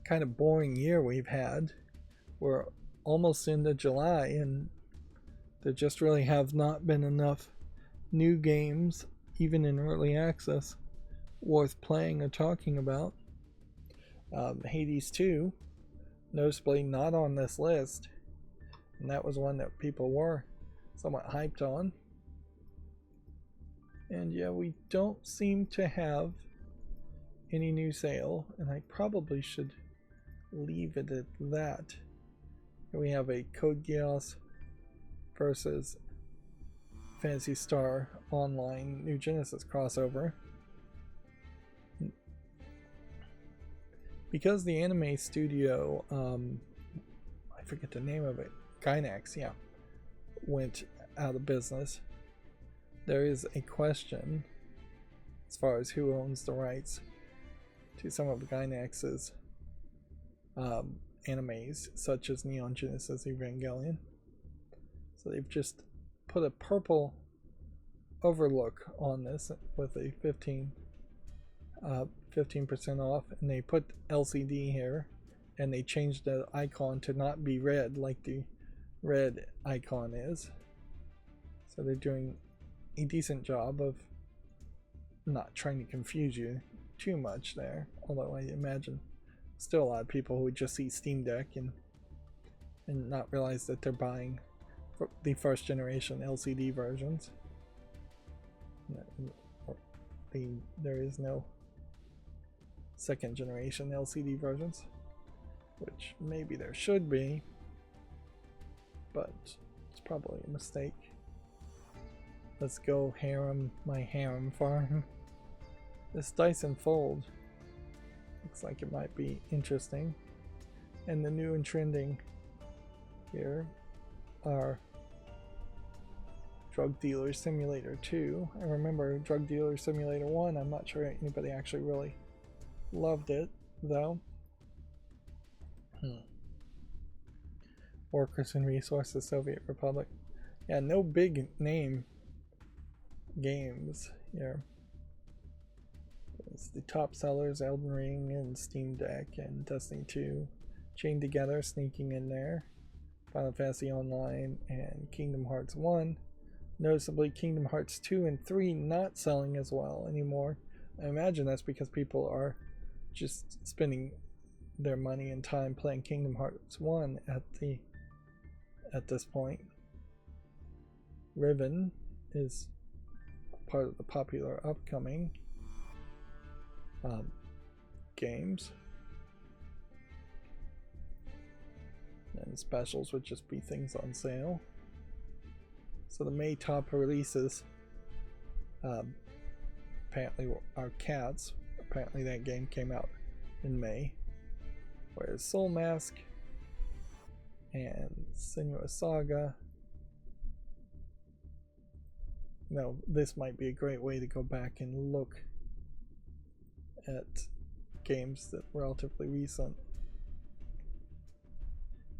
kind of boring year we've had. We're almost into July, and there just really have not been enough new games, even in early access, worth playing or talking about. Hades 2, noticeably not on this list, and that was one that people were somewhat hyped on. And yeah, we don't seem to have any new sale, and I probably should leave it at that. Here we have a Code Geass versus Phantasy Star Online New Genesis crossover. Because the anime studio, I forget the name of it, Gainax, yeah, went out of business, there is a question as far as who owns the rights to some of Gainax's animes, such as Neon Genesis Evangelion. So they've just put a purple overlook on this with a 15% off, and they put LCD here, and they changed the icon to not be red like the red icon is. So they're doing a decent job of not trying to confuse you too much there, although I imagine still a lot of people who would just see Steam Deck and not realize that they're buying the first generation LCD versions. There is no second generation LCD versions, which maybe there should be, but it's probably a mistake. Let's go harem my harem farm. This Dyson Fold looks like it might be interesting, and the new and trending here are Drug Dealer Simulator 2. I remember Drug Dealer Simulator 1. I'm not sure anybody actually really loved it, though. Workers and Resources, Soviet Republic. Yeah, no big name games here. It's the top sellers, Elden Ring and Steam Deck and Destiny 2 chained together, sneaking in there. Final Fantasy Online and Kingdom Hearts 1. Noticeably, Kingdom Hearts 2 and 3 not selling as well anymore. I imagine that's because people are just spending their money and time playing Kingdom Hearts 1 at this point. Riven is part of the popular upcoming games. And specials would just be things on sale. So the May top releases apparently are Cats. Apparently that game came out in May. Whereas Soul Mask and Senua Saga. Now this might be a great way to go back and look at games that are relatively recent.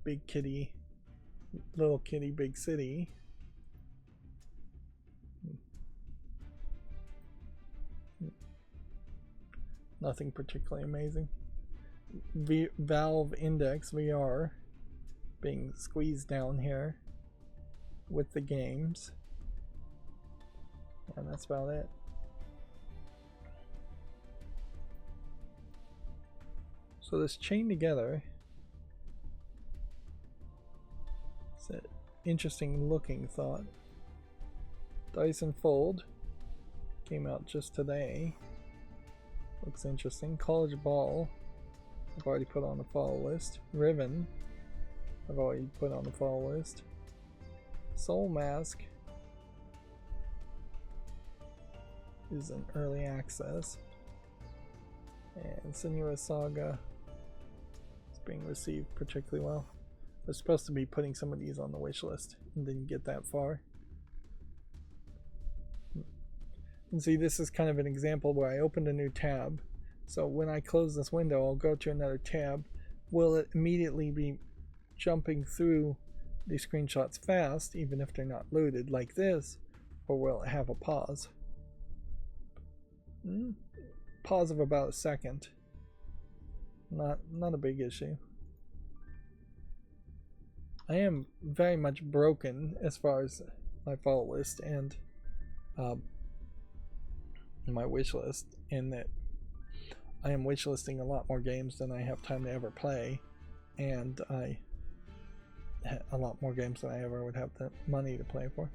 Big Kitty, Little Kitty, Big City. Nothing particularly amazing. Valve Index VR being squeezed down here with the games. And that's about it. So this chain together, it's an interesting looking thought. Dyson Fold came out just today. Looks interesting. College Ball, I've already put on the follow list. Riven, I've already put on the follow list. Soul Mask is in early access. And Senua Saga is being received particularly well. We're supposed to be putting some of these on the wish list and didn't get that far. And see, this is kind of an example where I opened a new tab. So when I close this window, I'll go to another tab. Will it immediately be jumping through the screenshots fast, even if they're not loaded like this? Or will it have a pause? Pause of about a second. Not a big issue. I am very much broken as far as my follow list and my wish list, in that I am wishlisting a lot more games than I have time to ever play, and a lot more games than I ever would have the money to pay for.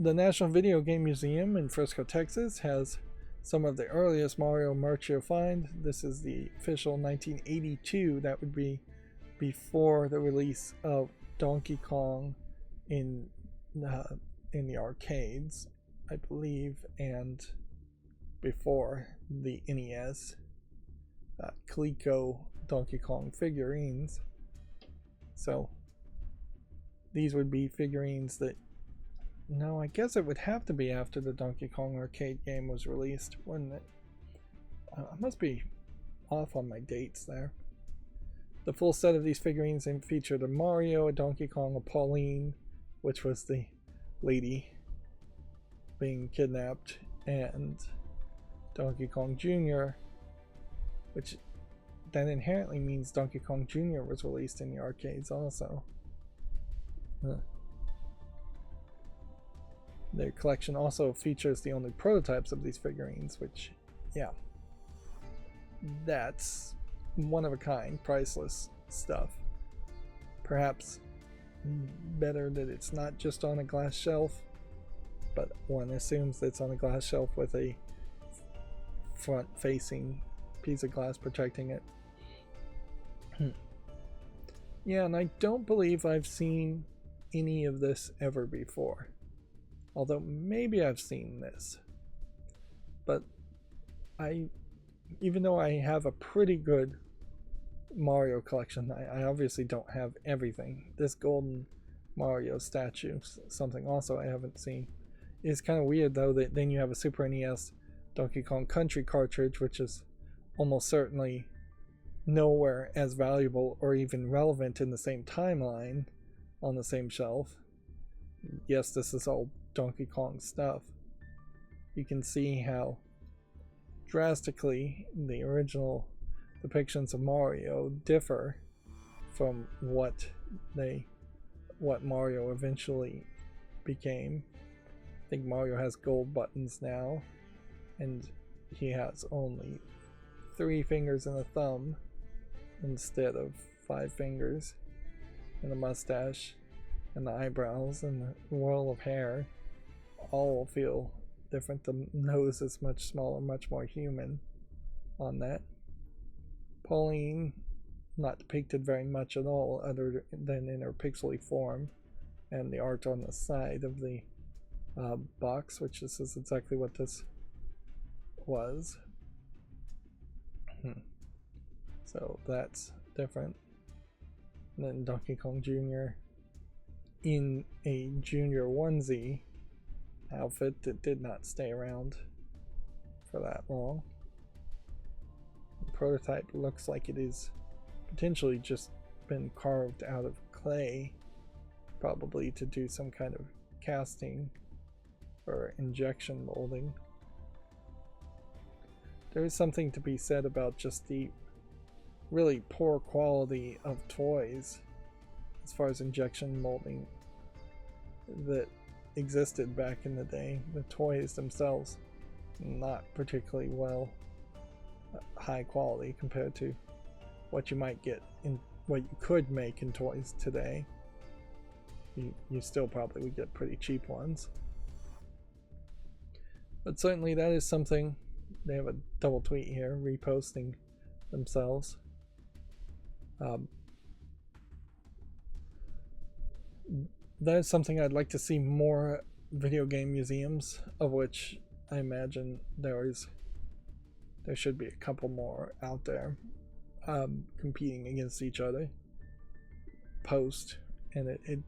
The National Video Game Museum in Frisco, Texas has some of the earliest Mario merch you'll find. This is the official 1982. That would be before the release of Donkey Kong in the arcades, I believe, and before the NES. Coleco Donkey Kong figurines. So these would be figurines that, no, I guess it would have to be after the Donkey Kong arcade game was released, wouldn't it? I must be off on my dates there. The full set of these figurines featured a Mario, a Donkey Kong, a Pauline, which was the lady being kidnapped, and Donkey Kong Jr., which that inherently means Donkey Kong Jr. was released in the arcades also. Their collection also features the only prototypes of these figurines, which, yeah, that's one of a kind, priceless stuff. Perhaps better that it's not just on a glass shelf, but one assumes that it's on a glass shelf with a front-facing piece of glass protecting it. Yeah, and I don't believe I've seen any of this ever before. Although maybe I've seen this. But even though I have a pretty good Mario collection, I obviously don't have everything. This golden Mario statue, something also I haven't seen. It's kind of weird though that then you have a Super NES Donkey Kong Country cartridge, which is almost certainly nowhere as valuable or even relevant in the same timeline on the same shelf. Yes, this is all Donkey Kong stuff. You can see how drastically the original depictions of Mario differ from what Mario eventually became. I think Mario has gold buttons now, and he has only 3 fingers and a thumb instead of 5 fingers, and a mustache, and the eyebrows, and the roll of hair all feel different. The nose is much smaller, much more human on that. Pauline, not depicted very much at all other than in her pixely form, and the art on the side of the box, which this is exactly what this was. So that's different. And then Donkey Kong Jr. in a junior onesie outfit that did not stay around for that long. The prototype looks like it is potentially just been carved out of clay, probably to do some kind of casting or injection molding. There is something to be said about just the really poor quality of toys as far as injection molding that existed back in the day. The toys themselves not particularly well high quality compared to what you might get in what you could make in toys today. You still probably would get pretty cheap ones, but certainly that is something. They have a double tweet here reposting themselves. That is something I'd like to see more video game museums, of which I imagine there should be a couple more out there, competing against each other post, and it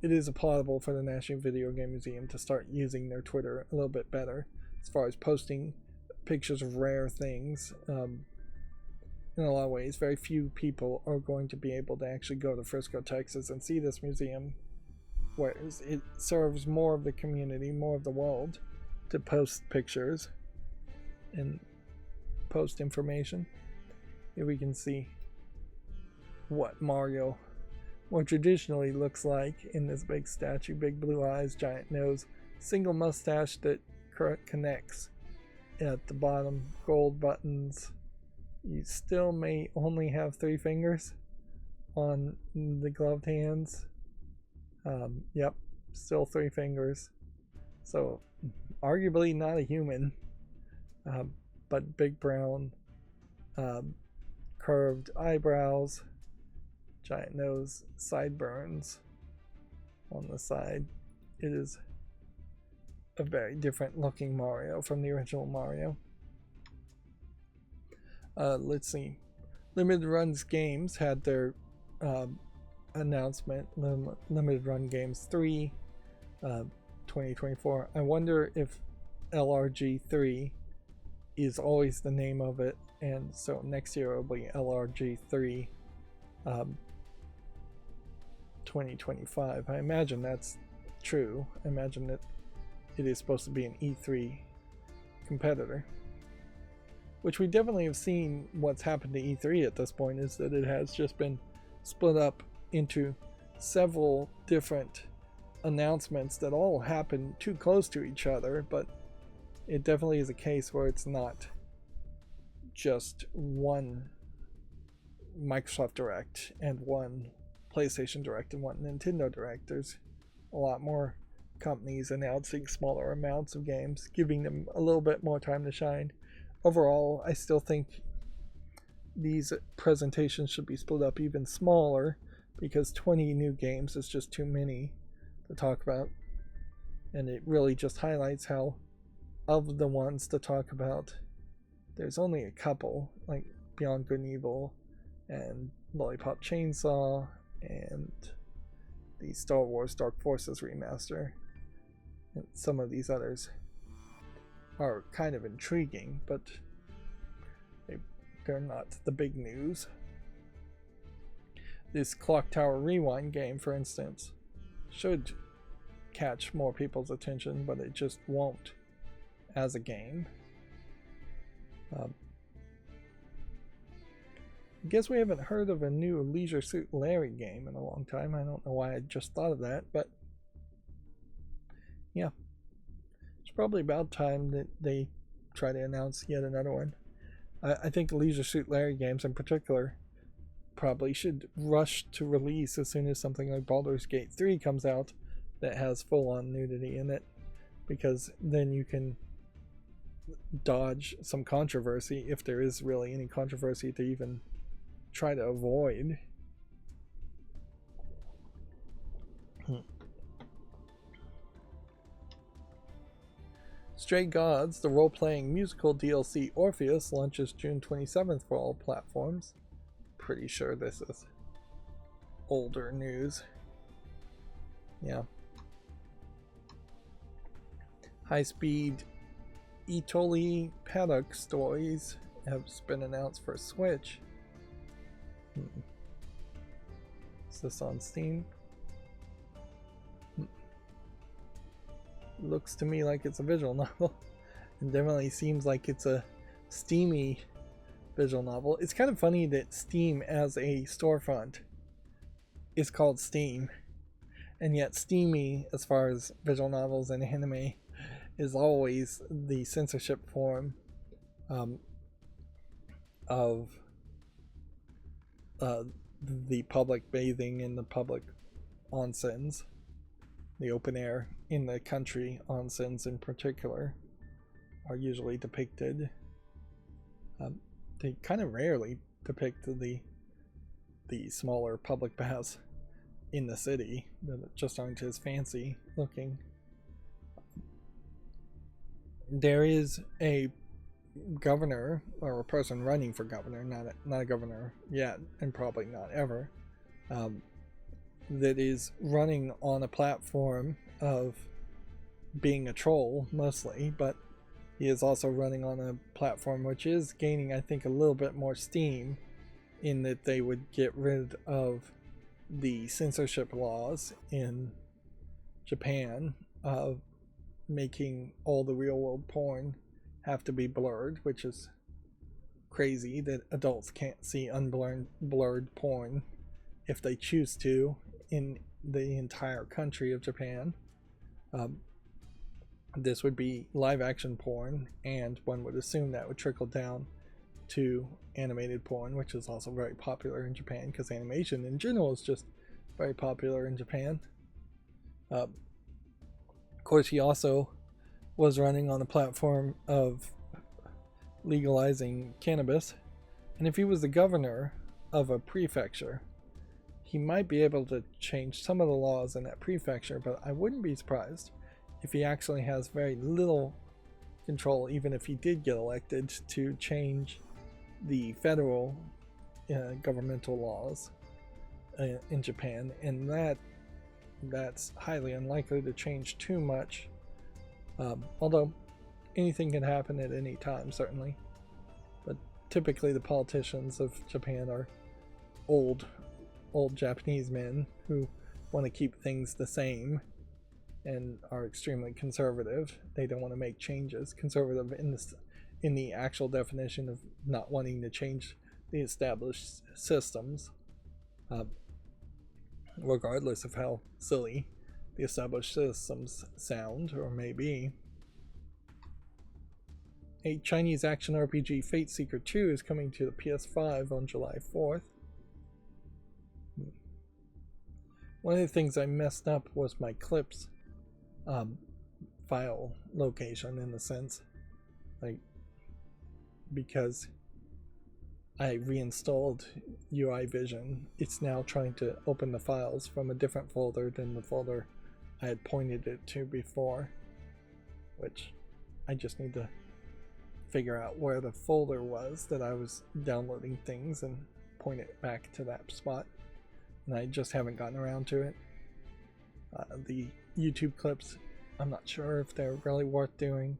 is applaudable for the National Video Game Museum to start using their Twitter a little bit better as far as posting pictures of rare things. In a lot of ways, very few people are going to be able to actually go to Frisco, Texas and see this museum, whereas it serves more of the community, more of the world, to post pictures and post information. Here we can see what Mario more traditionally looks like in this big statue. Big blue eyes, giant nose, single mustache that connects at the bottom, gold buttons. You still may only have 3 fingers on the gloved hands. Yep, still 3 fingers. So, arguably not a human, but big brown, curved eyebrows, giant nose, sideburns on the side. It is a very different looking Mario from the original Mario. Let's see. Limited Runs Games had their announcement, Limited Run Games 3, 2024. I wonder if LRG3 is always the name of it, and so next year it will be LRG3 2025. I imagine that's true. I imagine that it is supposed to be an E3 competitor, which we definitely have seen. What's happened to E3 at this point is that it has just been split up into several different announcements that all happen too close to each other, but it definitely is a case where it's not just one Microsoft Direct and one PlayStation Direct and one Nintendo Direct. There's a lot more companies announcing smaller amounts of games, giving them a little bit more time to shine. Overall, I still think these presentations should be split up even smaller, because 20 new games is just too many to talk about, and it really just highlights how, of the ones to talk about, there's only a couple, like Beyond Good and Evil and Lollipop Chainsaw and the Star Wars Dark Forces remaster, and some of these others are kind of intriguing, but they're not the big news. This Clock Tower Rewind game, for instance, should catch more people's attention, but it just won't as a game. I guess we haven't heard of a new Leisure Suit Larry game in a long time. I don't know why I just thought of that, but yeah. It's probably about time that they try to announce yet another one. I think the Leisure Suit Larry games in particular probably should rush to release as soon as something like Baldur's Gate 3 comes out that has full-on nudity in it, because then you can dodge some controversy, if there is really any controversy to even try to avoid. Stray Gods, the role-playing musical DLC Orpheus, launches June 27th for all platforms. Pretty sure this is older news. Yeah. High-speed Itoli paddock stories have been announced for Switch. Is this on Steam? Looks to me like it's a visual novel. It definitely seems like it's a steamy visual novel. It's kind of funny that Steam as a storefront is called Steam, and yet steamy as far as visual novels and anime is always the censorship form of the public bathing in the public onsens. The open air in the country onsens in particular are usually depicted. They kind of rarely depict the smaller public baths in the city that just aren't as fancy looking. There is a governor, or a person running for governor, not a governor yet, and probably not ever, that is running on a platform of being a troll mostly, but he is also running on a platform which is gaining, I think, a little bit more steam, in that they would get rid of the censorship laws in Japan of making all the real world porn have to be blurred, which is crazy that adults can't see unblurred porn if they choose to in the entire country of Japan. This would be live action porn, and one would assume that would trickle down to animated porn, which is also very popular in Japan, because animation in general is just very popular in Japan. Of course, he also was running on the platform of legalizing cannabis, and if he was the governor of a prefecture, he might be able to change some of the laws in that prefecture, but I wouldn't be surprised if he actually has very little control, even if he did get elected, to change the federal governmental laws in Japan, and that's highly unlikely to change too much, although anything can happen at any time, certainly. But typically the politicians of Japan are old Japanese men who want to keep things the same and are extremely conservative. They don't want to make changes. Conservative in the actual definition of not wanting to change the established systems, regardless of how silly the established systems sound or may be. A Chinese action RPG, Fate Seeker 2, is coming to the PS5 on July 4th. One of the things I messed up was my clips file location, in a sense, like, because I reinstalled UI Vision. It's now trying to open the files from a different folder than the folder I had pointed it to before, which I just need to figure out where the folder was that I was downloading things and point it back to that spot, and I just haven't gotten around to it. The YouTube clips, I'm not sure if they're really worth doing,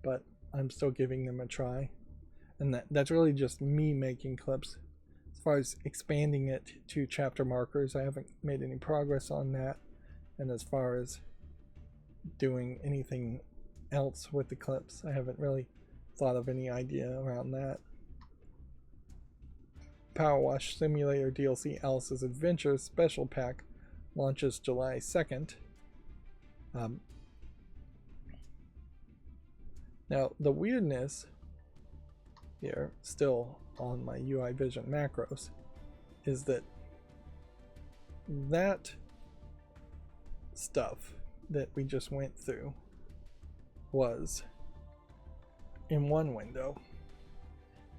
but I'm still giving them a try. And that's really just me making clips. As far as expanding it to chapter markers, I haven't made any progress on that. And as far as doing anything else with the clips, I haven't really thought of any idea around that. Power Wash Simulator DLC Alice's Adventure Special Pack launches July 2nd. Now, the weirdness here, still on my UI Vision macros, is that stuff that we just went through was in one window,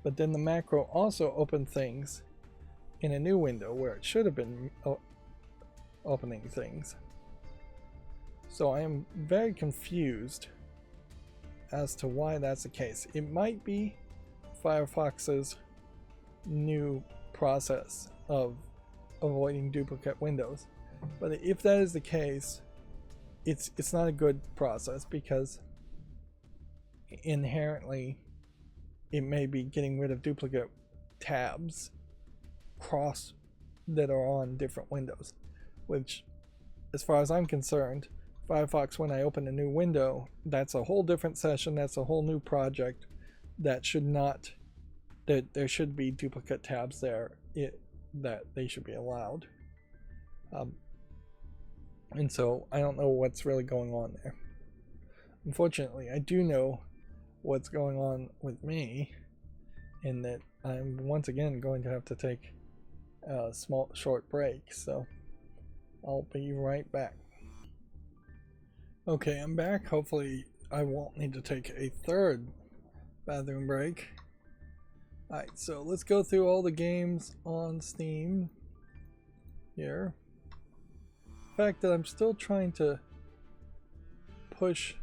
but then the macro also opened things in a new window where it should have been opening things. So I am very confused as to why that's the case. It might be Firefox's new process of avoiding duplicate windows, but if that is the case, it's not a good process, because inherently it may be getting rid of duplicate tabs that are on different windows, which, as far as I'm concerned, Firefox, when I open a new window, that's a whole different session, that's a whole new project. That should not, there should be duplicate tabs there, that they should be allowed. And so I don't know what's really going on there. Unfortunately, I do know what's going on with me, in that I'm once again going to have to take a short break, so I'll be right back. Okay, I'm back. Hopefully I won't need to take a third bathroom break. Alright, so let's go through all the games on Steam here. The fact that I'm still trying to push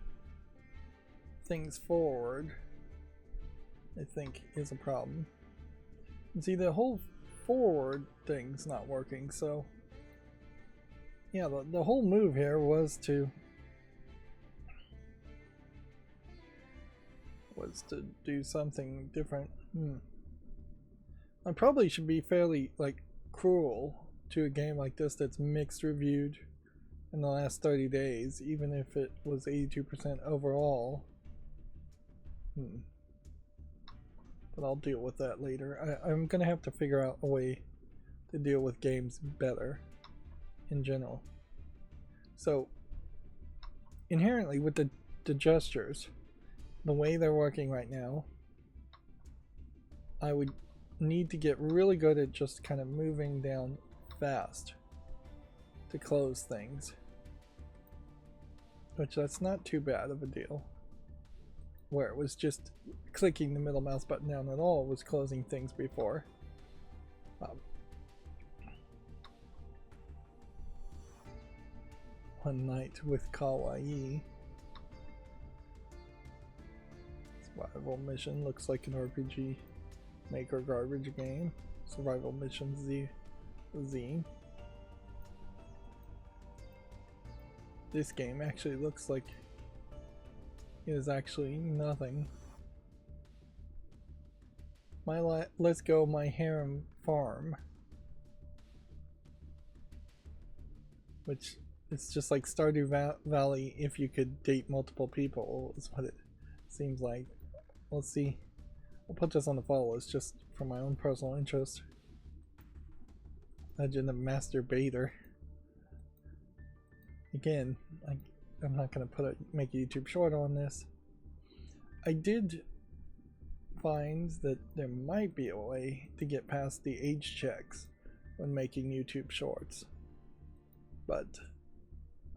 things forward, I think, is a problem. And see, the whole forward thing's not working, so yeah, the whole move here was to do something different. I probably should be fairly cruel to a game like this that's mixed reviewed in the last 30 days, even if it was 82% overall. But I'll deal with that later. I'm gonna have to figure out a way to deal with games better in general. So inherently, with the gestures, the way they're working right now, I would need to get really good at just kind of moving down fast to close things, which that's not too bad of a deal. where it was just clicking the middle mouse button down at all was closing things before. One Night with Kawaii. Survival mission looks like an RPG Maker garbage game. Survival mission Z. This game actually looks like it is actually nothing. Let's Go My Harem Farm, which it's just like Stardew Valley if you could date multiple people is what it seems like. Let's see. I'll put this on the follow list just for my own personal interest. Legend of Master Bader. Again, I'm not going to make a YouTube short on this. I did find that there might be a way to get past the age checks when making YouTube shorts, but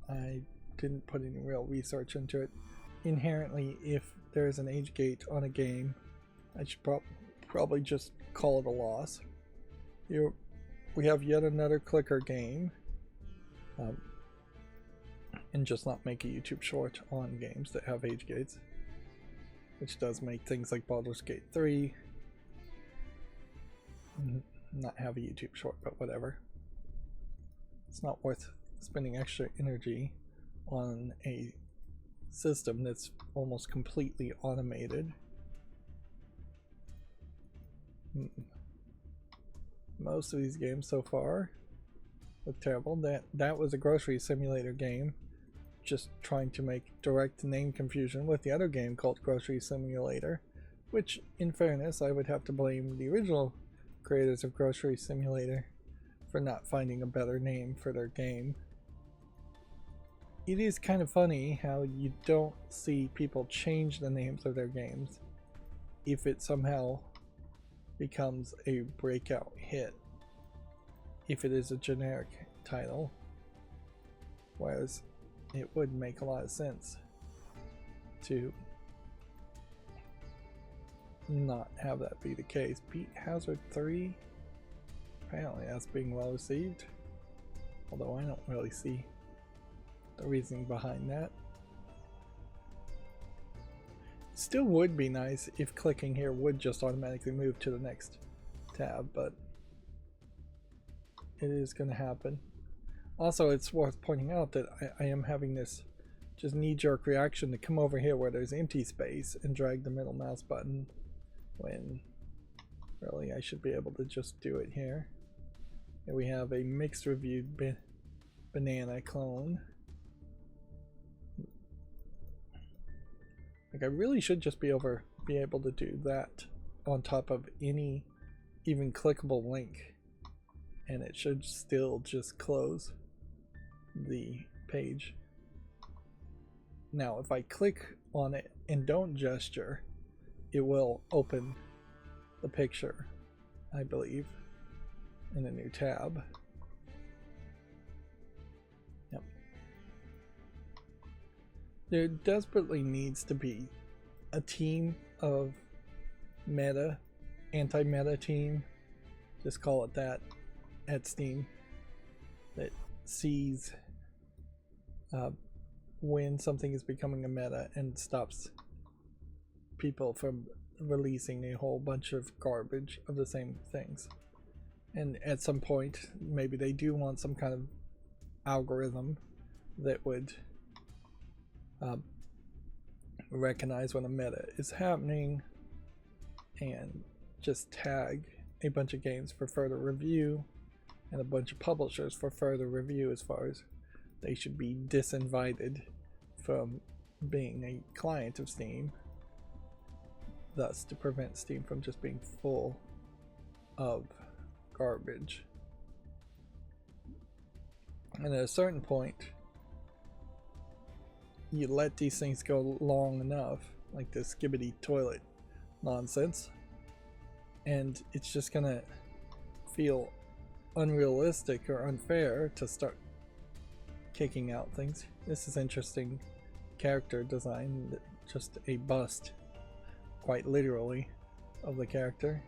I didn't put any real research into it. Inherently, if there's an age gate on a game, I should probably just call it a loss. Here we have yet another clicker game, and just not make a YouTube short on games that have age gates, which does make things like Baldur's Gate 3 not have a YouTube short, but whatever. It's not worth spending extra energy on a system that's almost completely automated. Most of these games so far look terrible. That was a grocery simulator game, just trying to make direct name confusion with the other game called Grocery Simulator, which in fairness I would have to blame the original creators of Grocery Simulator for not finding a better name for their game. It is kind of funny how you don't see people change the names of their games if it somehow becomes a breakout hit, if it is a generic title, whereas it would make a lot of sense to not have that be the case. Beat Hazard 3, apparently that's being well received, although I don't really see the reasoning behind that. It still would be nice if clicking here would just automatically move to the next tab, but it is going to happen. Also, it's worth pointing out that I am having this just knee-jerk reaction to come over here where there's empty space and drag the middle mouse button, when really I should be able to just do it here. And we have a mixed reviewed banana clone. Like, I really should just be able to do that on top of any even clickable link, and it should still just close the page. Now if I click on it and don't gesture, it will open the picture, I believe, in a new tab. Yep. There desperately needs to be a team of anti-meta team, just call it that, at Steam, that sees when something is becoming a meta and stops people from releasing a whole bunch of garbage of the same things. And at some point, maybe they do want some kind of algorithm that would recognize when a meta is happening and just tag a bunch of games for further review and a bunch of publishers for further review, as far as they should be disinvited from being a client of Steam, thus to prevent Steam from just being full of garbage. And at a certain point, you let these things go long enough, like this skibbity toilet nonsense, and it's just gonna feel unrealistic or unfair to start kicking out things. This is interesting character design, just a bust quite literally of the character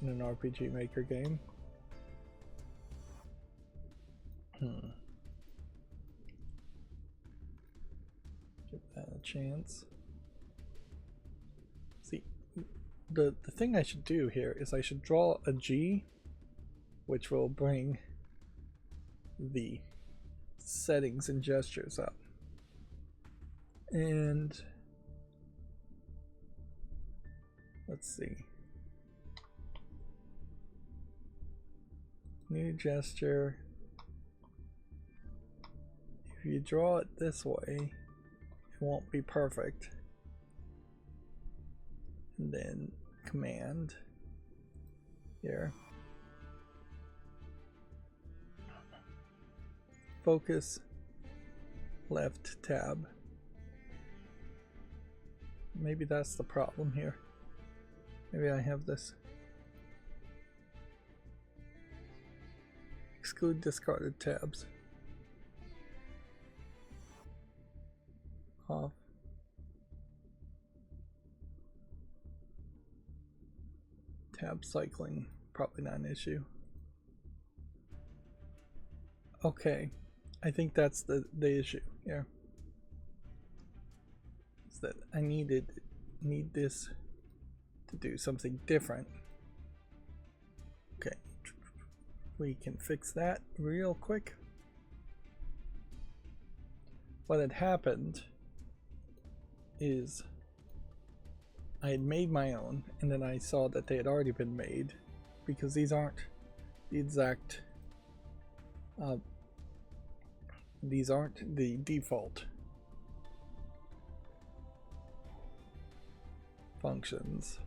in an RPG Maker game. Give that a chance. See, the thing I should do here is I should draw a G, which will bring the settings and gestures up. And let's see. New gesture. If you draw it this way, it won't be perfect. And then command here. Focus left tab. Maybe that's the problem here. Maybe I have this. Exclude discarded tabs. Off. Tab cycling, probably not an issue. Okay, I think that's the issue here. Is that I need this to do something different. Okay, we can fix that real quick. What had happened is I had made my own, and then I saw that they had already been made, because these aren't the exact these aren't the default functions.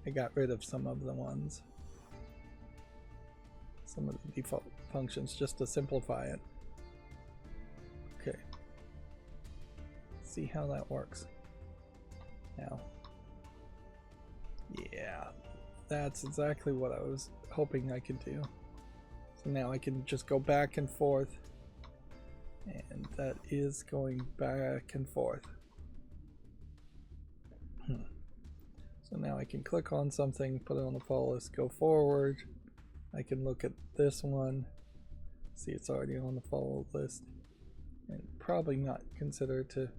I got rid of some of the ones, some of the default functions, just to simplify it. Okay, see how that works now. Yeah, that's exactly what I was hoping I could do. So now I can just go back and forth, and that is going back and forth. So now I can click on something, put it on the follow list, go forward. I can look at this one, see it's already on the follow list, and probably not consider to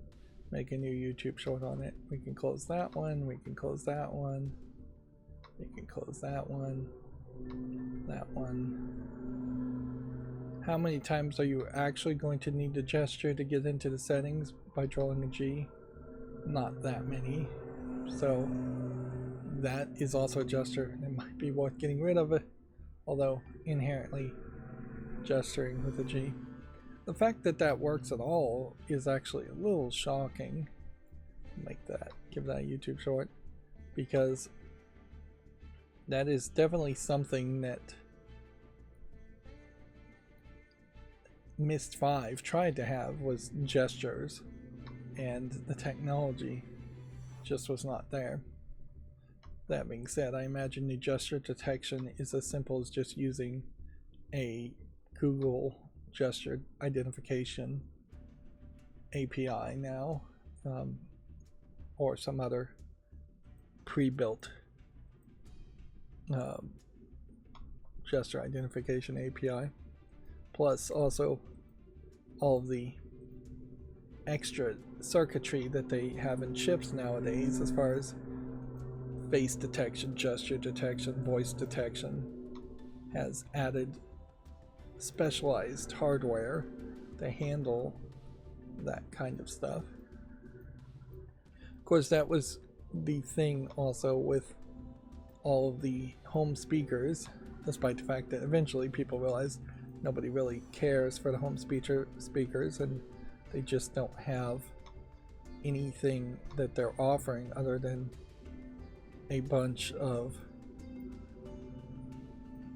make a new YouTube short on it. We can close that one, we can close that one, we can close that one, that one. How many times are you actually going to need the gesture to get into the settings by drawing a G? Not that many. So that is also a gesture. It might be worth getting rid of it, although inherently gesturing with a G. The fact that that works at all is actually a little shocking. Give that a YouTube short, because that is definitely something that Myst 5 tried to have, was gestures, and the technology just was not there. That being said, I imagine the gesture detection is as simple as just using a Google gesture identification API now, or some other pre-built gesture identification API, plus also all of the extra circuitry that they have in chips nowadays as far as face detection, gesture detection, voice detection, has added specialized hardware to handle that kind of stuff. Of course, that was the thing also with all of the home speakers, despite the fact that eventually people realized nobody really cares for the home speakers, and they just don't have anything that they're offering other than a bunch of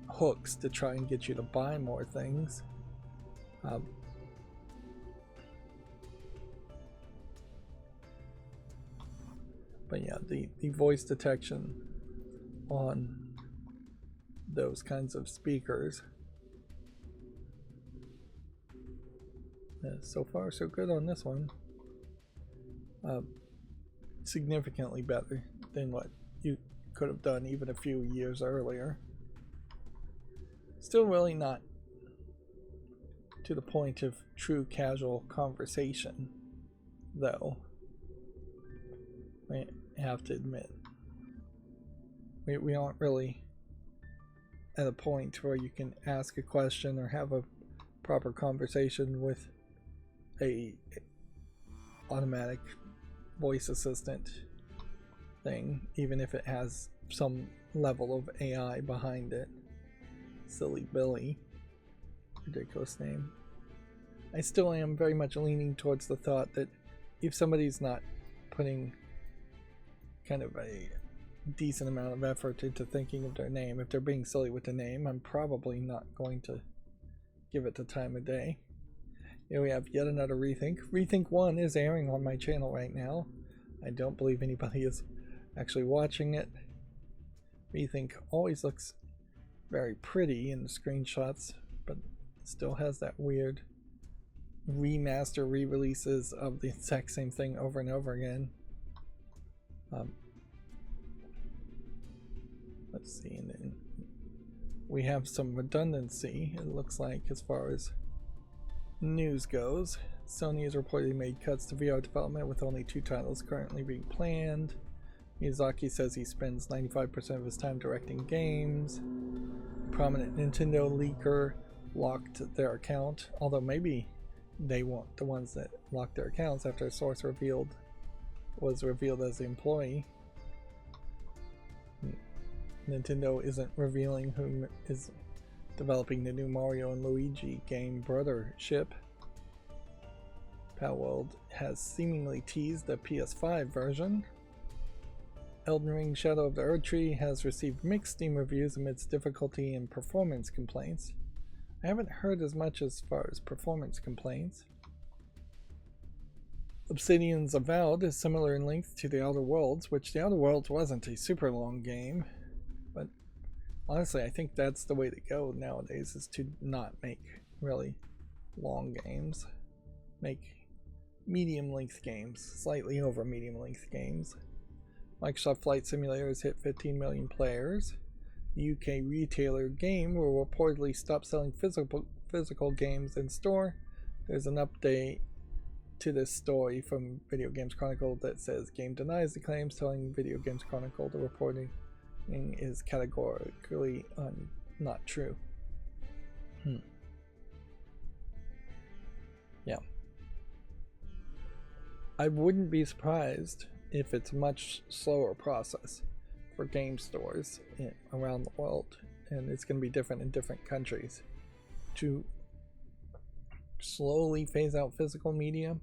hooks to try and get you to buy more things. But yeah, the voice detection on those kinds of speakers, so far so good on this one. significantly better than what you could have done even a few years earlier. Still really not to the point of true casual conversation, though. I have to admit. We aren't really at a point where you can ask a question or have a proper conversation with a automatic voice assistant thing, even if it has some level of AI behind it. Silly Billy. Ridiculous name. I still am very much leaning towards the thought that if somebody's not putting kind of a decent amount of effort into thinking of their name, if they're being silly with the name, I'm probably not going to give it the time of day. Here we have yet another Rethink. Rethink 1 is airing on my channel right now. I don't believe anybody is actually watching it. Rethink always looks very pretty in the screenshots, but still has that weird remaster re-releases of the exact same thing over and over again. Let's see, and then we have some redundancy, it looks like, as far as news goes. Sony has reportedly made cuts to VR development with only 2 titles currently being planned. Miyazaki says he spends 95% of his time directing games. Prominent Nintendo leaker locked their account, although maybe they weren't the ones that locked their accounts after a source was revealed as the employee. Nintendo isn't revealing who is developing the new Mario and Luigi game Brothership. Palworld has seemingly teased the PS5 version. Elden Ring Shadow of the Erdtree has received mixed Steam reviews amidst difficulty and performance complaints. I haven't heard as much as far as performance complaints. Obsidian's Avowed is similar in length to The Outer Worlds, which The Outer Worlds wasn't a super long game, but honestly I think that's the way to go nowadays, is to not make really long games. Make medium length games, slightly over medium length games. Microsoft Flight Simulator has hit 15 million players. The UK retailer Game will reportedly stop selling physical games in store. There's an update to this story from Video Games Chronicle that says Game denies the claims, telling Video Games Chronicle the reporting is categorically not true. Yeah. I wouldn't be surprised if it's a much slower process for game stores around the world, and it's going to be different in different countries, to slowly phase out physical media.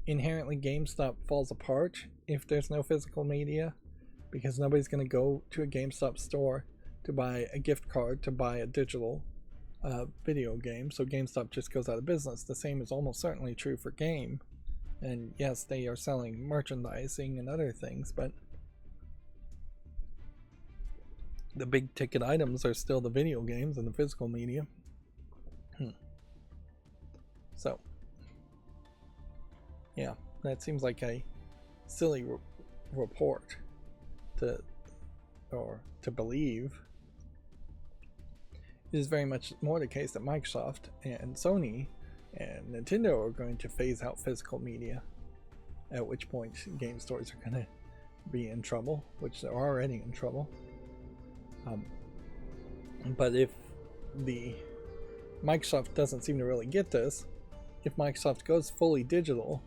Inherently GameStop falls apart if there's no physical media, because nobody's going to go to a GameStop store to buy a gift card to buy a digital video game, so GameStop just goes out of business. The same is almost certainly true for Game. And yes, they are selling merchandising and other things, but the big ticket items are still the video games and the physical media. So, yeah, that seems like a silly report to believe. It is very much more the case that Microsoft and Sony and Nintendo are going to phase out physical media, at which point game stores are going to be in trouble, which they're already in trouble. But if the Microsoft doesn't seem to really get this, if Microsoft goes fully digital,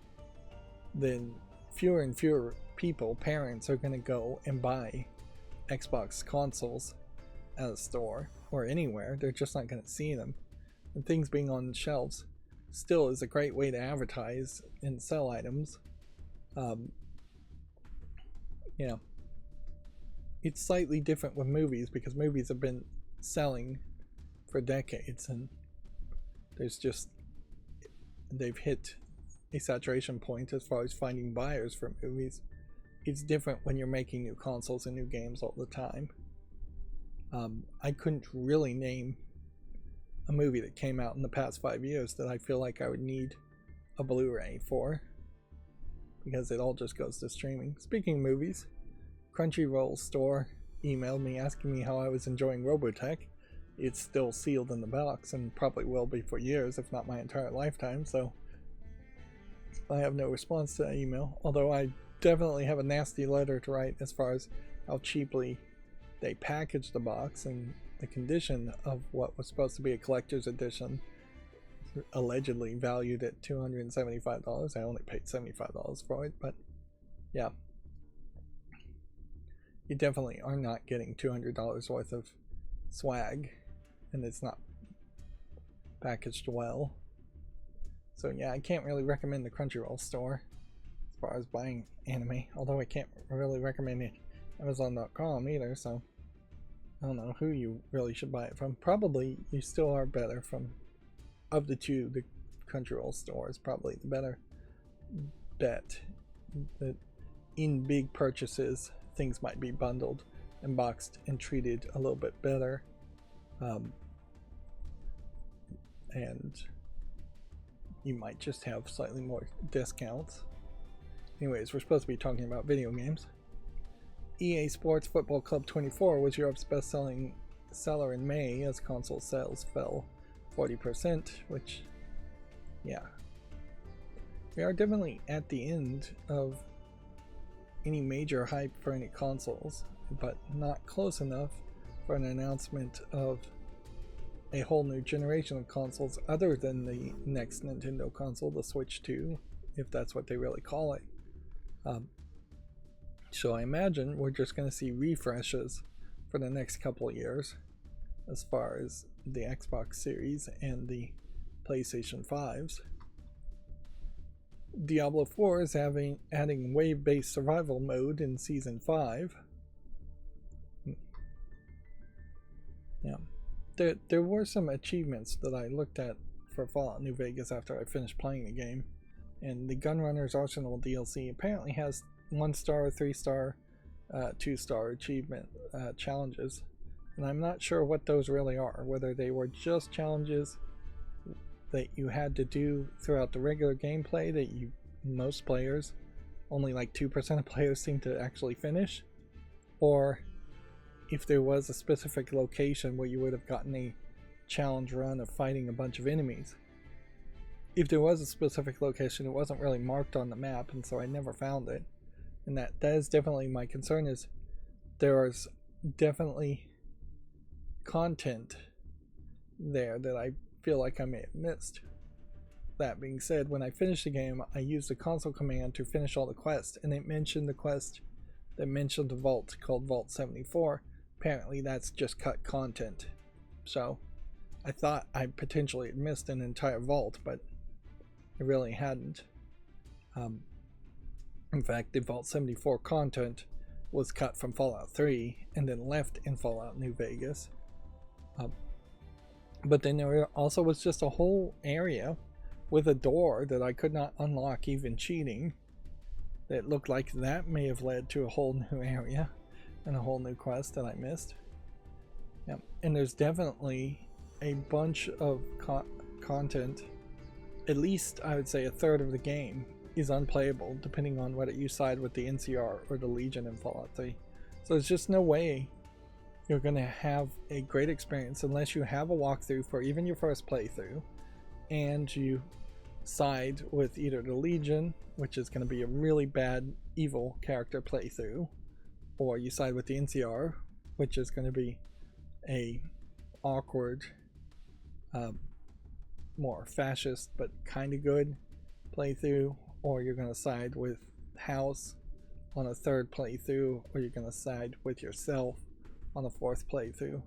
then fewer and fewer people, parents, are going to go and buy Xbox consoles at a store or anywhere. They're just not going to see them. And things being on shelves still is a great way to advertise and sell items. It's slightly different with movies, because movies have been selling for decades, and they've hit a saturation point as far as finding buyers for movies. It's different when you're making new consoles and new games all the time. I couldn't really name a movie that came out in the past 5 years that I feel like I would need a Blu-ray for. because it all just goes to streaming. Speaking of movies, Crunchyroll store emailed me asking me how I was enjoying Robotech. It's still sealed in the box and probably will be for years, if not my entire lifetime, so I have no response to that email, although I definitely have a nasty letter to write as far as how cheaply they packaged the box and the condition of what was supposed to be a collector's edition, allegedly valued at $275. I only paid $75 for it, but yeah. You definitely are not getting $200 worth of swag, and it's not packaged well. So yeah, I can't really recommend the Crunchyroll store as far as buying anime, although I can't really recommend Amazon.com either, so I don't know who you really should buy it from. Probably you still are better from, of the two, the Crunchyroll store is probably the better bet. That in big purchases, things might be bundled and boxed and treated a little bit better. And you might just have slightly more discounts. Anyways, we're supposed to be talking about video games. EA Sports Football Club 24 was Europe's best-selling seller in May as console sales fell 40%, which, yeah. We are definitely at the end of any major hype for any consoles, but not close enough for an announcement of a whole new generation of consoles other than the next Nintendo console, the Switch 2, if that's what they really call it. So I imagine we're just going to see refreshes for the next couple of years as far as the Xbox Series and the PlayStation 5s. Diablo 4 is adding wave-based survival mode in Season 5. Yeah. There were some achievements that I looked at for Fallout New Vegas after I finished playing the game, and the Gunrunner's Arsenal DLC apparently has 1-star, 3-star, 2-star achievement challenges, and I'm not sure what those really are, whether they were just challenges that you had to do throughout the regular gameplay that most players, only like 2% of players seem to actually finish, or if there was a specific location where you would have gotten a challenge run of fighting a bunch of enemies. If there was a specific location, it wasn't really marked on the map, and so I never found it. And that is definitely my concern, is there is definitely content there that I feel like I may have missed. That being said, when I finished the game, I used the console command to finish all the quests, and it mentioned the quest that mentioned the vault called Vault 74. Apparently that's just cut content. So I thought I potentially had missed an entire vault, but I really hadn't. In fact, the Vault 74 content was cut from Fallout 3 and then left in Fallout New Vegas. But then there also was just a whole area with a door that I could not unlock even cheating. That looked like that may have led to a whole new area and a whole new quest that I missed. Yeah. And there's definitely a bunch of content, at least I would say a third of the game is unplayable, depending on whether you side with the NCR or the Legion in Fallout 3. So there's just no way you're going to have a great experience unless you have a walkthrough for even your first playthrough, and you side with either the Legion, which is going to be a really bad evil character playthrough, or you side with the NCR, which is going to be a awkward, more fascist but kind of good playthrough, or you're going to side with House on a third playthrough, or you're going to side with yourself on a fourth playthrough.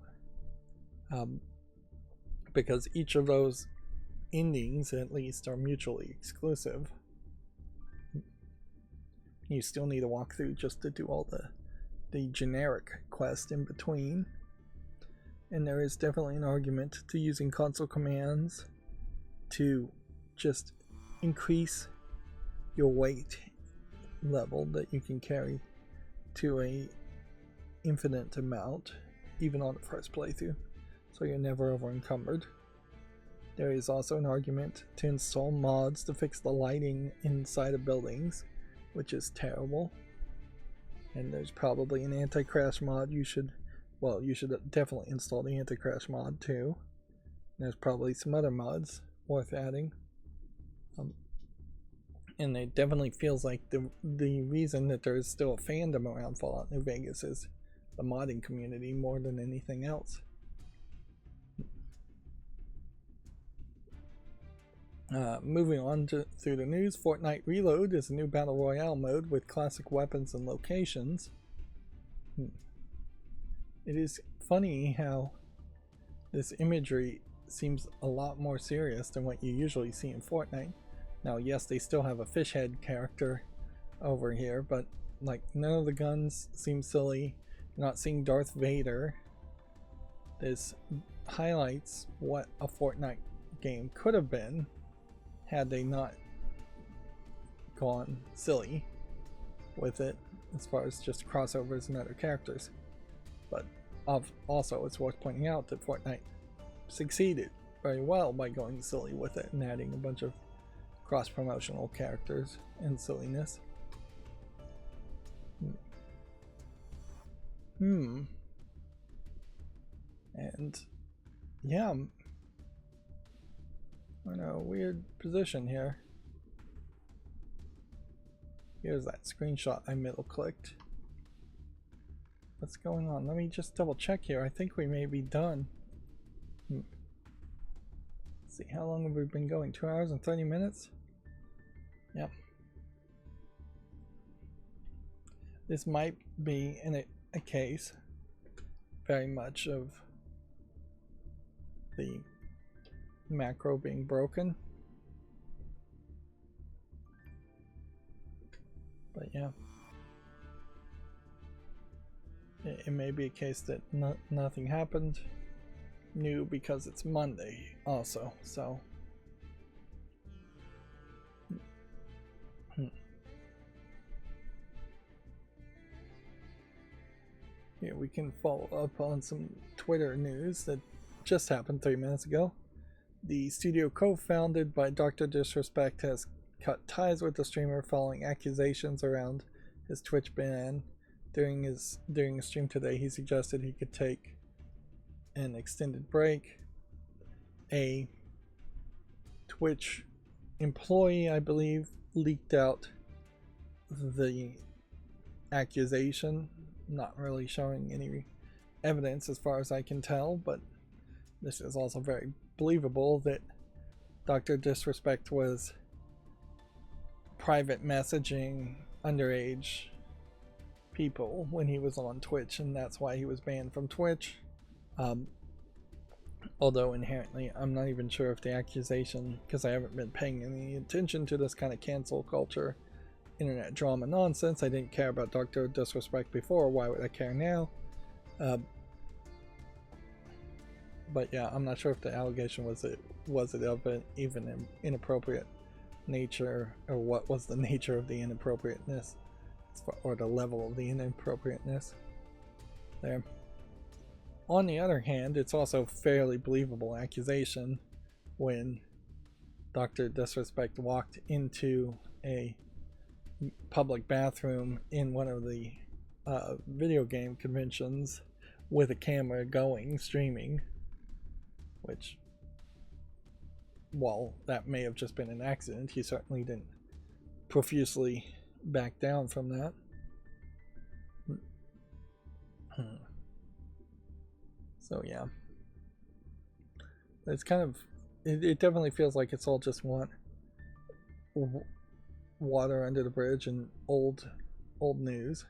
Because each of those endings, at least, are mutually exclusive. You still need a walkthrough just to do all the generic quest in between. And there is definitely an argument to using console commands to just increase your weight level that you can carry to a infinite amount, even on the first playthrough, so you're never over encumbered. There is also an argument to install mods to fix the lighting inside of buildings which is terrible. And there's probably an anti-crash mod you should definitely install the anti-crash mod too. There's probably some other mods worth adding. And it definitely feels like the reason that there is still a fandom around Fallout New Vegas is the modding community more than anything else. Moving on through the news, Fortnite Reload is a new Battle Royale mode with classic weapons and locations. It is funny how this imagery seems a lot more serious than what you usually see in Fortnite. Now, yes, they still have a fish head character over here, but like none of the guns seem silly. You're not seeing Darth Vader. This highlights what a Fortnite game could have been had they not gone silly with it as far as just crossovers and other characters. But also, it's worth pointing out that Fortnite succeeded very well by going silly with it and adding a bunch of cross-promotional characters and silliness. And yeah, I'm in a weird position here. Here's that screenshot I middle clicked. What's going on? Let me just double check here. I think we may be done. Let's see, how long have we been going? 2 hours and 30 minutes? Yep. This might be in a case very much of the macro being broken. But yeah. It may be a case that nothing happened new because it's Monday also, so here we can follow up on some Twitter news that just happened 3 minutes ago. The studio co-founded by Dr. Disrespect has cut ties with the streamer following accusations around his Twitch ban. During a stream today, he suggested he could take an extended break. A Twitch employee, I believe, leaked out the accusation, not really showing any evidence as far as I can tell, but this is also very believable that Dr. Disrespect was private messaging underage people when he was on Twitch, and that's why he was banned from Twitch. Although inherently I'm not even sure if the accusation, because I haven't been paying any attention to this kind of cancel culture internet drama nonsense. I didn't care about Dr. Disrespect before, why would I care now? But yeah, I'm not sure if the allegation was it of an even inappropriate nature, or what was the nature of the inappropriateness, or the level of the inappropriateness there. On the other hand, it's also a fairly believable accusation when Dr. Disrespect walked into a public bathroom in one of the video game conventions with a camera going, streaming, which, while that may have just been an accident, he certainly didn't profusely back down from that. So yeah, it's kind of, it definitely feels like it's all just water under the bridge and old news.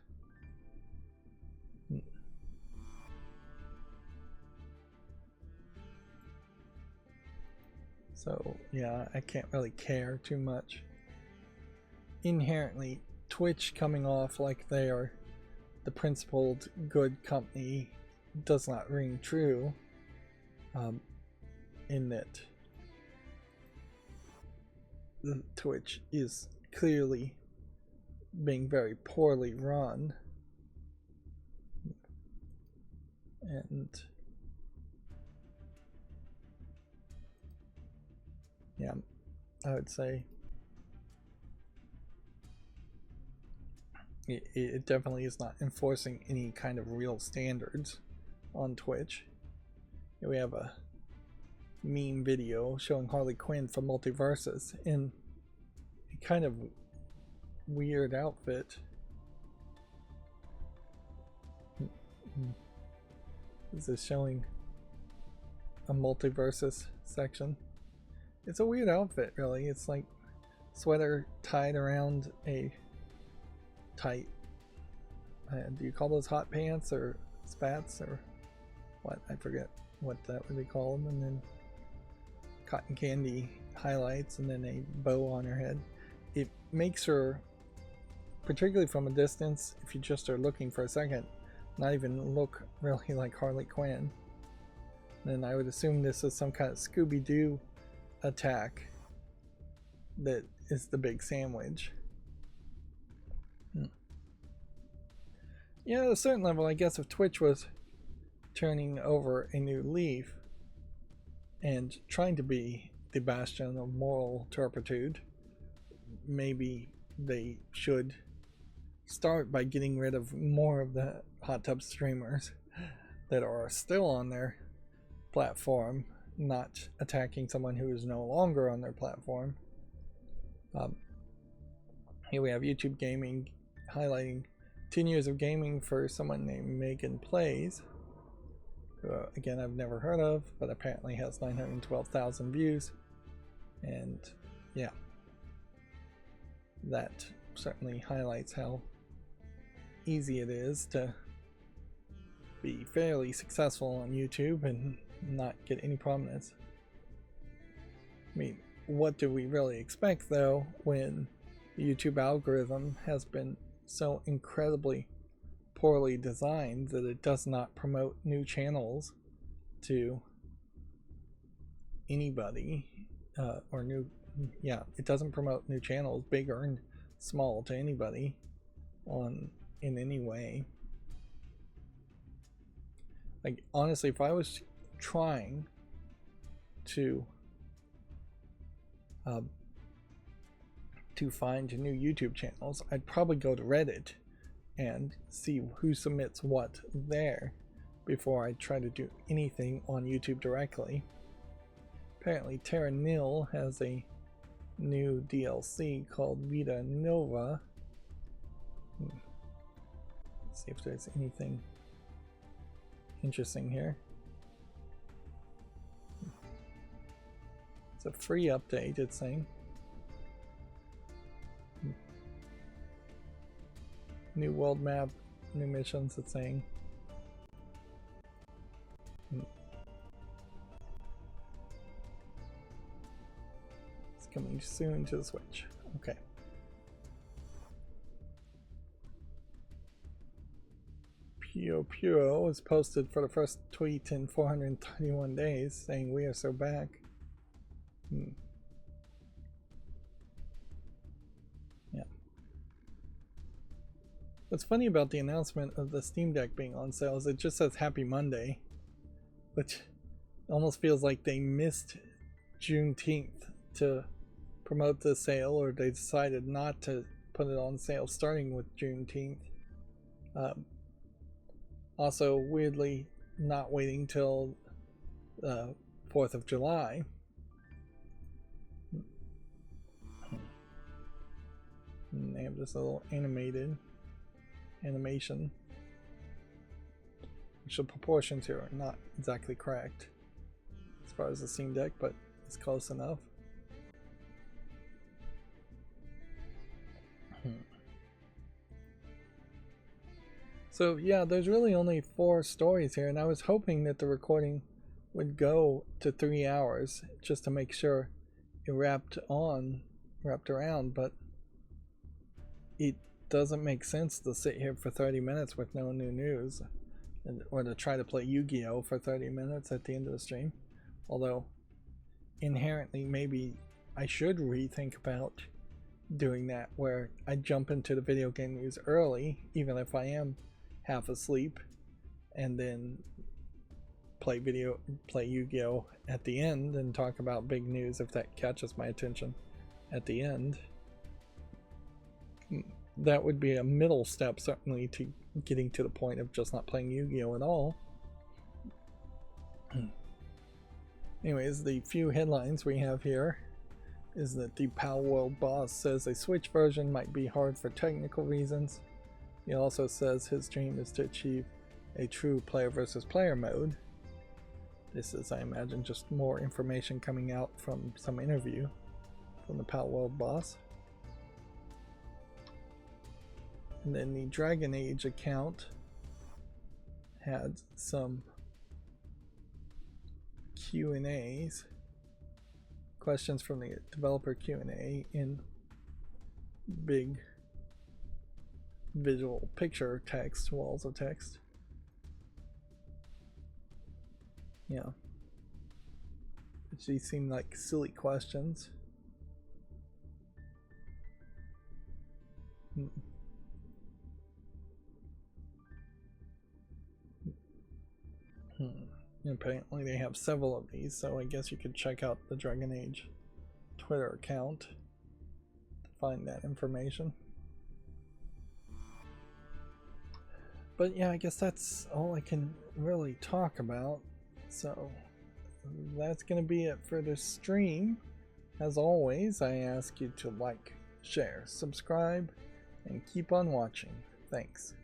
So yeah, I can't really care too much. Inherently, Twitch coming off like they are the principled good company does not ring true, in that the Twitch is clearly being very poorly run, and yeah, I would say it definitely is not enforcing any kind of real standards on Twitch. Here we have a meme video showing Harley Quinn from Multiverses in a kind of weird outfit. This is showing a Multiverses section. It's a weird outfit, really. It's like sweater tied around a tight, do you call those hot pants or spats or what? I forget what that would be called. And then cotton candy highlights and then a bow on her head. It makes her, particularly from a distance, if you just are looking for a second, not even look really like Harley Quinn. And I would assume this is some kind of Scooby-Doo attack that is the big sandwich. Yeah, at a certain level, I guess if Twitch was turning over a new leaf and trying to be the bastion of moral turpitude, maybe they should start by getting rid of more of the hot tub streamers that are still on their platform, not attacking someone who is no longer on their platform. Here we have YouTube Gaming highlighting 10 years of gaming for someone named Megan Plays, who again I've never heard of, but apparently has 912,000 views. And yeah, that certainly highlights how easy it is to be fairly successful on YouTube and not get any prominence. I mean, what do we really expect though when the YouTube algorithm has been so incredibly poorly designed that it does not promote new channels to anybody, it doesn't promote new channels, big or small, to anybody in any way. Like, honestly, if I was trying to find new YouTube channels, I'd probably go to Reddit and see who submits what there before I try to do anything on YouTube directly. Apparently Terra Nil has a new DLC called Vita Nova. Let's see if there's anything interesting here. It's a free update, it's saying. New world map, new missions, it's saying. It's coming soon to the Switch. Okay. Pio Puro was posted for the first tweet in 431 days saying we are so back. Yeah. What's funny about the announcement of the Steam Deck being on sale is it just says Happy Monday, which almost feels like they missed Juneteenth to promote the sale, or they decided not to put it on sale starting with Juneteenth. Also, weirdly, not waiting till 4th of July. And they have this little animation. Which the proportions here are not exactly correct as far as the Steam Deck, but it's close enough. So yeah, there's really only 4 stories here, and I was hoping that the recording would go to 3 hours just to make sure it wrapped around, but it doesn't make sense to sit here for 30 minutes with no new news, or to try to play Yu-Gi-Oh for 30 minutes at the end of the stream. Although inherently maybe I should rethink about doing that, where I jump into the video game news early, even if I am half asleep, and then play Yu-Gi-Oh at the end and talk about big news if that catches my attention at the end. that would be a middle step, certainly, to getting to the point of just not playing Yu-Gi-Oh! At all. Anyways, the few headlines we have here is that the Pal World boss says a Switch version might be hard for technical reasons. He also says his dream is to achieve a true player versus player mode. This is, I imagine, just more information coming out from some interview from the Pal World boss. And then the Dragon Age account had some Q&As, questions from the developer Q&A in big visual picture text, walls of text. Yeah. These seem like silly questions. Apparently they have several of these, so I guess you could check out the Dragon Age Twitter account to find that information. But yeah, I guess that's all I can really talk about. So that's going to be it for this stream. As always, I ask you to like, share, subscribe, and keep on watching. Thanks.